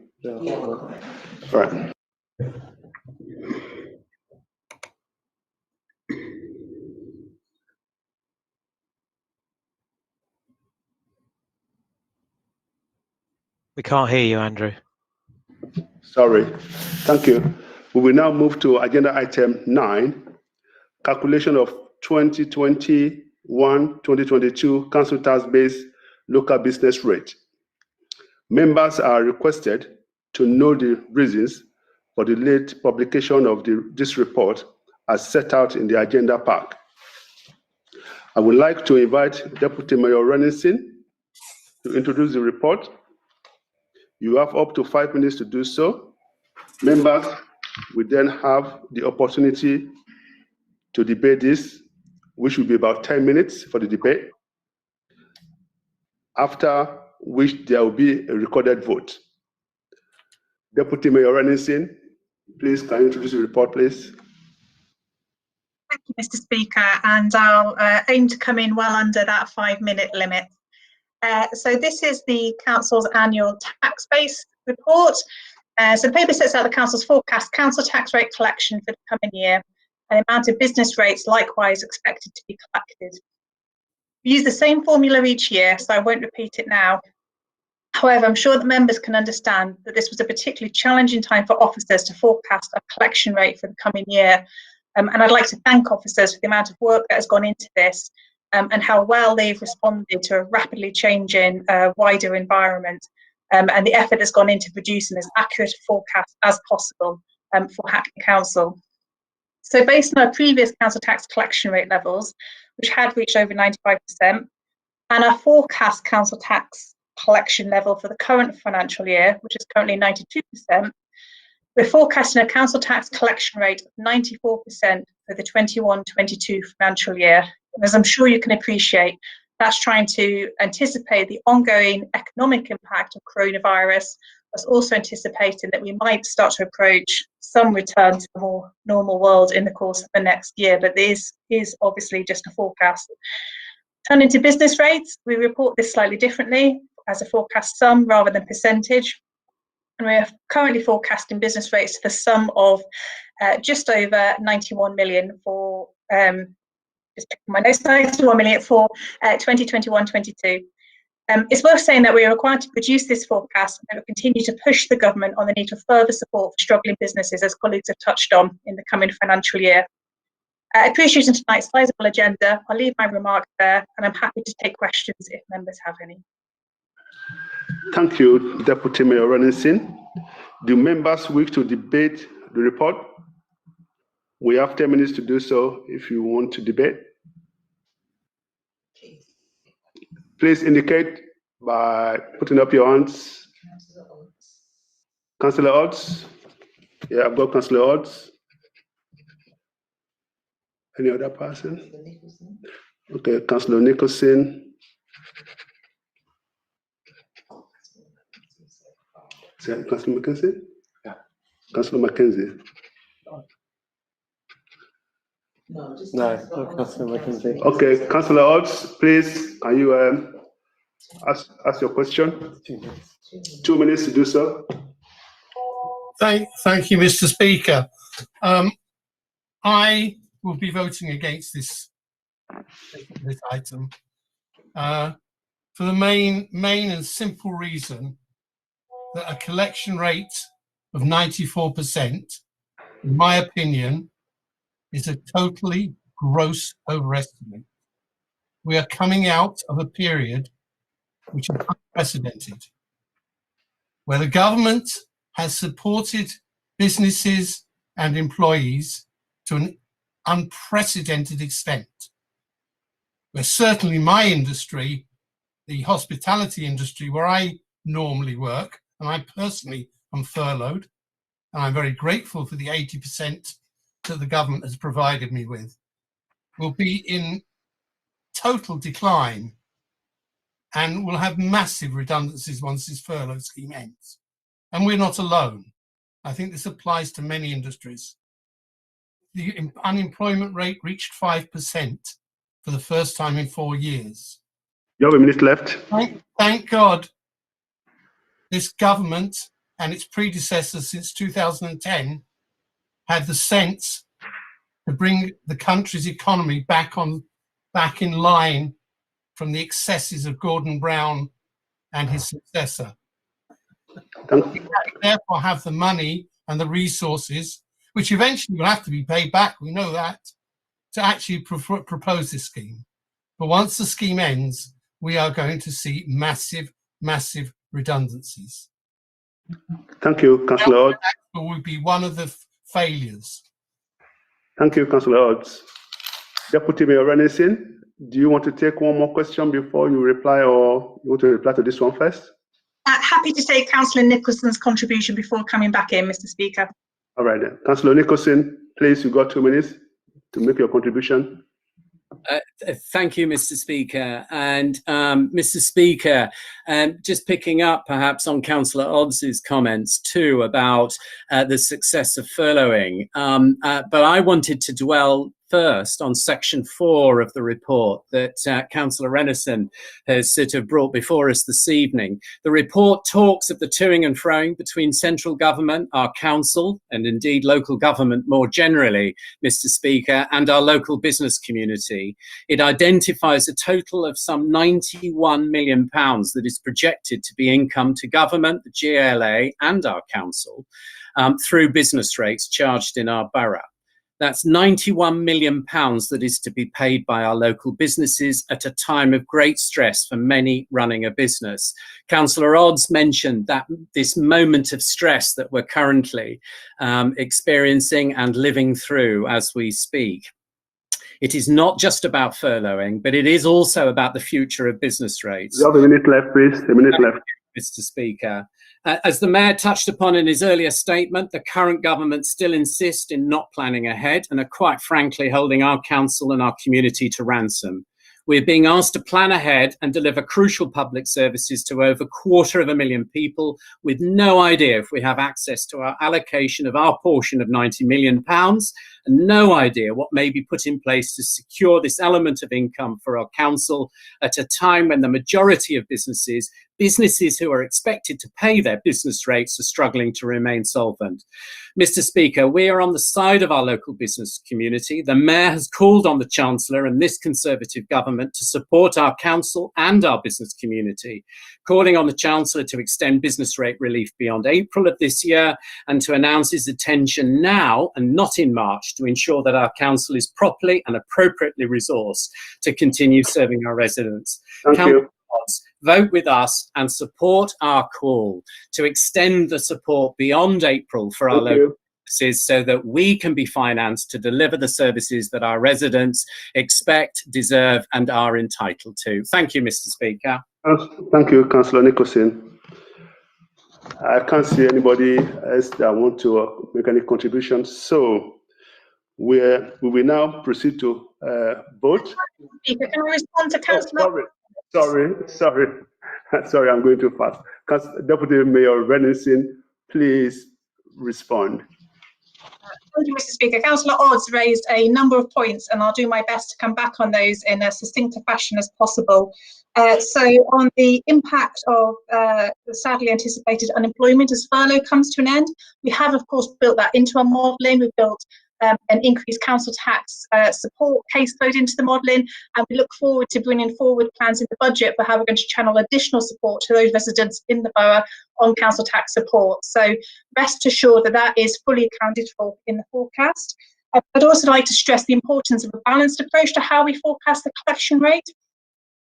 We can't hear you, Andrew. Sorry. Thank you. We will now move to agenda item 9, calculation of 2021-2022 council tax base local business rate. Members are requested to know the reasons for the late publication of this report as set out in the agenda pack. I would like to invite Deputy Mayor Renningson to introduce the report. You have up to 5 minutes to do so. Members will then have the opportunity to debate this, which will be about 10 minutes for the debate, after which there will be a recorded vote. Deputy Mayor Renningson, please can you introduce the report, please? Thank you, Mr. Speaker, and I'll aim to come in well under that 5-minute limit. So this is the Council's annual tax base report. So the paper sets out the Council's forecast council tax rate collection for the coming year, and the amount of business rates likewise expected to be collected. We use the same formula each year, so I won't repeat it now. However, I'm sure that members can understand that this was a particularly challenging time for officers to forecast a collection rate for the coming year. And I'd like to thank officers for the amount of work that has gone into this, and how well they've responded to a rapidly changing wider environment, and the effort that's gone into producing as accurate a forecast as possible for Hackney Council. So based on our previous council tax collection rate levels, which had reached over 95%, and our forecast council tax collection level for the current financial year, which is currently 92%, we're forecasting a council tax collection rate of 94% for the 21-22 financial year. And as I'm sure you can appreciate, that's trying to anticipate the ongoing economic impact of coronavirus, but also anticipating that we might start to approach some return to the more normal world in the course of the next year. But this is obviously just a forecast. Turning to business rates, we report this slightly differently as a forecast sum rather than percentage. And we are currently forecasting business rates to the sum of just over 91 million for, just picking my notes, 91 million for 2021-22. It's worth saying that we are required to produce this forecast and we continue to push the government on the need for further support for struggling businesses, as colleagues have touched on, in the coming financial year. Appreciating tonight's sizable agenda, I'll leave my remarks there, and I'm happy to take questions if members have any. Thank you, Deputy Mayor Renningson. Do members wish to debate the report? We have 10 minutes to do so if you want to debate. Please indicate by putting up your hands. Councillor Odds? Yeah, I've got Councillor Odds. Any other person? Okay, Councillor Nicholson. Councillor Mackenzie? Yeah. Councillor Mackenzie. No, Councillor McKenzie. Okay, Councillor Odds, please, can you ask your question? 2 minutes to do so. Thank you, Mr. Speaker. I will be voting against this item for the main and simple reason that a collection rate of 94%, in my opinion, is a totally gross overestimate. We are coming out of a period which is unprecedented, where the government has supported businesses and employees to an unprecedented extent. Where certainly my industry, the hospitality industry where I normally work, and I personally am furloughed, and I'm very grateful for the 80% that the government has provided me with, will be in total decline and will have massive redundancies once this furlough scheme ends. And we're not alone. I think this applies to many industries. The unemployment rate reached 5% for the first time in 4 years. You have a minute left. Thank God this government and its predecessors since 2010 had the sense to bring the country's economy back in line from the excesses of Gordon Brown and his successor. We therefore have the money and the resources, which eventually will have to be paid back, we know that, to actually propose this scheme. But once the scheme ends, we are going to see massive, massive redundancies. Thank you, Councillor Odds. That will be one of the failures. Thank you, Councillor Odds. Deputy Mayor Renison, do you want to take one more question before you reply, or you want to reply to this one first? Happy to take Councillor Nicholson's contribution before coming back in, Mr. Speaker. All right then. Councillor Nicholson, please, you got 2 minutes to make your contribution. Thank you, Mr. Speaker. And Mr. Speaker, just picking up perhaps on Councillor Odds's comments too about the success of furloughing, but I wanted to dwell first on section 4 of the report that Councillor Renison has sort of brought before us this evening. The report talks of the toing and froing between central government, our council, and indeed local government more generally, Mr. Speaker, and our local business community. It identifies a total of some £91 million that is projected to be income to government, the GLA, and our council through business rates charged in our borough. That's £91 million that is to be paid by our local businesses at a time of great stress for many running a business. Councillor Odds mentioned that this moment of stress that we're currently experiencing and living through as we speak. It is not just about furloughing, but it is also about the future of business rates. You have a minute left, please. A minute left. Mr. Speaker. As the Mayor touched upon in his earlier statement, the current government still insist in not planning ahead and are quite frankly holding our council and our community to ransom. We're being asked to plan ahead and deliver crucial public services to over 250,000 people with no idea if we have access to our allocation of our portion of £90 million and no idea what may be put in place to secure this element of income for our council at a time when the majority of businesses who are expected to pay their business rates are struggling to remain solvent. Mr. Speaker, we are on the side of our local business community. The Mayor has called on the Chancellor and this Conservative government to support our council and our business community, calling on the Chancellor to extend business rate relief beyond April of this year and to announce his intention now and not in March to ensure that our council is properly and appropriately resourced to continue serving our residents. Thank you. Vote with us and support our call to extend the support beyond April for our local businesses so that we can be financed to deliver the services that our residents expect, deserve and are entitled to. Thank you, Mr. Speaker. Thank you, Councillor Nicholson. I can't see anybody else that want to make any contributions. So we will now proceed to vote. Speaker, can I respond to Councillor? Sorry, I'm going too fast. Deputy Mayor Renison, please respond. Thank you, Mr. Speaker. Councillor Odds raised a number of points, and I'll do my best to come back on those in as succinct a fashion as possible. So on the impact of the sadly anticipated unemployment as furlough comes to an end, we have, of course, built that into our modelling. We've built an increased council tax support caseload into the modelling, and we look forward to bringing forward plans in the budget for how we're going to channel additional support to those residents in the borough on council tax support. So rest assured that that is fully accounted for in the forecast. I'd also like to stress the importance of a balanced approach to how we forecast the collection rate.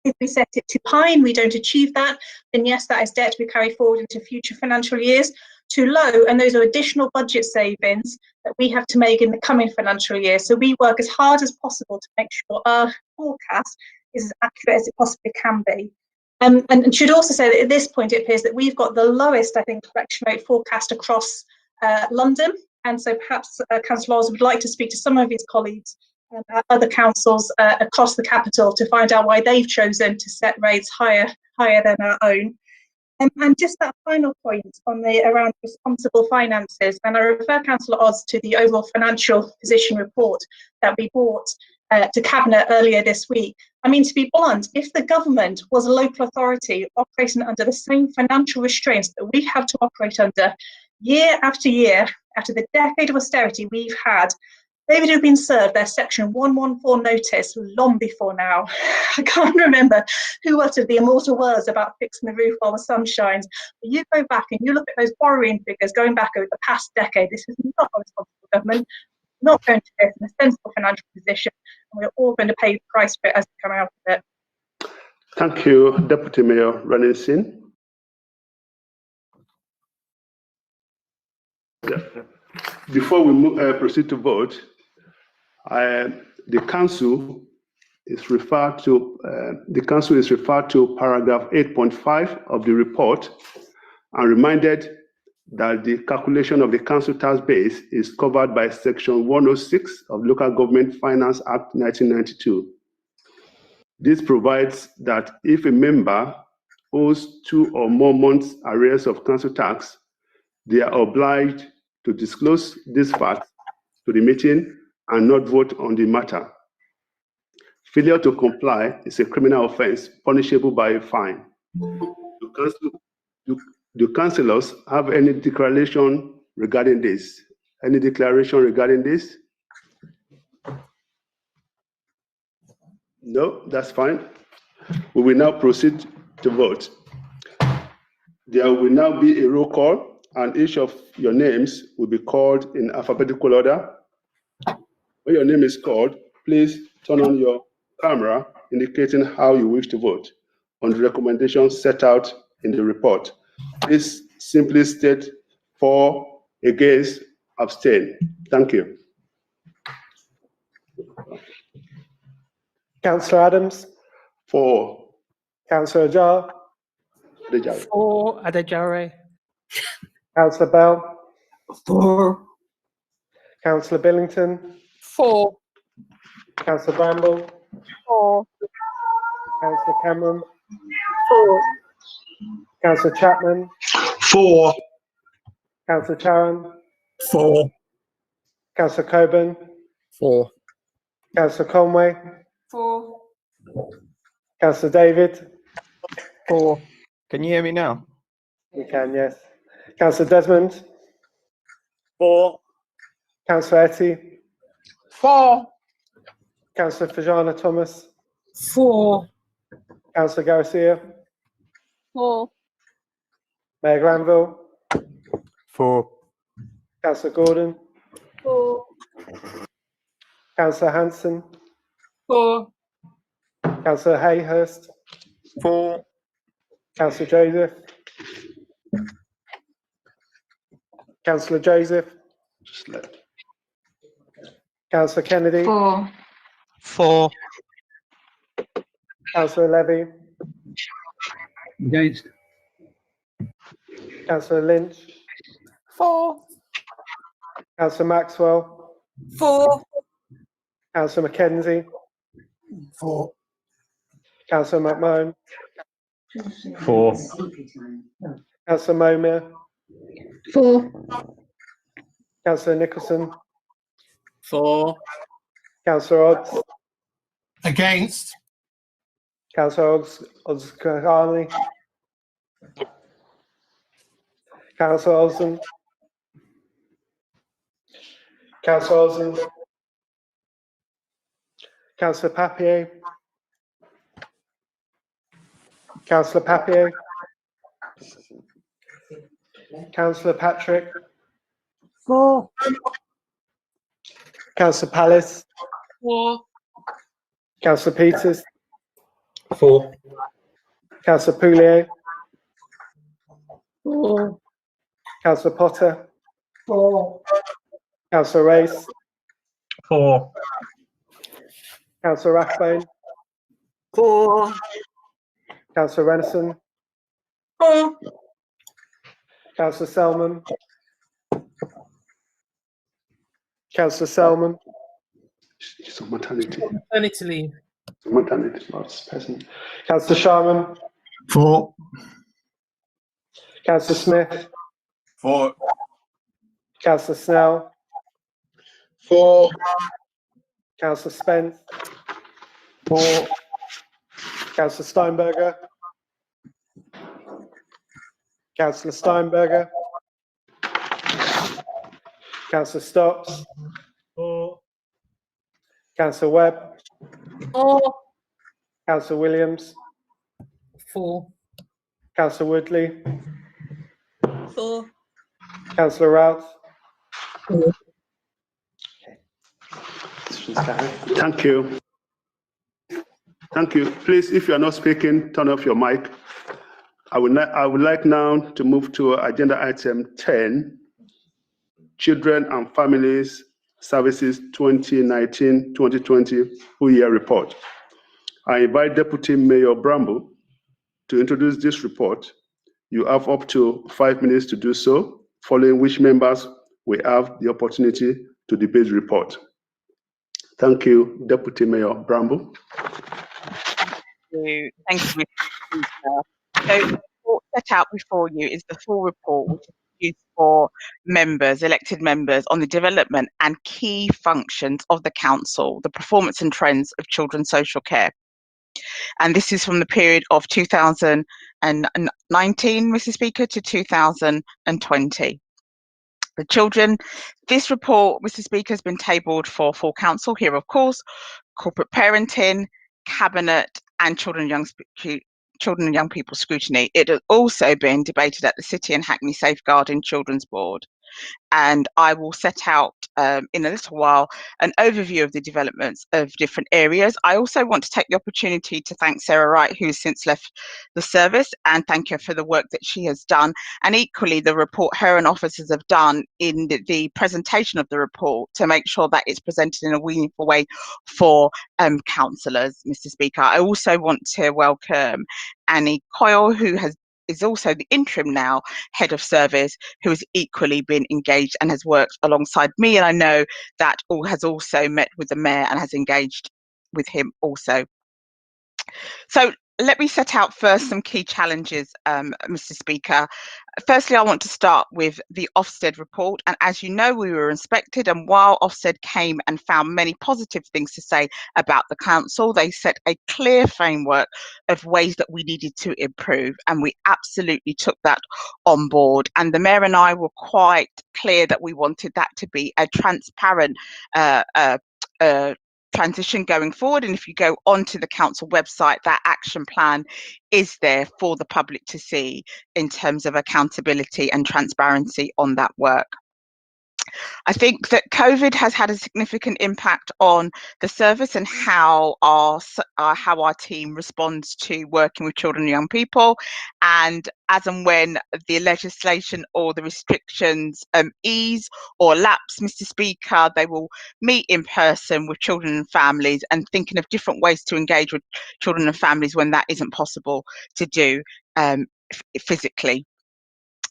If we set it too high and we don't achieve that, then yes, that is debt we carry forward into future financial years. Too low, and those are additional budget savings that we have to make in the coming financial year. So we work as hard as possible to make sure our forecast is as accurate as it possibly can be. And should also say that at this point it appears that we've got the lowest, I think, collection rate forecast across London. And so perhaps Councillor Laws would like to speak to some of his colleagues at other councils across the capital to find out why they've chosen to set rates higher than our own. And just that final point on around responsible finances, and I refer Councillor Oz to the overall financial position report that we brought to Cabinet earlier this week. I mean, to be blunt, if the government was a local authority operating under the same financial restraints that we have to operate under year after year, after the decade of austerity we've had, they would have been served their Section 114 notice long before now. I can't remember who uttered the immortal words about fixing the roof while the sun shines. But you go back and you look at those borrowing figures going back over the past decade. This is not a responsible government. We're not going to get in a sensible financial position, and we're all going to pay the price for it as we come out of it. Thank you, Deputy Mayor Ranin Singh. Before we proceed to vote, the council is referred to paragraph 8.5 of the report and reminded that the calculation of the council tax base is covered by Section 106 of Local Government Finance Act 1992. This provides that if a member owes 2 or more months arrears of council tax, they are obliged to disclose this fact to the meeting and not vote on the matter. Failure to comply is a criminal offence punishable by a fine. Do councillors have any declaration regarding this? Any declaration regarding this? No, that's fine. We will now proceed to vote. There will now be a roll call, and each of your names will be called in alphabetical order. When your name is called, please turn on your camera, indicating how you wish to vote on the recommendations set out in the report. Please simply state for, against, abstain. Thank you. Councillor Adams. For. Councillor Ajar. For Adejare. Councillor Bell. For. Councillor Billington. For. Councillor Bramble. For. Councillor Cameron. For. Councillor Chapman. For. Councillor Charon. For. Councillor Coburn. For. Councillor Conway. For. Councillor David. For. Can you hear me now? You can, yes. Councillor Desmond. For. Councillor Etty. For. Councillor Fajana Thomas. For. Councillor Garcia. For. Mayor Glanville. For. Councillor Gordon. For. Councillor Hanson. For. Councillor Hayhurst. For. Councillor Joseph. Councillor Joseph. Councillor Kennedy. For. For. Councillor Levy. Against. Councillor Lynch. For. Councillor Maxwell. For. Councillor Mackenzie. For. Councillor McMahon. For. Councillor Momir. For. Councillor Nicholson. For. Councillor Odds. Against. Councillor Odds-Carney. Councillor Olsen. Councillor Olsen. Councillor Papier. Councillor Papier. Councillor Patrick. For. Councillor Palace. For. Councillor Peters. For. Councillor Poulier. For. Councillor Potter. For. Councillor Race. For. Councillor Rathbone. For. Councillor Renison. For. Councillor Selman. Councillor Selman. She's on maternity. Maternity leave. Maternity, last person. Councillor Sharman. For. Councillor Smith. For. Councillor Snell. For. Councillor Spence. For. Councillor Steinberger. Councillor Steinberger. Councillor Stocks. For. Councillor Webb. For. Councillor Williams. For. Councillor Woodley. For. Councillor Rout. Thank you. Thank you. Please, if you are not speaking, turn off your mic. I would like now to move to agenda item 10, Children and Families Services 2019-2020 full year report. I invite Deputy Mayor Bramble to introduce this report. You have up to 5 minutes to do so, following which members will have the opportunity to debate the report. Thank you, Deputy Mayor Bramble. Thank you, Mr. Speaker. So the report set out before you is the full report, which is used for members, elected members, on the development and key functions of the council, the performance and trends of children's social care. And this is from the period of 2019, Mr. Speaker, to 2020. This report, Mr. Speaker, has been tabled for full council here, of course, corporate parenting, cabinet, and children and young people scrutiny. It has also been debated at the City and Hackney Safeguarding Children's Board. And I will set out in a little while an overview of the developments of different areas. I also want to take the opportunity to thank Sarah Wright, who has since left the service, and thank her for the work that she has done, and equally the report her and officers have done in the presentation of the report to make sure that it's presented in a meaningful way for councillors, Mr. Speaker. I also want to welcome Annie Coyle, who is also the interim now head of service, who has equally been engaged and has worked alongside me. And I know that has also met with the mayor and has engaged with him also. So let me set out first some key challenges, Mr. Speaker. Firstly, I want to start with the Ofsted report. And as you know, we were inspected, and while Ofsted came and found many positive things to say about the council, they set a clear framework of ways that we needed to improve, and we absolutely took that on board. And the mayor and I were quite clear that we wanted that to be a transparent transition going forward. And if you go onto the council website, that action plan is there for the public to see in terms of accountability and transparency on that work. I think that COVID has had a significant impact on the service and how our team responds to working with children and young people. And as and when the legislation or the restrictions ease or lapse, Mr. Speaker, they will meet in person with children and families and thinking of different ways to engage with children and families when that isn't possible to do physically.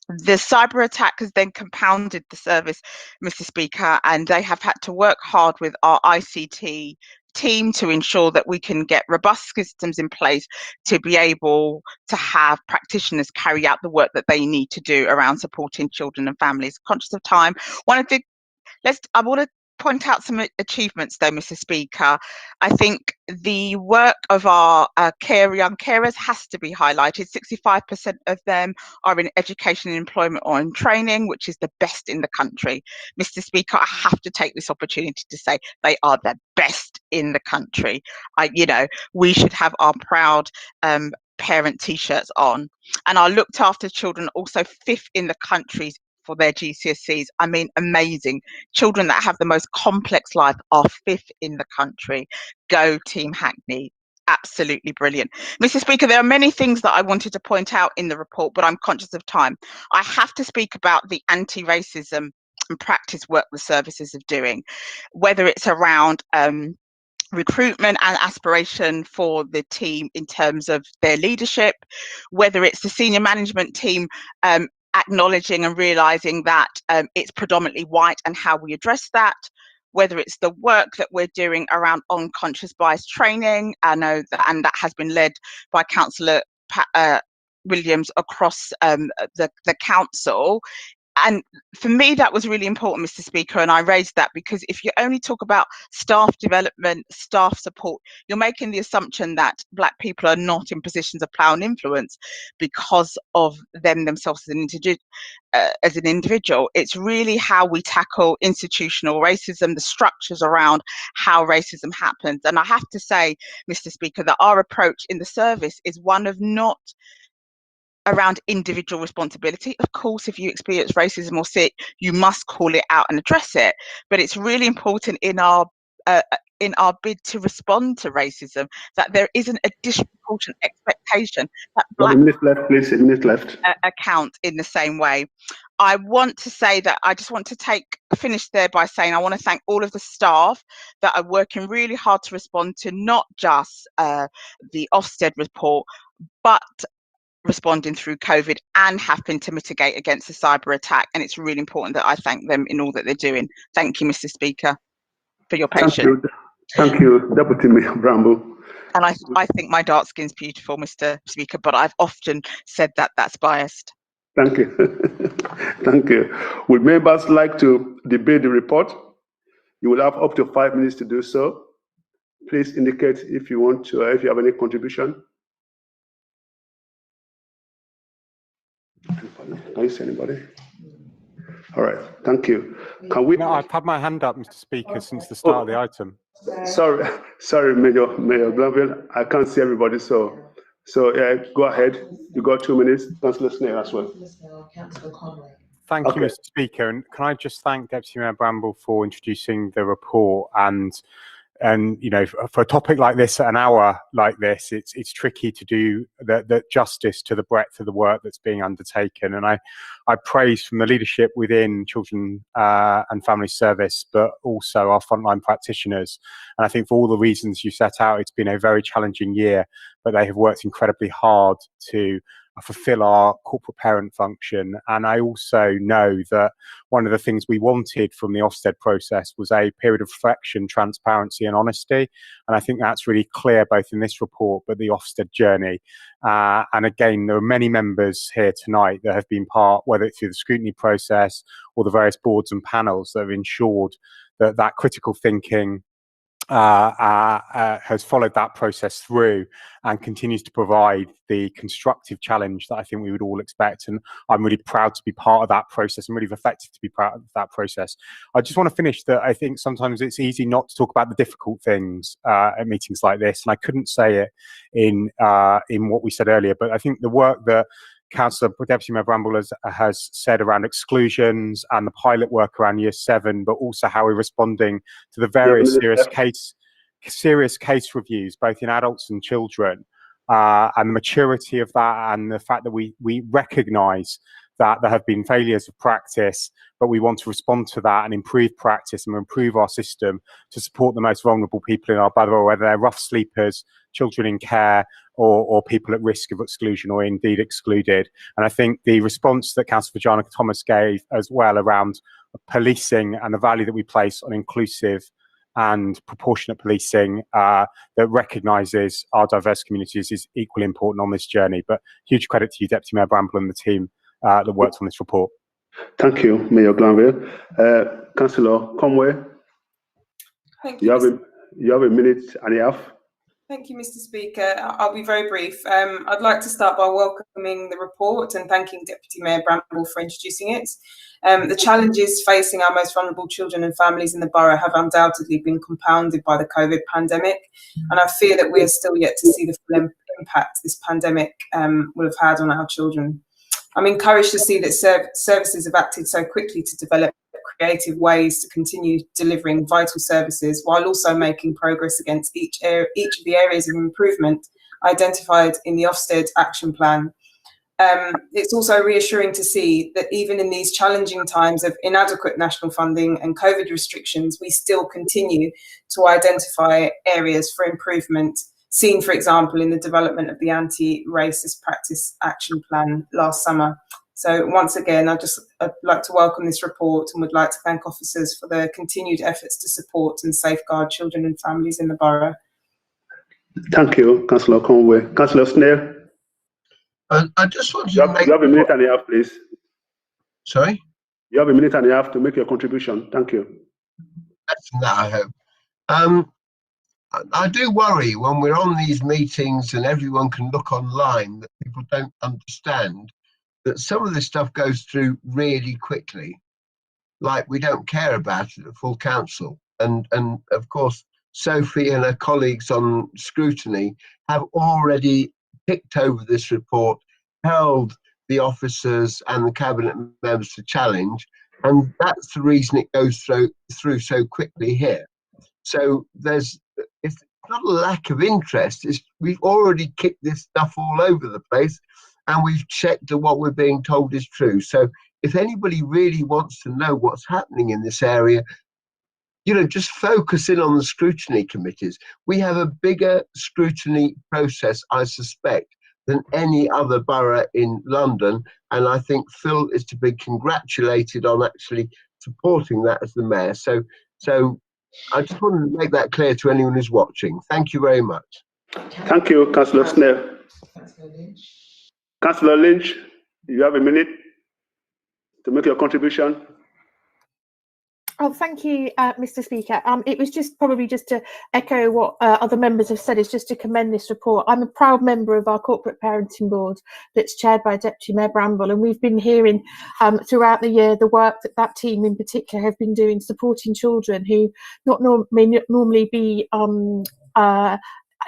The cyber attack has then compounded the service, Mr. Speaker, and they have had to work hard with our ICT team to ensure that we can get robust systems in place to be able to have practitioners carry out the work that they need to do around supporting children and families. Conscious of time, I want to point out some achievements though, Mr. Speaker. I think the work of our young carers has to be highlighted. 65% of them are in education and employment or in training, which is the best in the country. Mr. Speaker, I have to take this opportunity to say they are the best in the country. We should have our proud parent t-shirts on. And our looked after children also 5th in the country for their GCSEs. I mean, amazing. Children that have the most complex life are 5th in the country. Go Team Hackney. Absolutely brilliant. Mr. Speaker, there are many things that I wanted to point out in the report, but I'm conscious of time. I have to speak about the anti-racism and practice work the services are doing, whether it's around recruitment and aspiration for the team in terms of their leadership, whether it's the senior management team acknowledging and realizing that it's predominantly white and how we address that, whether it's the work that we're doing around unconscious bias training. I know that, and that has been led by Councillor Williams across the council. And for me, that was really important, Mr. Speaker, and I raised that because if you only talk about staff development, staff support, you're making the assumption that Black people are not in positions of power and influence because of them themselves as an individual. It's really how we tackle institutional racism, the structures around how racism happens. And I have to say, Mr. Speaker, that our approach in the service is one of not around individual responsibility. Of course, if you experience racism or see it, you must call it out and address it. But it's really important in our bid to respond to racism that there isn't a disproportionate expectation that Black a minute left, please. A minute left. Account in the same way. I want to say that I just want to finish there by saying I want to thank all of the staff that are working really hard to respond to not just the Ofsted report, but responding through COVID and having to mitigate against the cyber attack. And it's really important that I thank them in all that they're doing. Thank you, Mr. Speaker, for your patience. Thank you, Deputy Mayor Bramble. And I think my dark skin's beautiful, Mr. Speaker, but I've often said that that's biased. Thank you. Thank you. Would members like to debate the report? You will have up to 5 minutes to do so. Please indicate if you want to, if you have any contribution. Can you see anybody? All right, thank you. Can we? No, I've had my hand up, Mr. Speaker, since the start of the item. Sorry, Mayor Glanville. I can't see everybody, so yeah, go ahead. You got 2 minutes. Councillor Snail as well. Thank you, Mr. Speaker, and can I just thank Deputy Mayor Bramble for introducing the report and you know, for a topic like this at an hour like this, it's tricky to do the justice to the breadth of the work that's being undertaken. And I praise from the leadership within Children and Family Service, but also our frontline practitioners. And I think for all the reasons you set out, it's been a very challenging year, but they have worked incredibly hard to fulfill our corporate parent function. And I also know that one of the things we wanted from the Ofsted process was a period of reflection, transparency and honesty. And I think that's really clear both in this report, but the Ofsted journey. And again, there are many members here tonight that have been part, whether it's through the scrutiny process or the various boards and panels that have ensured that that critical thinking has followed that process through and continues to provide the constructive challenge that I think we would all expect. And I'm really proud to be part of that process. I'm really affected to be part of that process. I just want to finish that I think sometimes it's easy not to talk about the difficult things at meetings like this. And I couldn't say it in what we said earlier, but I think the work that Councillor Deputy Mayor Bramble has said around exclusions and the pilot work around Year 7, but also how we're responding to the various serious case reviews, both in adults and children, and the maturity of that, and the fact that we recognise that there have been failures of practice, but we want to respond to that and improve practice and improve our system to support the most vulnerable people in our borough, whether they're rough sleepers, children in care, or people at risk of exclusion or indeed excluded. And I think the response that Councillor Vajana Thomas gave as well around policing and the value that we place on inclusive and proportionate policing that recognises our diverse communities is equally important on this journey. But huge credit to you, Deputy Mayor Bramble, and the team that worked on this report. Thank you, Mayor Glanville. Councillor Conway. Thank You you, have a minute and a half. Thank you, Mr. Speaker. I'll be very brief. I'd like to start by welcoming the report and thanking Deputy Mayor Bramble for introducing it. The challenges facing our most vulnerable children and families in the borough have undoubtedly been compounded by the COVID pandemic, and I fear that we are still yet to see the full impact this pandemic will have had on our children. I'm encouraged to see that services have acted so quickly to develop creative ways to continue delivering vital services while also making progress against each of the areas of improvement identified in the Ofsted action plan. It's also reassuring to see that even in these challenging times of inadequate national funding and COVID restrictions, we still continue to identify areas for improvement, seen, for example, in the development of the anti-racist practice action plan last summer. So once again, I'd like to welcome this report and would like to thank officers for their continued efforts to support and safeguard children and families in the borough. Thank you, Councillor Conway. Councillor Snail. I just want to make... You have a minute and a half, please. Sorry? You have a minute and a half to make your contribution. Thank you. Less than that, I hope. I do worry when we're on these meetings and everyone can look online that people don't understand that some of this stuff goes through really quickly, like we don't care about it at full council. And of course, Sophie and her colleagues on scrutiny have already picked over this report, held the officers and the cabinet members to challenge, and that's the reason it goes through so quickly here. So it's not a lack of interest, we've already kicked this stuff all over the place, and we've checked that what we're being told is true. So if anybody really wants to know what's happening in this area, just focus in on the scrutiny committees. We have a bigger scrutiny process, I suspect, than any other borough in London. And I think Phil is to be congratulated on actually supporting that as the mayor. So I just wanted to make that clear to anyone who's watching. Thank you very much. Thank you, Councillor Snail. Councillor Lynch, you have a minute to make your contribution. Oh, thank you, Mr. Speaker. It was probably just to echo what other members have said, is just to commend this report. I'm a proud member of our corporate parenting board that's chaired by Deputy Mayor Bramble, and we've been hearing throughout the year the work that team in particular have been doing, supporting children who may not normally be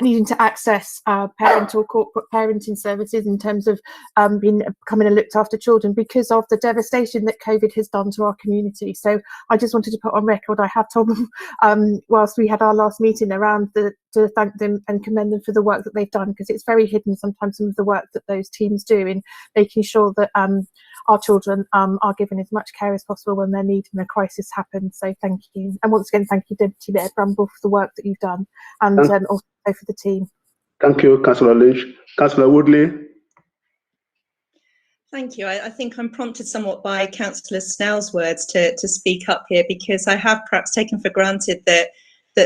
needing to access parent or corporate parenting services in terms of coming and looked after children because of the devastation that COVID has done to our community. So I just wanted to put on record, I have told them whilst we had our last meeting around to thank them and commend them for the work that they've done, because it's very hidden sometimes, some of the work that those teams do in making sure that our children are given as much care as possible when they're needed and a crisis happens. So thank you. And once again, thank you, Deputy Mayor Bramble, for the work that you've done, and also for the team. Thank you, Councillor Lynch. Councillor Woodley. Thank you. I think I'm prompted somewhat by Councillor Snell's words to speak up here, because I have perhaps taken for granted that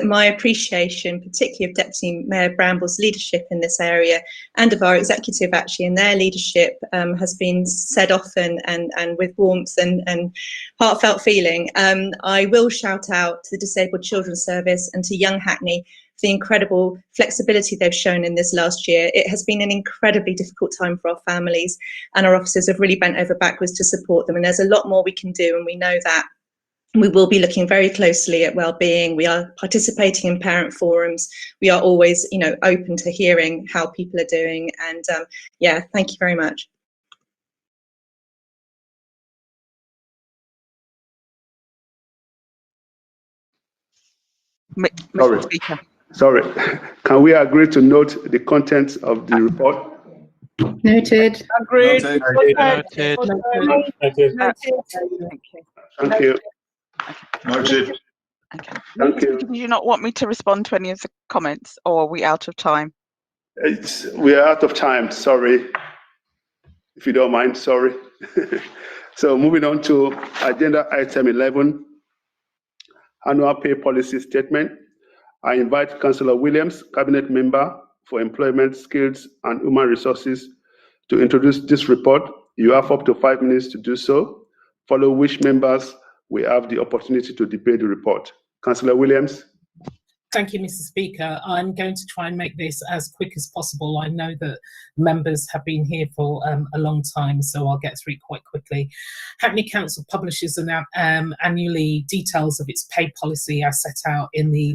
my appreciation, particularly of Deputy Mayor Bramble's leadership in this area, and of our executive actually in their leadership, has been said often and with warmth and heartfelt feeling. I will shout out to the Disabled Children's Service and to Young Hackney for the incredible flexibility they've shown in this last year. It has been an incredibly difficult time for our families, and our officers have really bent over backwards to support them, and there's a lot more we can do, and we know that. We will be looking very closely at well-being. We are participating in parent forums. We are always, open to hearing how people are doing. And yeah, thank you very much. Sorry. Can we agree to note the contents of the report? Noted. Agreed. Noted. Thank you. Noted. Okay. Thank you. Do you not want me to respond to any of the comments, or are we out of time? We are out of time, sorry. If you don't mind, sorry. So moving on to agenda item 11, annual pay policy statement. I invite Councillor Williams, Cabinet Member for Employment, Skills and Human Resources, to introduce this report. You have up to 5 minutes to do so, follow which members we have the opportunity to debate the report. Councillor Williams. Thank you, Mr. Speaker. I'm going to try and make this as quick as possible. I know that members have been here for a long time, so I'll get through it quite quickly. Hackney Council publishes annually details of its pay policy as set out in the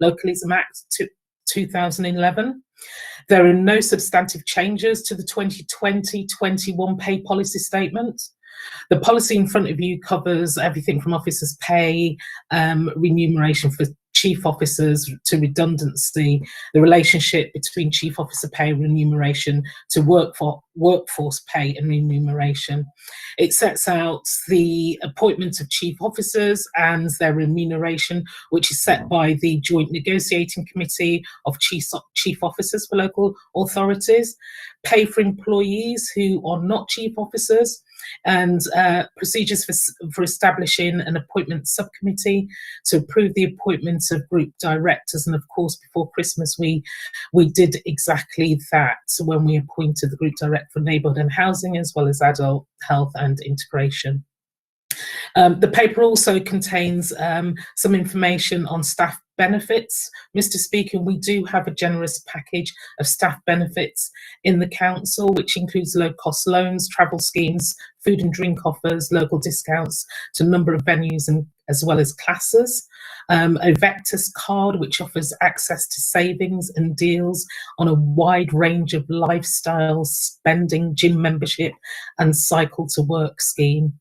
Localism Act 2011. There are no substantive changes to the 2020-21 pay policy statement. The policy in front of you covers everything from officers' pay, remuneration for chief officers to redundancy, the relationship between chief officer pay and remuneration to workforce pay and remuneration. It sets out the appointment of chief officers and their remuneration, which is set by the Joint Negotiating Committee of Chief Officers for Local Authorities, pay for employees who are not chief officers, and procedures for establishing an appointment subcommittee to approve the appointments of group directors. And of course, before Christmas, we did exactly that when we appointed the group director for neighbourhood and housing, as well as adult health and integration. The paper also contains some information on staff benefits. Mr. Speaker, we do have a generous package of staff benefits in the council, which includes low-cost loans, travel schemes, food and drink offers, local discounts to a number of venues and as well as classes. A Vectus card, which offers access to savings and deals on a wide range of lifestyle spending, gym membership and cycle to work scheme.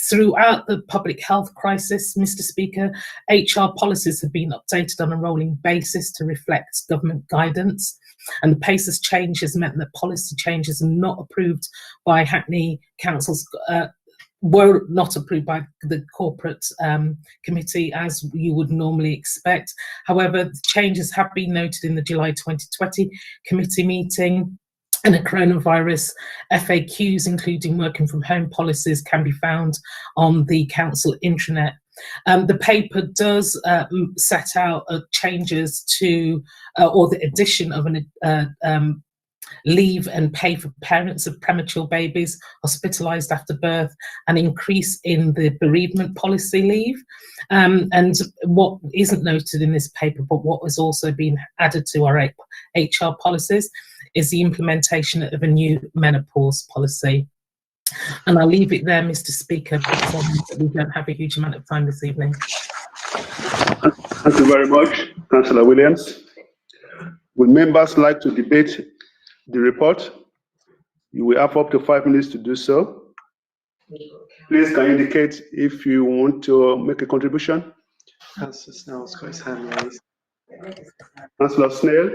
Throughout the public health crisis, Mr. Speaker, HR policies have been updated on a rolling basis to reflect government guidance, and the pace of change has meant that policy changes are not approved by Hackney Council's were not approved by the corporate committee as you would normally expect. However, the changes have been noted in the July 2020 committee meeting, and the coronavirus FAQs, including working from home policies, can be found on the council intranet. The paper does set out changes to, or the addition of an leave and pay for parents of premature babies hospitalised after birth, an increase in the bereavement policy leave. And what isn't noted in this paper, but what has also been added to our HR policies, is the implementation of a new menopause policy. And I'll leave it there, Mr. Speaker, because we don't have a huge amount of time this evening. Thank you very much, Councillor Williams. Would members like to debate the report? You will have up to 5 minutes to do so. Please can you indicate if you want to make a contribution? Councillor Snell's got his hand raised. Councillor Snell,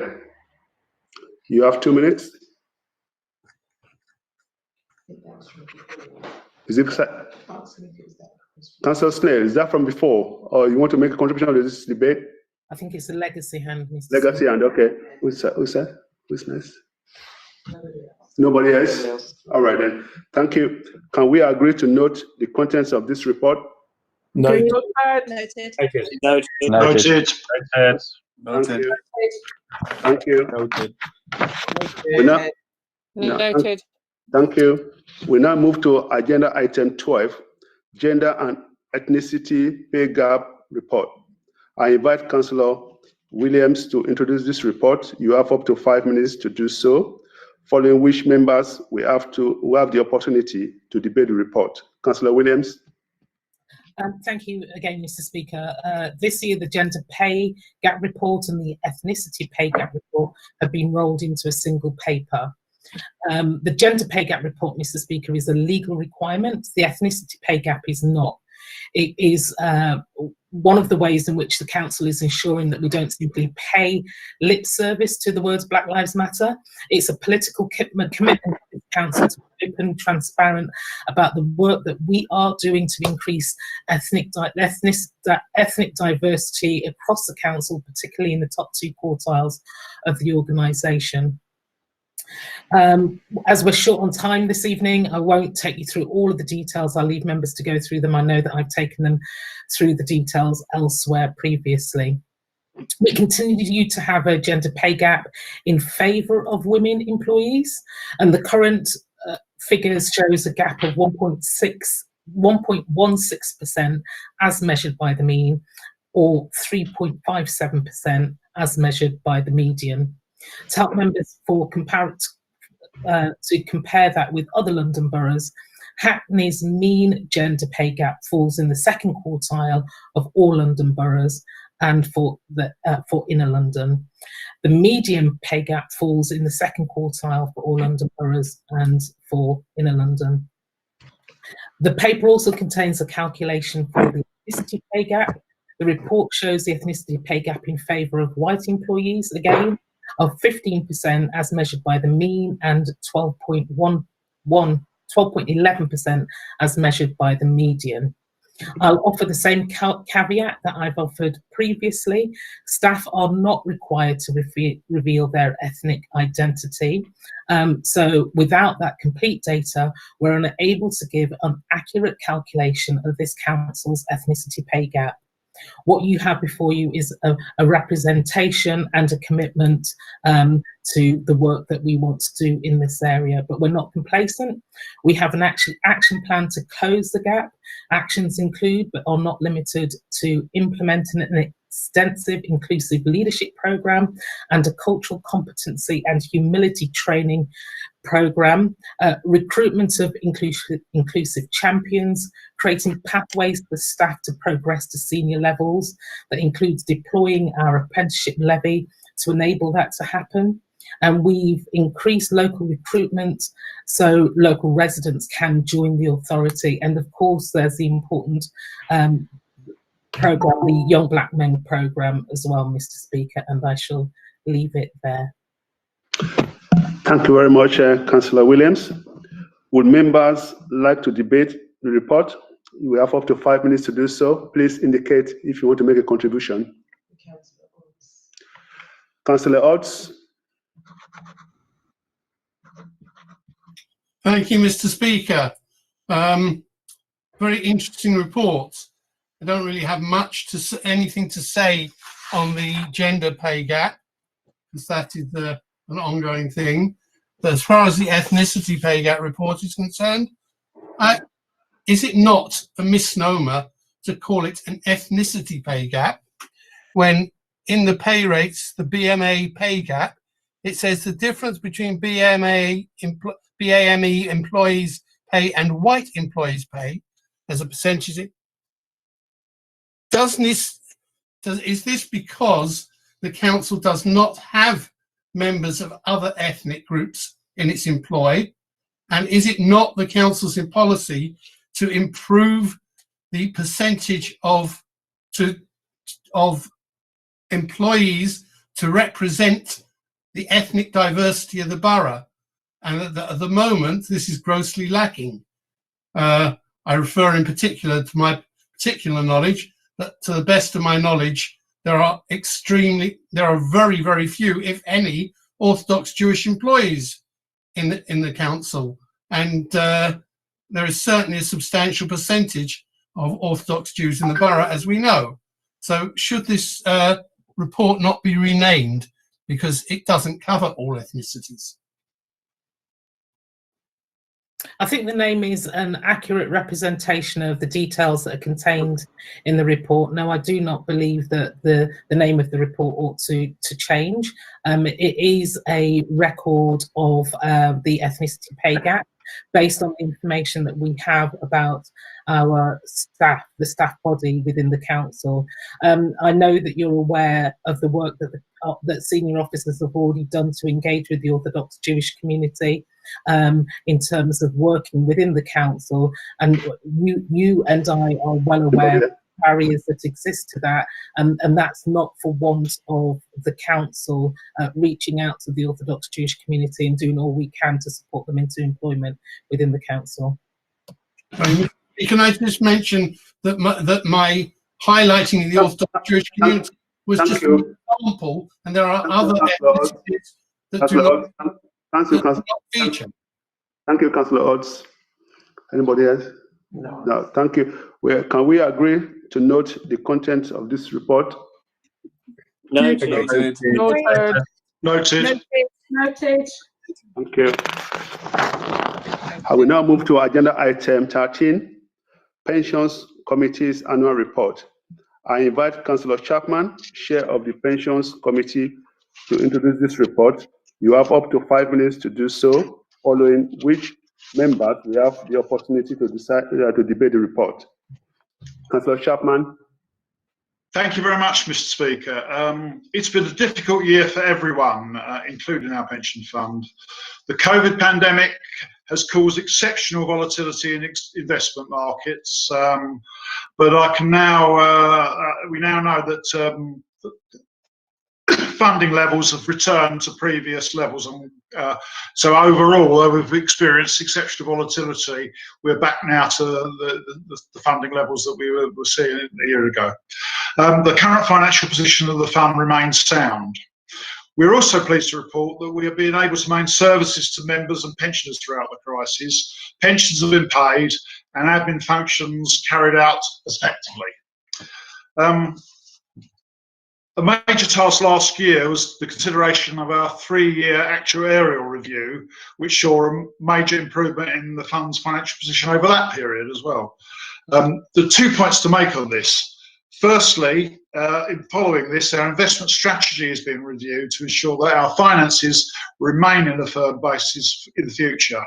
you have 2 minutes. Is it Councillor Snell, is that from before, or you want to make a contribution to this debate? I think it's a legacy hand, Mr. Legacy hand, okay. Who's that? Who's next? Nobody else? All right then. Thank you. Can we agree to note the contents of this report? Noted. Noted. Noted. Noted. Noted. Thank you. Noted. We now, Noted. Thank you. We now move to agenda item 12, Gender and Ethnicity Pay Gap Report. I invite Councillor Williams to introduce this report. You have up to 5 minutes to do so, following which members we have the opportunity to debate the report. Councillor Williams. Thank you again, Mr. Speaker. This year, the Gender Pay Gap Report and the Ethnicity Pay Gap Report have been rolled into a single paper. The Gender Pay Gap Report, Mr. Speaker, is a legal requirement. The Ethnicity Pay Gap is not. It is one of the ways in which the council is ensuring that we don't simply pay lip service to the words Black Lives Matter. It's a political commitment to the council to be open and transparent about the work that we are doing to increase ethnic diversity across the council, particularly in the top 2 quartiles of the organisation. As we're short on time this evening, I won't take you through all of the details. I'll leave members to go through them. I know that I've taken them through the details elsewhere previously. We continue to have a gender pay gap in favour of women employees, and the current figures shows a gap of 1.16% as measured by the mean, or 3.57% as measured by the median. To help members to compare that with other London boroughs, Hackney's mean gender pay gap falls in the second quartile of all London boroughs and for inner London. The median pay gap falls in the second quartile for all London boroughs and for inner London. The paper also contains a calculation for the ethnicity pay gap. The report shows the ethnicity pay gap in favour of white employees, again, of 15% as measured by the mean and 12.11% as measured by the median. I'll offer the same caveat that I've offered previously. Staff are not required to reveal their ethnic identity. So without that complete data, we're unable to give an accurate calculation of this council's ethnicity pay gap. What you have before you is a representation and a commitment to the work that we want to do in this area, but we're not complacent. We have an action plan to close the gap. Actions include, but are not limited to, implementing an extensive inclusive leadership program and a cultural competency and humility training program, recruitment of inclusive champions, creating pathways for staff to progress to senior levels. That includes deploying our apprenticeship levy to enable that to happen. And we've increased local recruitment so local residents can join the authority. And of course, there's the important program, the Young Black Men program as well, Mr. Speaker, and I shall leave it there. Thank you very much, Councillor Williams. Would members like to debate the report? You have up to 5 minutes to do so. Please indicate if you want to make a contribution. Councillor Odds. Thank you, Mr. Speaker. Very interesting report. I don't really have anything to say on the gender pay gap, because that is an ongoing thing. But as far as the ethnicity pay gap report is concerned, is it not a misnomer to call it an ethnicity pay gap when in the pay rates, the BMA pay gap, it says the difference between BAME employees pay and white employees pay as a percentage? Is this because the council does not have members of other ethnic groups in its employ? And is it not the council's policy to improve the percentage of employees to represent the ethnic diversity of the borough? And at the moment, this is grossly lacking. I refer in particular to my particular knowledge, that to the best of my knowledge, there are very, very few, if any, Orthodox Jewish employees in the council. And there is certainly a substantial percentage of Orthodox Jews in the borough, as we know. So should this report not be renamed because it doesn't cover all ethnicities? I think the name is an accurate representation of the details that are contained in the report. No, I do not believe that the name of the report ought to change. It is a record of the ethnicity pay gap based on the information that we have about our staff, the staff body within the council. I know that you're aware of the work that senior officers have already done to engage with the Orthodox Jewish community in terms of working within the council, and you and I are well aware of the barriers that exist to that, and that's not for want of the council reaching out to the Orthodox Jewish community and doing all we can to support them into employment within the council. Can I just mention that my highlighting the Orthodox Jewish community was just an example, and there are other ethnicities that do not feature. Thank you, Councillor Odds. Anybody else? No, thank you. Can we agree to note the content of this report? Noted. Noted. Thank you. I will now move to agenda item 13, Pensions Committee's Annual Report. I invite Councillor Chapman, Chair of the Pensions Committee, to introduce this report. You have up to 5 minutes to do so, following which members will have the opportunity to decide to debate the report. Councillor Chapman. Thank you very much, Mr. Speaker. It's been a difficult year for everyone, including our pension fund. The COVID pandemic has caused exceptional volatility in investment markets, but I can now we now know that funding levels have returned to previous levels, and so overall, though we've experienced exceptional volatility, we're back now to the funding levels that we were seeing a year ago. The current financial position of the fund remains sound. We're also pleased to report that we have been able to maintain services to members and pensioners throughout the crisis. Pensions have been paid and admin functions carried out effectively. A major task last year was the consideration of our 3-year actuarial review, which saw a major improvement in the fund's financial position over that period as well. There are 2 points to make on this. Firstly, in following this, our investment strategy has been reviewed to ensure that our finances remain in a firm basis in the future.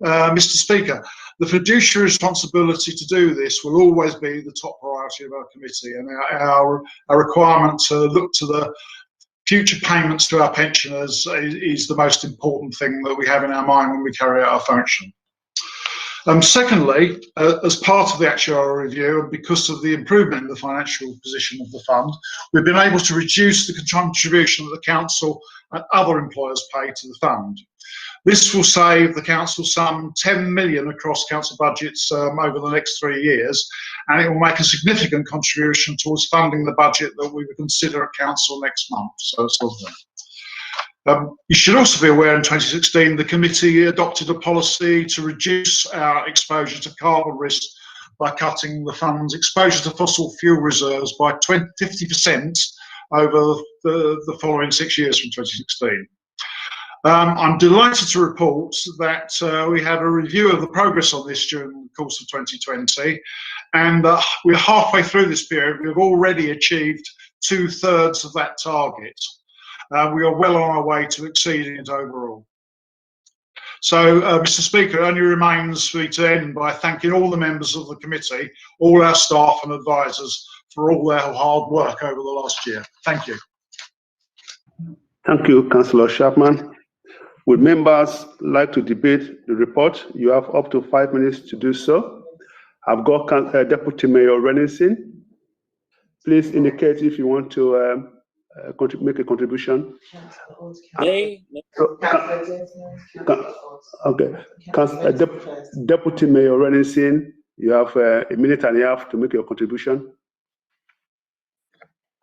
Mr. Speaker, the fiduciary responsibility to do this will always be the top priority of our committee, and our requirement to look to the future payments to our pensioners is the most important thing that we have in our mind when we carry out our function. Secondly, as part of the actuarial review, and because of the improvement in the financial position of the fund, we've been able to reduce the contribution that the council and other employers pay to the fund. This will save the council some 10 million across council budgets over the next 3 years, and it will make a significant contribution towards funding the budget that we will consider at council next month. So it's lovely. You should also be aware in 2016 the committee adopted a policy to reduce our exposure to carbon risk by cutting the fund's exposure to fossil fuel reserves by 50% over the following 6 years from 2016. I'm delighted to report that we had a review of the progress on this during the course of 2020, and we're halfway through this period. We've already achieved 2/3 of that target. We are well on our way to exceeding it overall. So, Mr. Speaker, it only remains for me to end by thanking all the members of the committee, all our staff and advisors for all their hard work over the last year. Thank you. Thank you, Councillor Chapman. Would members like to debate the report? You have up to 5 minutes to do so. I've got Deputy Mayor Renison. Please indicate if you want to make a contribution. Okay. Deputy Mayor Renison, you have a minute and a half to make your contribution.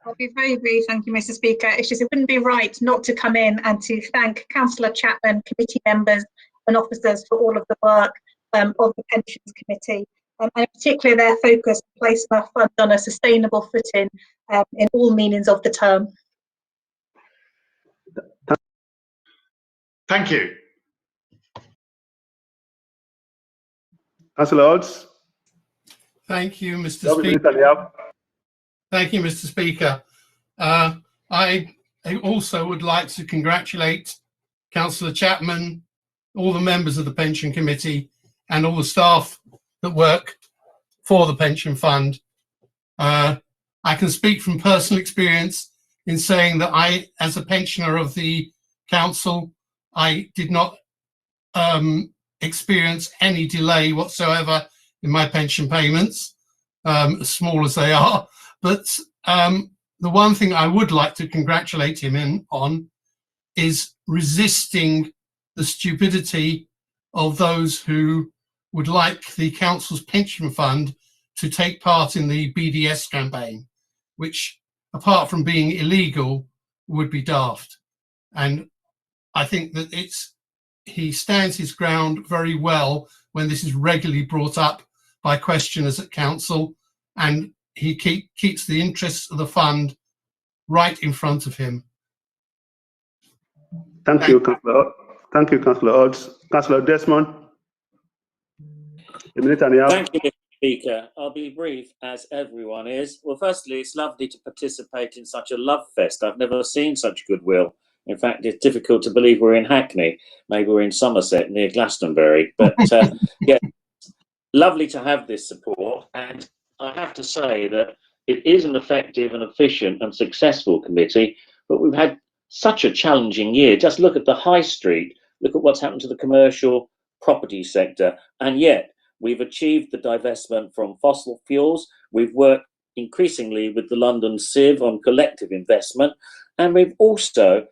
I'll be very brief, thank you, Mr. Speaker. It's just it wouldn't be right not to come in and to thank Councillor Chapman, committee members and officers for all of the work of the Pensions Committee, and particularly their focus on placing our fund on a sustainable footing in all meanings of the term. Thank you. Councillor Odds. Thank you, Mr. Speaker. Thank you, Mr. Speaker. I also would like to congratulate Councillor Chapman, all the members of the Pension Committee and all the staff that work for the Pension Fund. I can speak from personal experience in saying that I, as a pensioner of the council, I did not experience any delay whatsoever in my pension payments, as small as they are. But the one thing I would like to congratulate him on is resisting the stupidity of those who would like the council's pension fund to take part in the BDS campaign, which, apart from being illegal, would be daft. And I think that he stands his ground very well when this is regularly brought up by questioners at council, and he keeps the interests of the fund right in front of him. Thank you, Councillor. Thank you, Councillor Odds. Councillor Desmond. A minute and a half. Thank you, Speaker. I'll be brief, as everyone is. Well, firstly, it's lovely to participate in such a love fest. I've never seen such goodwill. In fact, it's difficult to believe we're in Hackney. Maybe we're in Somerset near Glastonbury. But yeah, lovely to have this support. And I have to say that it is an effective and efficient and successful committee, but we've had such a challenging year. Just look at the high street, look at what's happened to the commercial property sector, and yet we've achieved the divestment from fossil fuels. We've worked increasingly with the London Civ on collective investment, and we've also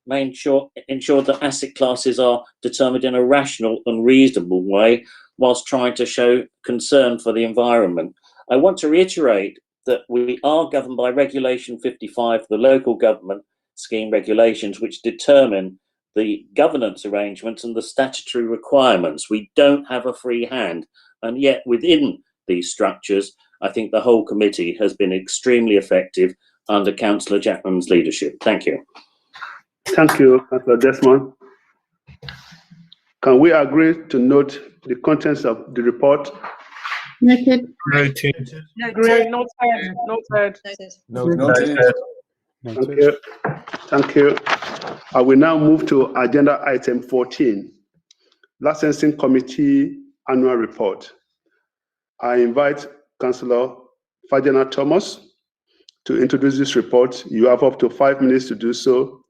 ensured that asset classes are determined in a rational and reasonable way whilst trying to show concern for the environment. I want to reiterate that we are governed by Regulation 55, the local government scheme regulations, which determine the governance arrangements and the statutory requirements. We don't have a free hand, and yet within these structures, I think the whole committee has been extremely effective under Councillor Chapman's leadership. Thank you. Thank you, Councillor Desmond. Can we agree to note the contents of the report? Noted. Noted. Noted. Noted. Noted. Thank you. Thank you. I will now move to agenda item 14, Licensing Committee Annual Report. I invite Councillor Fajana Thomas to introduce this report. You have up to 5 minutes to do so,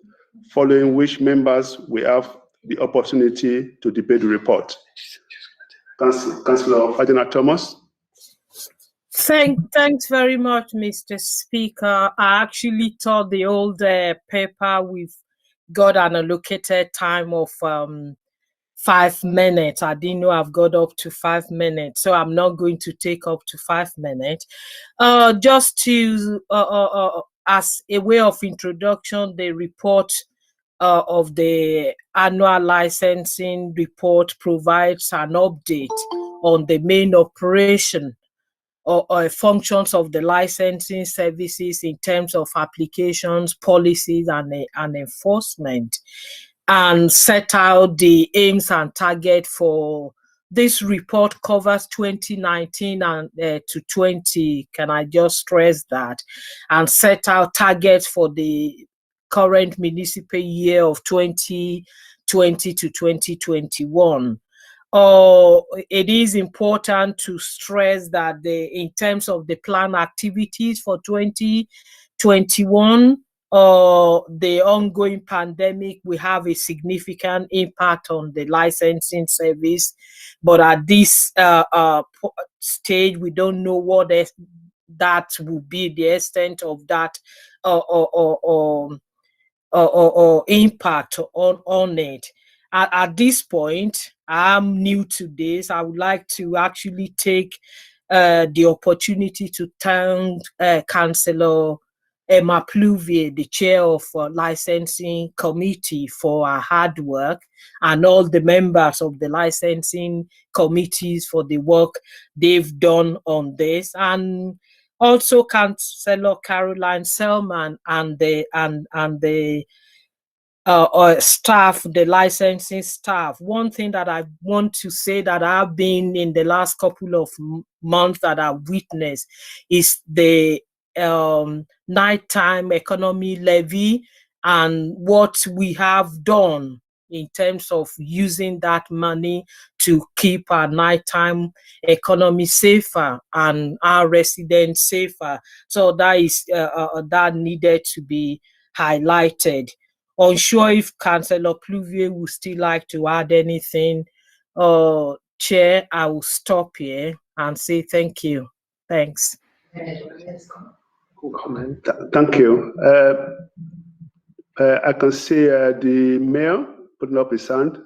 following which members will have the opportunity to debate the report. Councillor Fajana Thomas. Thanks very much, Mr. Speaker. I actually thought the old paper, we've got an allocated time of 5 minutes. I didn't know I've got up to 5 minutes, so I'm not going to take up to 5 minutes. Just to, as a way of introduction, the report of the annual licensing report provides an update on the main operation or functions of the licensing services in terms of applications, policies, and enforcement, and set out the aims and target for this report. Covers 2019 and to 20. Can I just stress that? And set out targets for the current municipal year of 2020 to 2021. It is important to stress that in terms of the planned activities for 2021, the ongoing pandemic will have a significant impact on the licensing service. But at this stage, we don't know what that will be, the extent of that or impact on it. At this point, I'm new to this. I would like to actually take the opportunity to thank Councillor Emma Pluvier, the chair of licensing committee, for her hard work, and all the members of the licensing committees for the work they've done on this, and also Councillor Caroline Selman and the staff, the licensing staff. One thing that I want to say that I've been in the last couple of months that I've witnessed is the nighttime economy levy and what we have done in terms of using that money to keep our nighttime economy safer and our residents safer. So that is that needed to be highlighted. Unsure if Councillor Pluvier would still like to add anything. Chair, I will stop here and say thank you. Thanks. Thank you. I can see the mayor putting up his hand.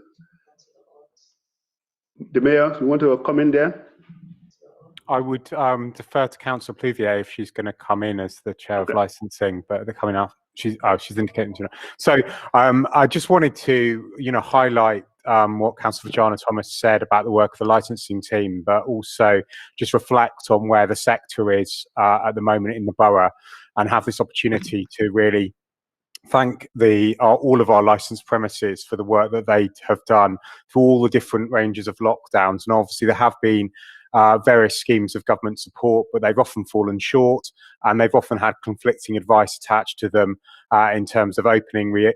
The mayor, you want to come in there? I would defer to Councillor Pluvier if she's going to come in as the chair of licensing, but they're coming up. She's indicating to know. So I just wanted to, highlight what Councillor Vajana Thomas said about the work of the licensing team, but also just reflect on where the sector is at the moment in the borough, and have this opportunity to really thank all of our licensed premises for the work that they have done for all the different ranges of lockdowns. And obviously there have been various schemes of government support, but they've often fallen short, and they've often had conflicting advice attached to them in terms of opening,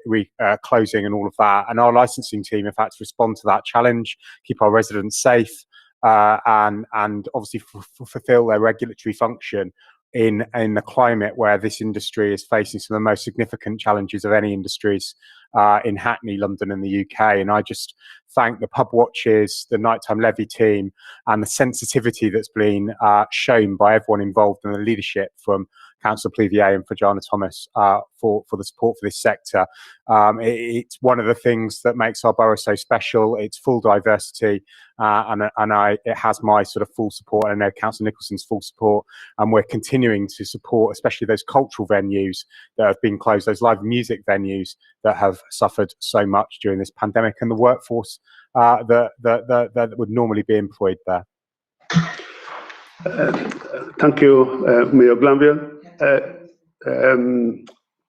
closing and all of that. And our licensing team have had to respond to that challenge, keep our residents safe, and obviously fulfill their regulatory function in the climate where this industry is facing some of the most significant challenges of any industries in Hackney, London and the UK. And I just thank the pub watches, the nighttime levy team, and the sensitivity that's been shown by everyone involved in the leadership, from Councillor Plevier and Fajana Thomas, for the support for this sector. It's one of the things that makes our borough so special. It's full diversity, and it has my sort of full support. I know Councillor Nicholson's full support, and we're continuing to support, especially those cultural venues that have been closed, those live music venues that have suffered so much during this pandemic, and the workforce that would normally be employed there. Thank you, Mayor Glanville.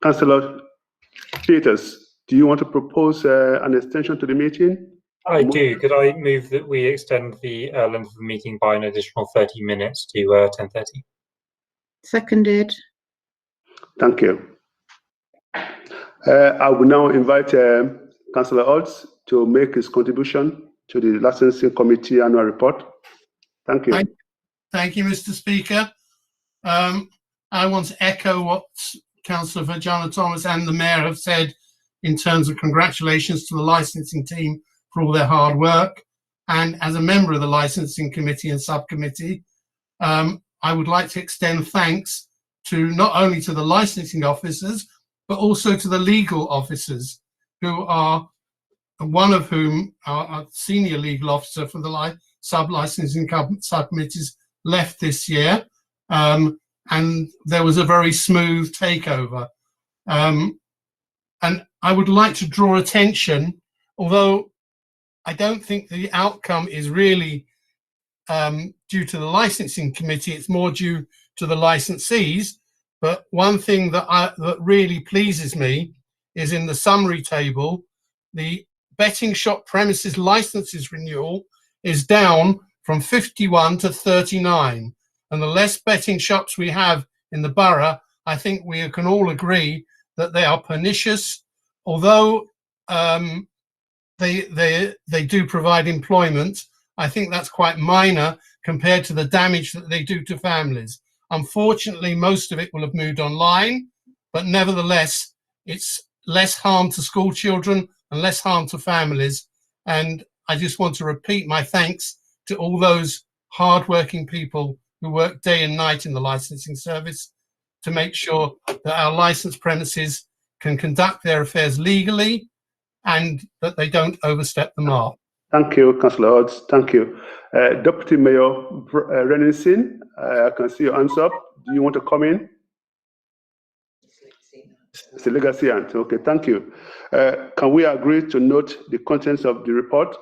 Councillor Peters, do you want to propose an extension to the meeting? I do. Could I move that we extend the length of the meeting by an additional 30 minutes to 10:30? Seconded. Thank you. I will now invite Councillor Odds to make his contribution to the Licensing Committee annual report. Thank you. Thank you, Mr. Speaker. I want to echo what Councillor Fajana Thomas and the Mayor have said in terms of congratulations to the licensing team for all their hard work. And as a member of the Licensing Committee and Subcommittee, I would like to extend thanks to not only to the licensing officers, but also to the legal officers, who are, one of whom, our senior legal officer for the sub-licensing subcommittees, left this year, and there was a very smooth takeover. And I would like to draw attention, although I don't think the outcome is really due to the licensing committee, it's more due to the licensees. But one thing that really pleases me is in the summary table, the betting shop premises licenses renewal is down from 51 to 39. And the less betting shops we have in the borough, I think we can all agree that they are pernicious. Although they do provide employment, I think that's quite minor compared to the damage that they do to families. Unfortunately, most of it will have moved online, but nevertheless, it's less harm to school children and less harm to families. And I just want to repeat my thanks to all those hard-working people who work day and night in the licensing service to make sure that our licensed premises can conduct their affairs legally and that they don't overstep the mark. Thank you, Councillor Odds. Thank you. Deputy Mayor Renningsin, I can see your hands up. Do you want to come in? It's a legacy aunt. Okay, thank you. Can we agree to note the contents of the report?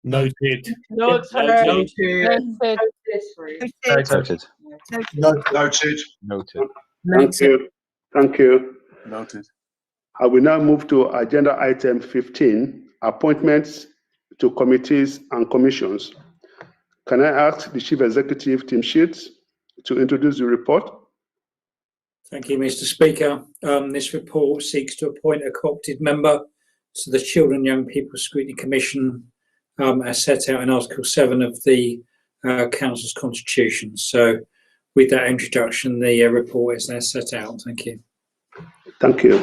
Noted. Noted. Thank you. Thank you. Noted. I will now move to agenda item 15, appointments to committees and commissions. Can I ask the Chief Executive, Tim Sheets, to introduce the report? Thank you, Mr. Speaker. This report seeks to appoint a co-opted member to the Children and Young People Scrutiny Commission as set out in Article 7 of the Council's Constitution. So with that introduction, the report is there set out. Thank you. Thank you.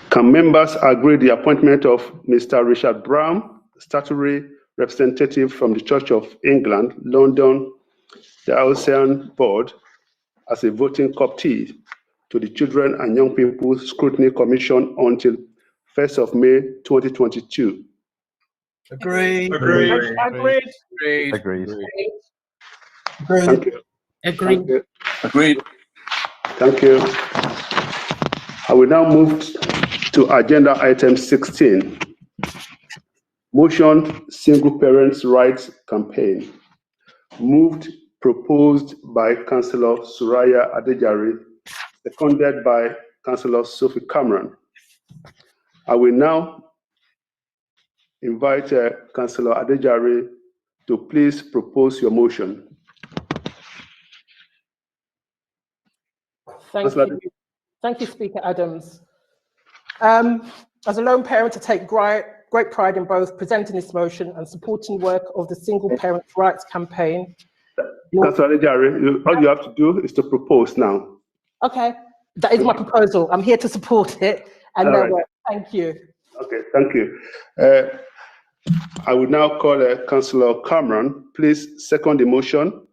Can members agree the appointment of Mr. Richard Brown, statutory representative from the Church of England, London, the Ocean Board, as a voting co-optee to the Children and Young People Scrutiny Commission until 1st of May 2022? Agreed. Agreed. Agreed. Thank you. Agreed. Agreed. Thank you. I will now move to agenda item 16. Motion Single Parents' Rights Campaign. Proposed by Councillor Suraya Adejare, seconded by Councillor Sophie Cameron. I will now invite Councillor Adejare to please propose your motion. Thank you. Thank you, Speaker Adams. As a lone parent, I take great pride in both presenting this motion and supporting work of the Single Parents' Rights Campaign. Councillor Adejare, all you have to do is to propose now. Okay, that is my proposal. I'm here to support it, and All right. Thank you. Okay, thank you. I would now call Councillor Cameron. Please second the motion.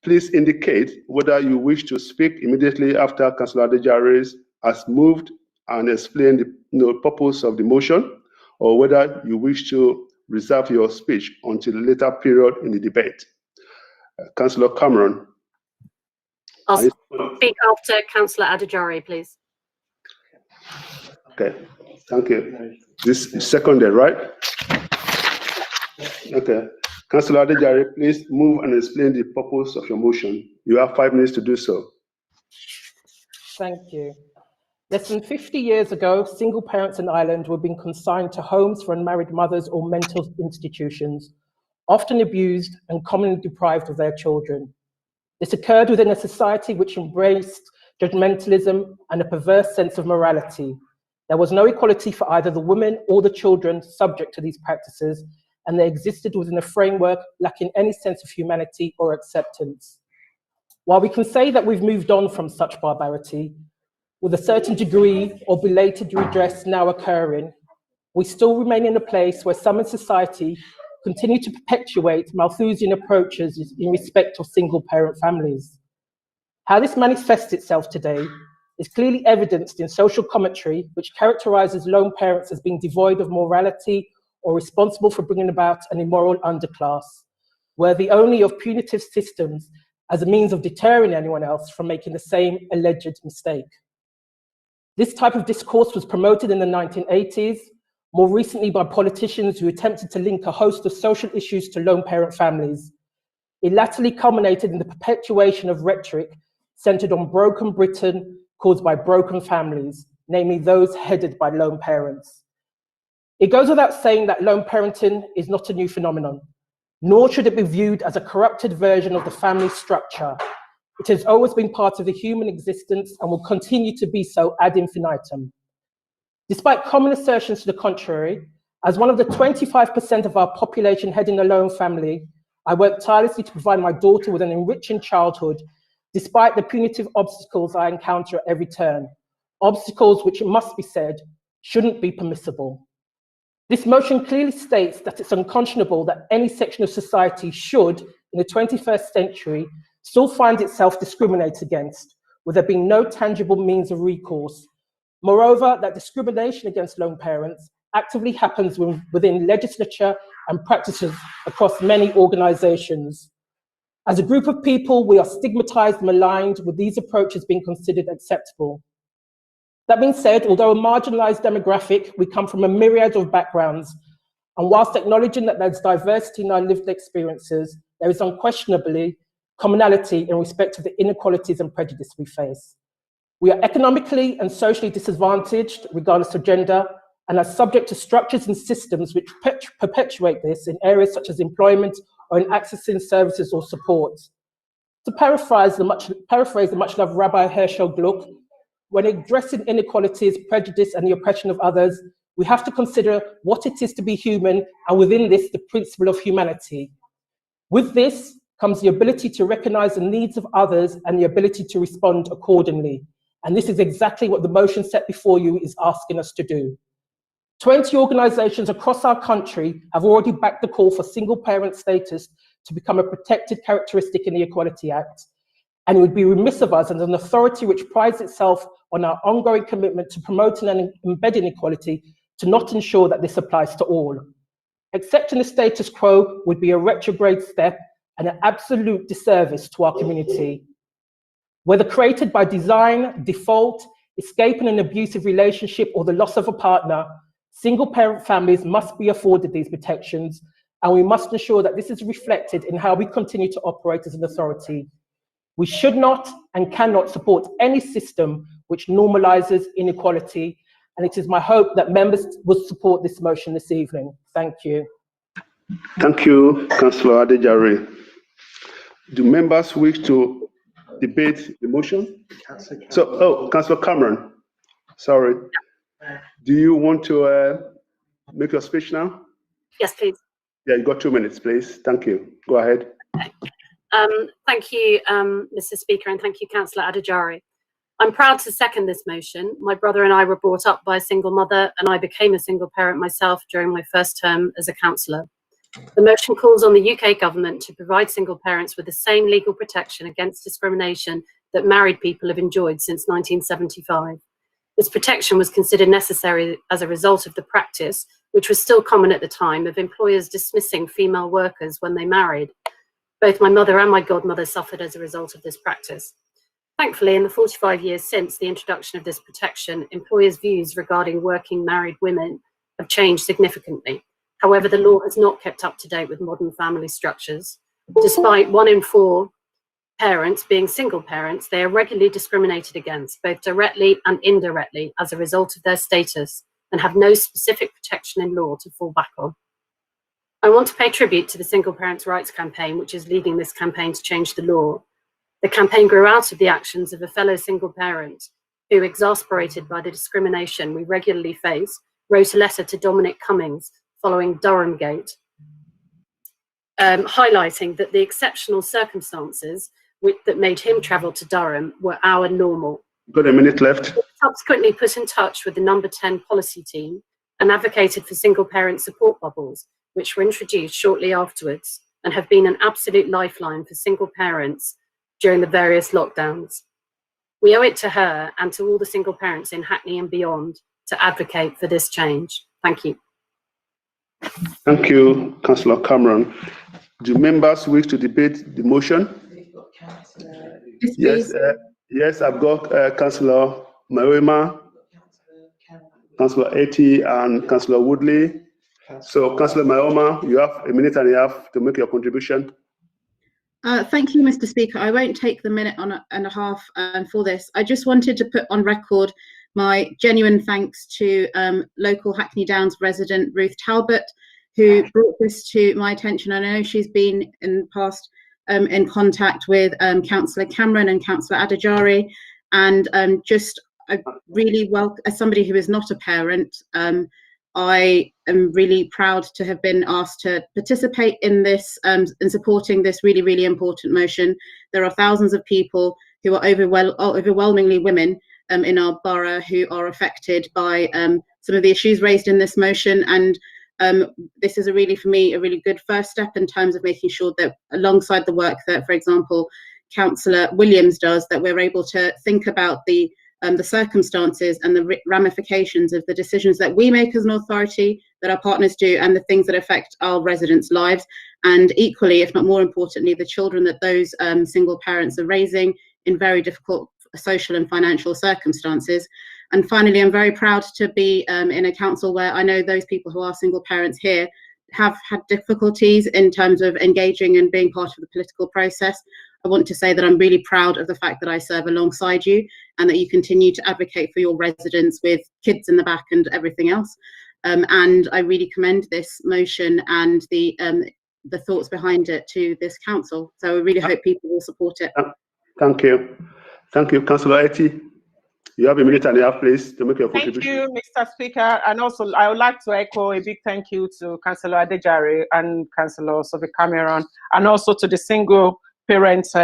Please indicate whether you wish to speak immediately after Councillor Adejare has moved and explain the purpose of the motion, or whether you wish to reserve your speech until a later period in the debate. Councillor Cameron. I'll speak after Councillor Adejare, please. Okay, thank you. This is seconded, right? Okay. Councillor Adejare, please move and explain the purpose of your motion. You have 5 minutes to do so. Thank you. Less than 50 years ago, single parents in Ireland were being consigned to homes for unmarried mothers or mental institutions, often abused and commonly deprived of their children. This occurred within a society which embraced judgmentalism and a perverse sense of morality. There was no equality for either the women or the children subject to these practices, and they existed within a framework lacking any sense of humanity or acceptance. While we can say that we've moved on from such barbarity, with a certain degree of belated redress now occurring, we still remain in a place where some in society continue to perpetuate Malthusian approaches in respect of single-parent families. How this manifests itself today is clearly evidenced in social commentary, which characterizes lone parents as being devoid of morality or responsible for bringing about an immoral underclass, worthy only of punitive systems as a means of deterring anyone else from making the same alleged mistake. This type of discourse was promoted in the 1980s, more recently by politicians who attempted to link a host of social issues to lone parent families. It latterly culminated in the perpetuation of rhetoric centered on broken Britain caused by broken families, namely those headed by lone parents. It goes without saying that lone parenting is not a new phenomenon, nor should it be viewed as a corrupted version of the family structure. It has always been part of the human existence and will continue to be so ad infinitum. Despite common assertions to the contrary, as one of the 25% of our population heading a lone family, I work tirelessly to provide my daughter with an enriching childhood, despite the punitive obstacles I encounter at every turn, obstacles which, it must be said, shouldn't be permissible. This motion clearly states that it's unconscionable that any section of society should, in the 21st century, still find itself discriminated against, with there being no tangible means of recourse. Moreover, that discrimination against lone parents actively happens within legislature and practices across many organizations. As a group of people, we are stigmatized and maligned, with these approaches being considered acceptable. That being said, although a marginalized demographic, we come from a myriad of backgrounds, and whilst acknowledging that there's diversity in our lived experiences, there is unquestionably commonality in respect to the inequalities and prejudice we face. We are economically and socially disadvantaged, regardless of gender, and are subject to structures and systems which perpetuate this in areas such as employment or in accessing services or support. To paraphrase the much-loved Rabbi Herschel Gluck, when addressing inequalities, prejudice, and the oppression of others, we have to consider what it is to be human, and within this, the principle of humanity. With this comes the ability to recognize the needs of others and the ability to respond accordingly. And this is exactly what the motion set before you is asking us to do. 20 organizations across our country have already backed the call for single parent status to become a protected characteristic in the Equality Act. And it would be remiss of us as an authority which prides itself on our ongoing commitment to promoting and embedding equality to not ensure that this applies to all. Accepting the status quo would be a retrograde step and an absolute disservice to our community. Whether created by design, default, escaping an abusive relationship, or the loss of a partner, single-parent families must be afforded these protections, and we must ensure that this is reflected in how we continue to operate as an authority. We should not and cannot support any system which normalizes inequality, and it is my hope that members will support this motion this evening. Thank you. Thank you, Councillor Adejare. Do members wish to debate the motion? Councillor Cameron, sorry. Do you want to make your speech now? Yes, please. Yeah, you got 2 minutes, please. Thank you. Go ahead. Thank you, Mr. Speaker, and thank you, Councillor Adejare. I'm proud to second this motion. My brother and I were brought up by a single mother, and I became a single parent myself during my first term as a councillor. The motion calls on the UK government to provide single parents with the same legal protection against discrimination that married people have enjoyed since 1975. This protection was considered necessary as a result of the practice, which was still common at the time, of employers dismissing female workers when they married. Both my mother and my godmother suffered as a result of this practice. Thankfully, in the 45 years since the introduction of this protection, employers' views regarding working married women have changed significantly. However, the law has not kept up to date with modern family structures. Despite 1 in 4 parents being single parents, they are regularly discriminated against, both directly and indirectly, as a result of their status, and have no specific protection in law to fall back on. I want to pay tribute to the Single Parents' Rights Campaign, which is leading this campaign to change the law. The campaign grew out of the actions of a fellow single parent who, exasperated by the discrimination we regularly face, wrote a letter to Dominic Cummings following Durham Gate, highlighting that the exceptional circumstances that made him travel to Durham were our normal. Got a minute left. He subsequently put in touch with the number 10 policy team and advocated for single parent support bubbles, which were introduced shortly afterwards and have been an absolute lifeline for single parents during the various lockdowns. We owe it to her and to all the single parents in Hackney and beyond to advocate for this change. Thank you. Thank you, Councillor Cameron. Do members wish to debate the motion? Yes, yes, I've got Councillor Mawema, Councillor Eti, and Councillor Woodley. So, Councillor Mawema, you have 1.5 minutes to make your contribution. Thank you, Mr. Speaker. I won't take the minute and a half for this. I just wanted to put on record my genuine thanks to local Hackney Downs resident Ruth Talbot, who brought this to my attention. I know she's been in the past in contact with Councillor Cameron and Councillor Adejare, and really as somebody who is not a parent, I am really proud to have been asked to participate in this and supporting this really, really important motion. There are thousands of people who are overwhelmingly women in our borough who are affected by some of the issues raised in this motion, and this is for me a really good first step in terms of making sure that alongside the work that, for example, Councillor Williams does, that we're able to think about the circumstances and the ramifications of the decisions that we make as an authority, that our partners do, and the things that affect our residents' lives, and equally, if not more importantly, the children that those single parents are raising in very difficult social and financial circumstances. And finally, I'm very proud to be in a council where I know those people who are single parents here have had difficulties in terms of engaging and being part of the political process. I want to say that I'm really proud of the fact that I serve alongside you and that you continue to advocate for your residents with kids in the back and everything else. And I really commend this motion and the thoughts behind it to this council. So I really hope people will support it. Thank you. Thank you, Councillor Eti. You have 1.5 minutes, please, to make your contribution. Thank you, Mr. Speaker. And also, I would like to echo a big thank you to Councillor Adejare and Councillor Sophie Cameron, and also to the Single Parents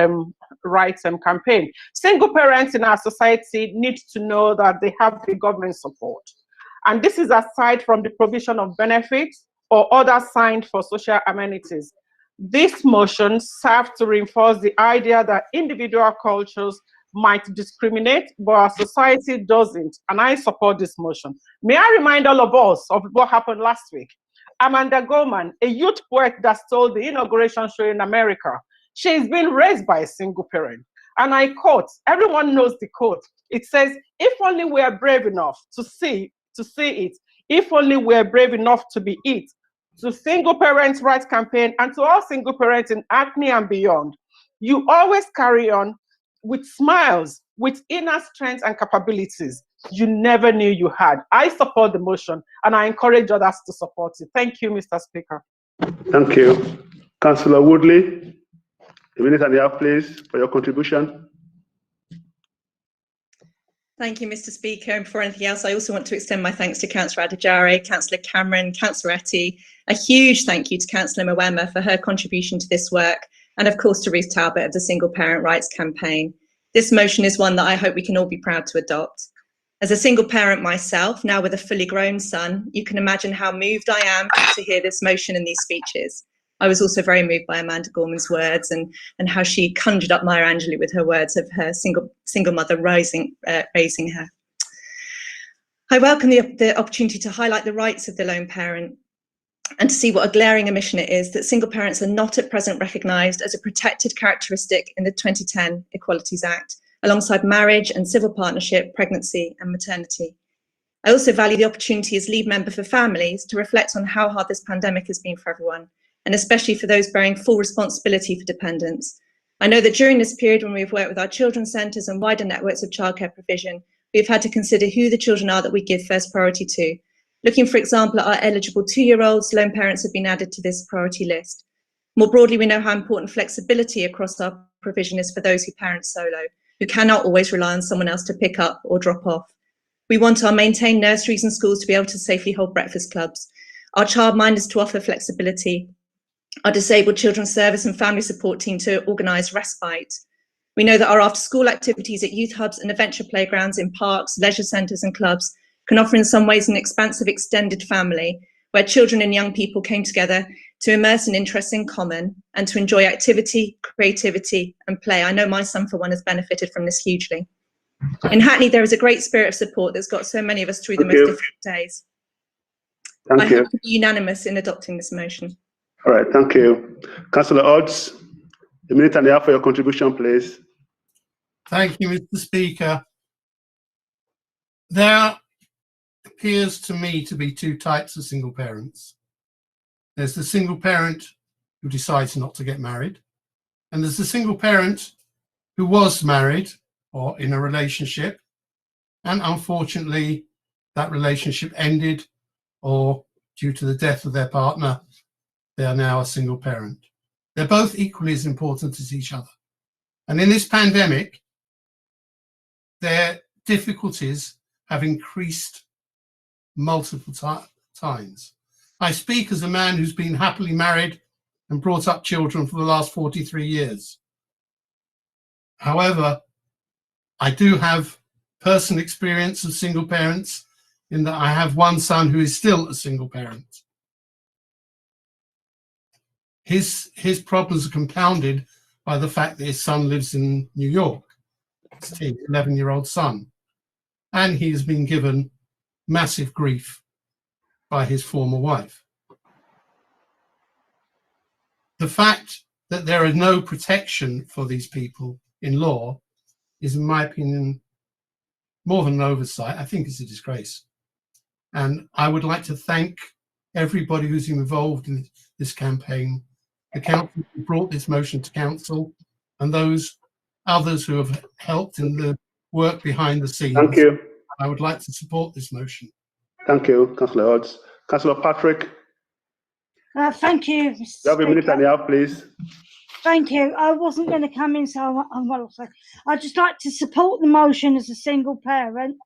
Rights Campaign. Single parents in our society need to know that they have the government support. And this is aside from the provision of benefits or other signed for social amenities. This motion serves to reinforce the idea that individual cultures might discriminate, but our society doesn't, and I support this motion. May I remind all of us of what happened last week? Amanda Gorman, a youth poet that stole the inauguration show in America, she's been raised by a single parent. And I quote, everyone knows the quote. It says, if only we're brave enough to see it, if only we're brave enough to be it. To Single Parents Rights Campaign and to all single parents in Hackney and beyond, you always carry on with smiles, with inner strength and capabilities you never knew you had. I support the motion and I encourage others to support it. Thank you, Mr. Speaker. Thank you. Councillor Woodley, a minute and a half, please, for your contribution. Thank you, Mr. Speaker. And before anything else, I also want to extend my thanks to Councillor Adejare, Councillor Cameron, Councillor Etty. A huge thank you to Councillor Mwema for her contribution to this work, and of course to Ruth Talbot of the Single Parent Rights Campaign. This motion is one that I hope we can all be proud to adopt. As a single parent myself, now with a fully grown son, you can imagine how moved I am to hear this motion and these speeches. I was also very moved by Amanda Gorman's words and how she conjured up Maya Angelou with her words of her single mother raising her. I welcome the opportunity to highlight the rights of the lone parent and to see what a glaring omission it is that single parents are not at present recognised as a protected characteristic in the 2010 Equalities Act, alongside marriage and civil partnership, pregnancy and maternity. I also value the opportunity as lead member for families to reflect on how hard this pandemic has been for everyone, and especially for those bearing full responsibility for dependents. I know that during this period, when we've worked with our children's centres and wider networks of childcare provision, we've had to consider who the children are that we give first priority to. Looking, for example, at our eligible 2-year-olds, lone parents have been added to this priority list. More broadly, we know how important flexibility across our provision is for those who parent solo, who cannot always rely on someone else to pick up or drop off. We want our maintained nurseries and schools to be able to safely hold breakfast clubs, our childminders to offer flexibility, our disabled children's service and family support team to organise respite. We know that our after-school activities at youth hubs and adventure playgrounds in parks, leisure centres and clubs can offer in some ways an expansive extended family where children and young people came together to immerse in interests in common and to enjoy activity, creativity and play. I know my son, for one, has benefited from this hugely. In Hackney, there is a great spirit of support that's got so many of us through the most difficult days. I hope to be unanimous in adopting this motion. All right, thank you. Councillor Odds, a minute and a half for your contribution, please. Thank you, Mr. Speaker. There appears to me to be two types of single parents. There's the single parent who decides not to get married, and there's the single parent who was married or in a relationship, and unfortunately that relationship ended, or due to the death of their partner, they are now a single parent. They're both equally as important as each other. And in this pandemic, their difficulties have increased multiple times. I speak as a man who's been happily married and brought up children for the last 43 years. However, I do have personal experience of single parents in that I have one son who is still a single parent. His problems are compounded by the fact that his son lives in New York, his 11-year-old son, and he has been given massive grief by his former wife. The fact that there is no protection for these people in law is, in my opinion, more than an oversight. I think it's a disgrace. And I would like to thank everybody who's involved in this campaign, the council who brought this motion to council, and those others who have helped in the work behind the scenes. Thank you. I would like to support this motion. Thank you, Councillor Odds. Councillor Patrick. Thank you, Mr. You have a minute and a half, please. Thank you. I wasn't going to come in, so I'd just like to support the motion as a single parent.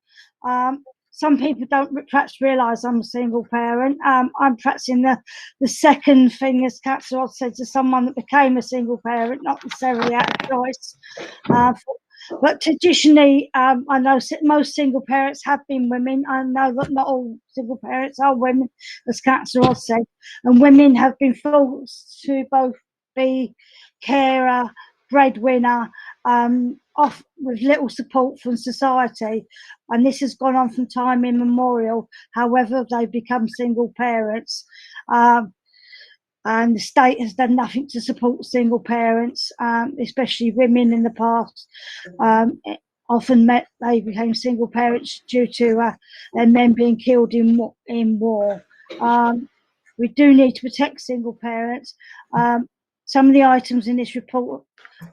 Some people don't perhaps realise I'm a single parent. I'm perhaps in the second thing, as Councillor Odd said, to someone that became a single parent, not necessarily out of choice. But traditionally, I know most single parents have been women. I know that not all single parents are women, as Councillor Odd said, and women have been forced to both be carer, breadwinner, off with little support from society, and this has gone on from time immemorial. However, they've become single parents, and the state has done nothing to support single parents, especially women in the past. Often they became single parents due to their men being killed in war. We do need to protect single parents. Some of the items in this report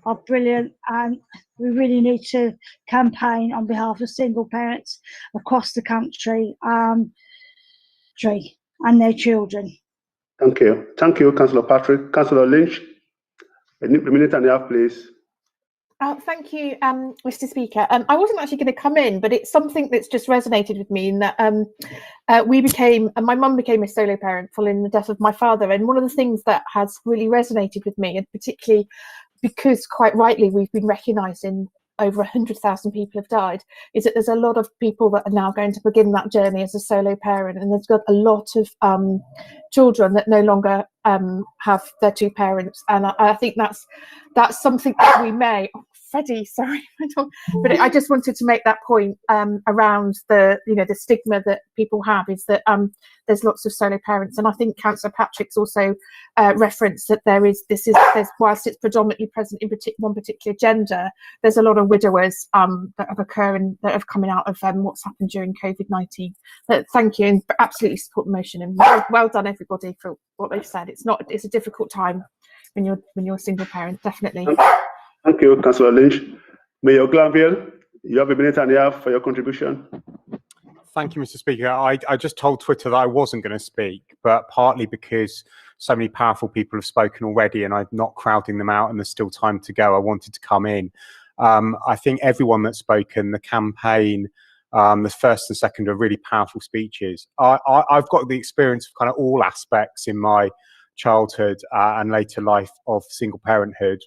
are brilliant, and we really need to campaign on behalf of single parents across the country and their children. Thank you. Thank you, Councillor Patrick. Councillor Lynch, a minute and a half, please. Thank you, Mr. Speaker. I wasn't actually going to come in, but it's something that's just resonated with me in that my mum became a solo parent following the death of my father. And one of the things that has really resonated with me, and particularly because quite rightly we've been recognising over 100,000 people have died, is that there's a lot of people that are now going to begin that journey as a solo parent, and there's got a lot of children that no longer have their two parents, and I think that's something that we may. Oh, Freddie, sorry, but I just wanted to make that point around the the stigma that people have, is that there's lots of solo parents, and I think Councillor Patrick's also referenced that there's whilst it's predominantly present in one particular gender, there's a lot of widowers that have occurred and that have coming out of what's happened during COVID-19. But thank you, and absolutely support the motion, and well done everybody for what they've said. It's a difficult time when you're a single parent, definitely. Thank you, Councillor Lynch. Mayor Glanville, you have a minute and a half for your contribution. Thank you, Mr. Speaker. I just told Twitter that I wasn't going to speak, but partly because so many powerful people have spoken already and I'm not crowding them out and there's still time to go, I wanted to come in. I think everyone that's spoken, the campaign, the first and second are really powerful speeches. I've got the experience of kind of all aspects in my childhood and later life of single parenthood.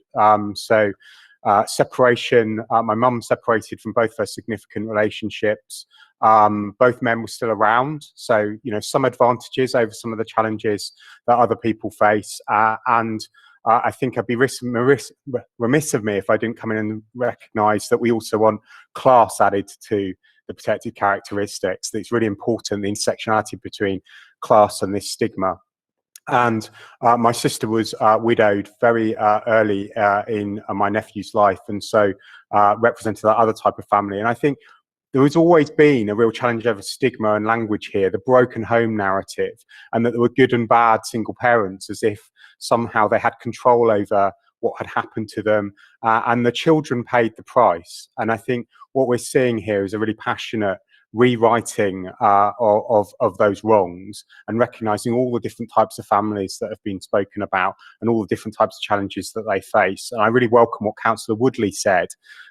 Separation, my mum separated from both her significant relationships. Both men were still around, so some advantages over some of the challenges that other people face. I think I'd be remiss of me if I didn't come in and recognise that we also want class added to the protected characteristics. It's really important, the intersectionality between class and this stigma. And my sister was widowed very early in my nephew's life, and so represented that other type of family. And I think there has always been a real challenge over stigma and language here, the broken home narrative, and that there were good and bad single parents, as if somehow they had control over what had happened to them, and the children paid the price. And I think what we're seeing here is a really passionate rewriting of those wrongs, and recognising all the different types of families that have been spoken about and all the different types of challenges that they face. And I really welcome what Councillor Woodley said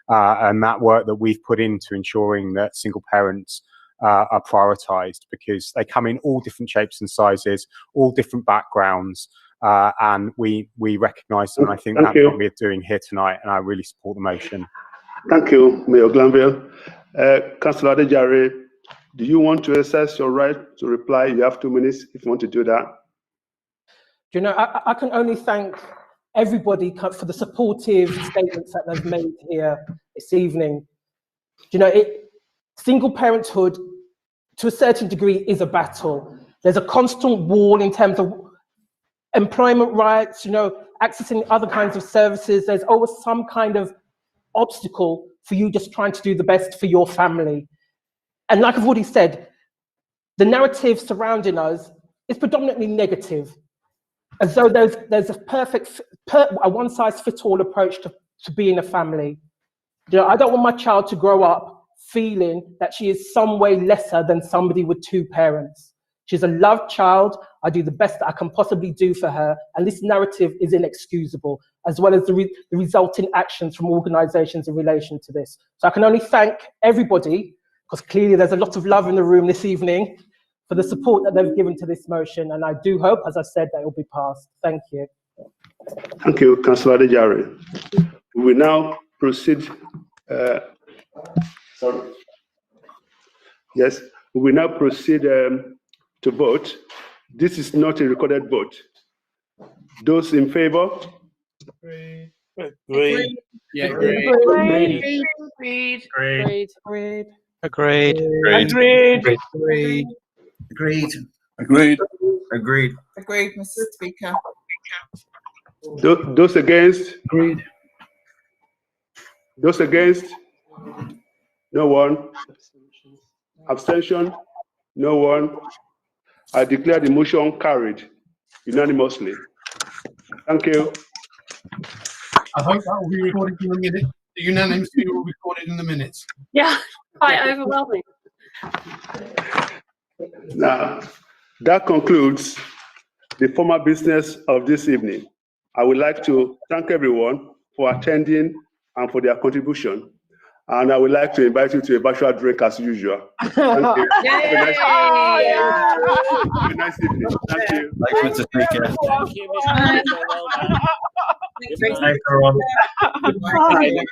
and that work that we've put into ensuring that single parents are prioritised, because they come in all different shapes and sizes, all different backgrounds, and we recognise them. And I think that's what we're doing here tonight, and I really support the motion. Thank you, Mayor Glanville. Councillor Adejare, do you want to exercise your right to reply? You have 2 minutes if you want to do that. I can only thank everybody for the supportive statements that they've made here this evening. Single parenthood, to a certain degree, is a battle. There's a constant wall in terms of employment rights, accessing other kinds of services. There's always some kind of obstacle for you just trying to do the best for your family. And like I've already said, the narrative surrounding us is predominantly negative, as though there's a one-size-fits-all approach to being a family. I don't want my child to grow up feeling that she is some way lesser than somebody with two parents. She's a loved child. I do the best that I can possibly do for her, and this narrative is inexcusable, as well as the resulting actions from organisations in relation to this. So I can only thank everybody, because clearly there's a lot of love in the room this evening, for the support that they've given to this motion, and I do hope, as I said, that it will be passed. Thank you. Thank you, Councillor Adejare. We will now proceed. Yes, we will now proceed to vote. This is not a recorded vote. Those in favour? Agreed. Yeah, agreed. Agreed. Agreed. Agreed. Agreed. Agreed. Agreed. Agreed. Agreed. Agreed. Agreed. Agreed, Mr. Speaker. Those against? Agreed. Those against? No one. Abstention? No one. I declare the motion carried unanimously. Thank you. I hope that will be recorded in the minutes. The unanimously will be recorded in the minutes. Yeah, quite the formal business of this evening. I would like to thank everyone for attending and for their contribution. And I would like to invite you to a virtual drink as usual. Thank you. Have a nice evening. Thank you. Thanks, Mr. Speaker. Thank you, Mr. Speaker. Well done. Thanks, everyone. Bye.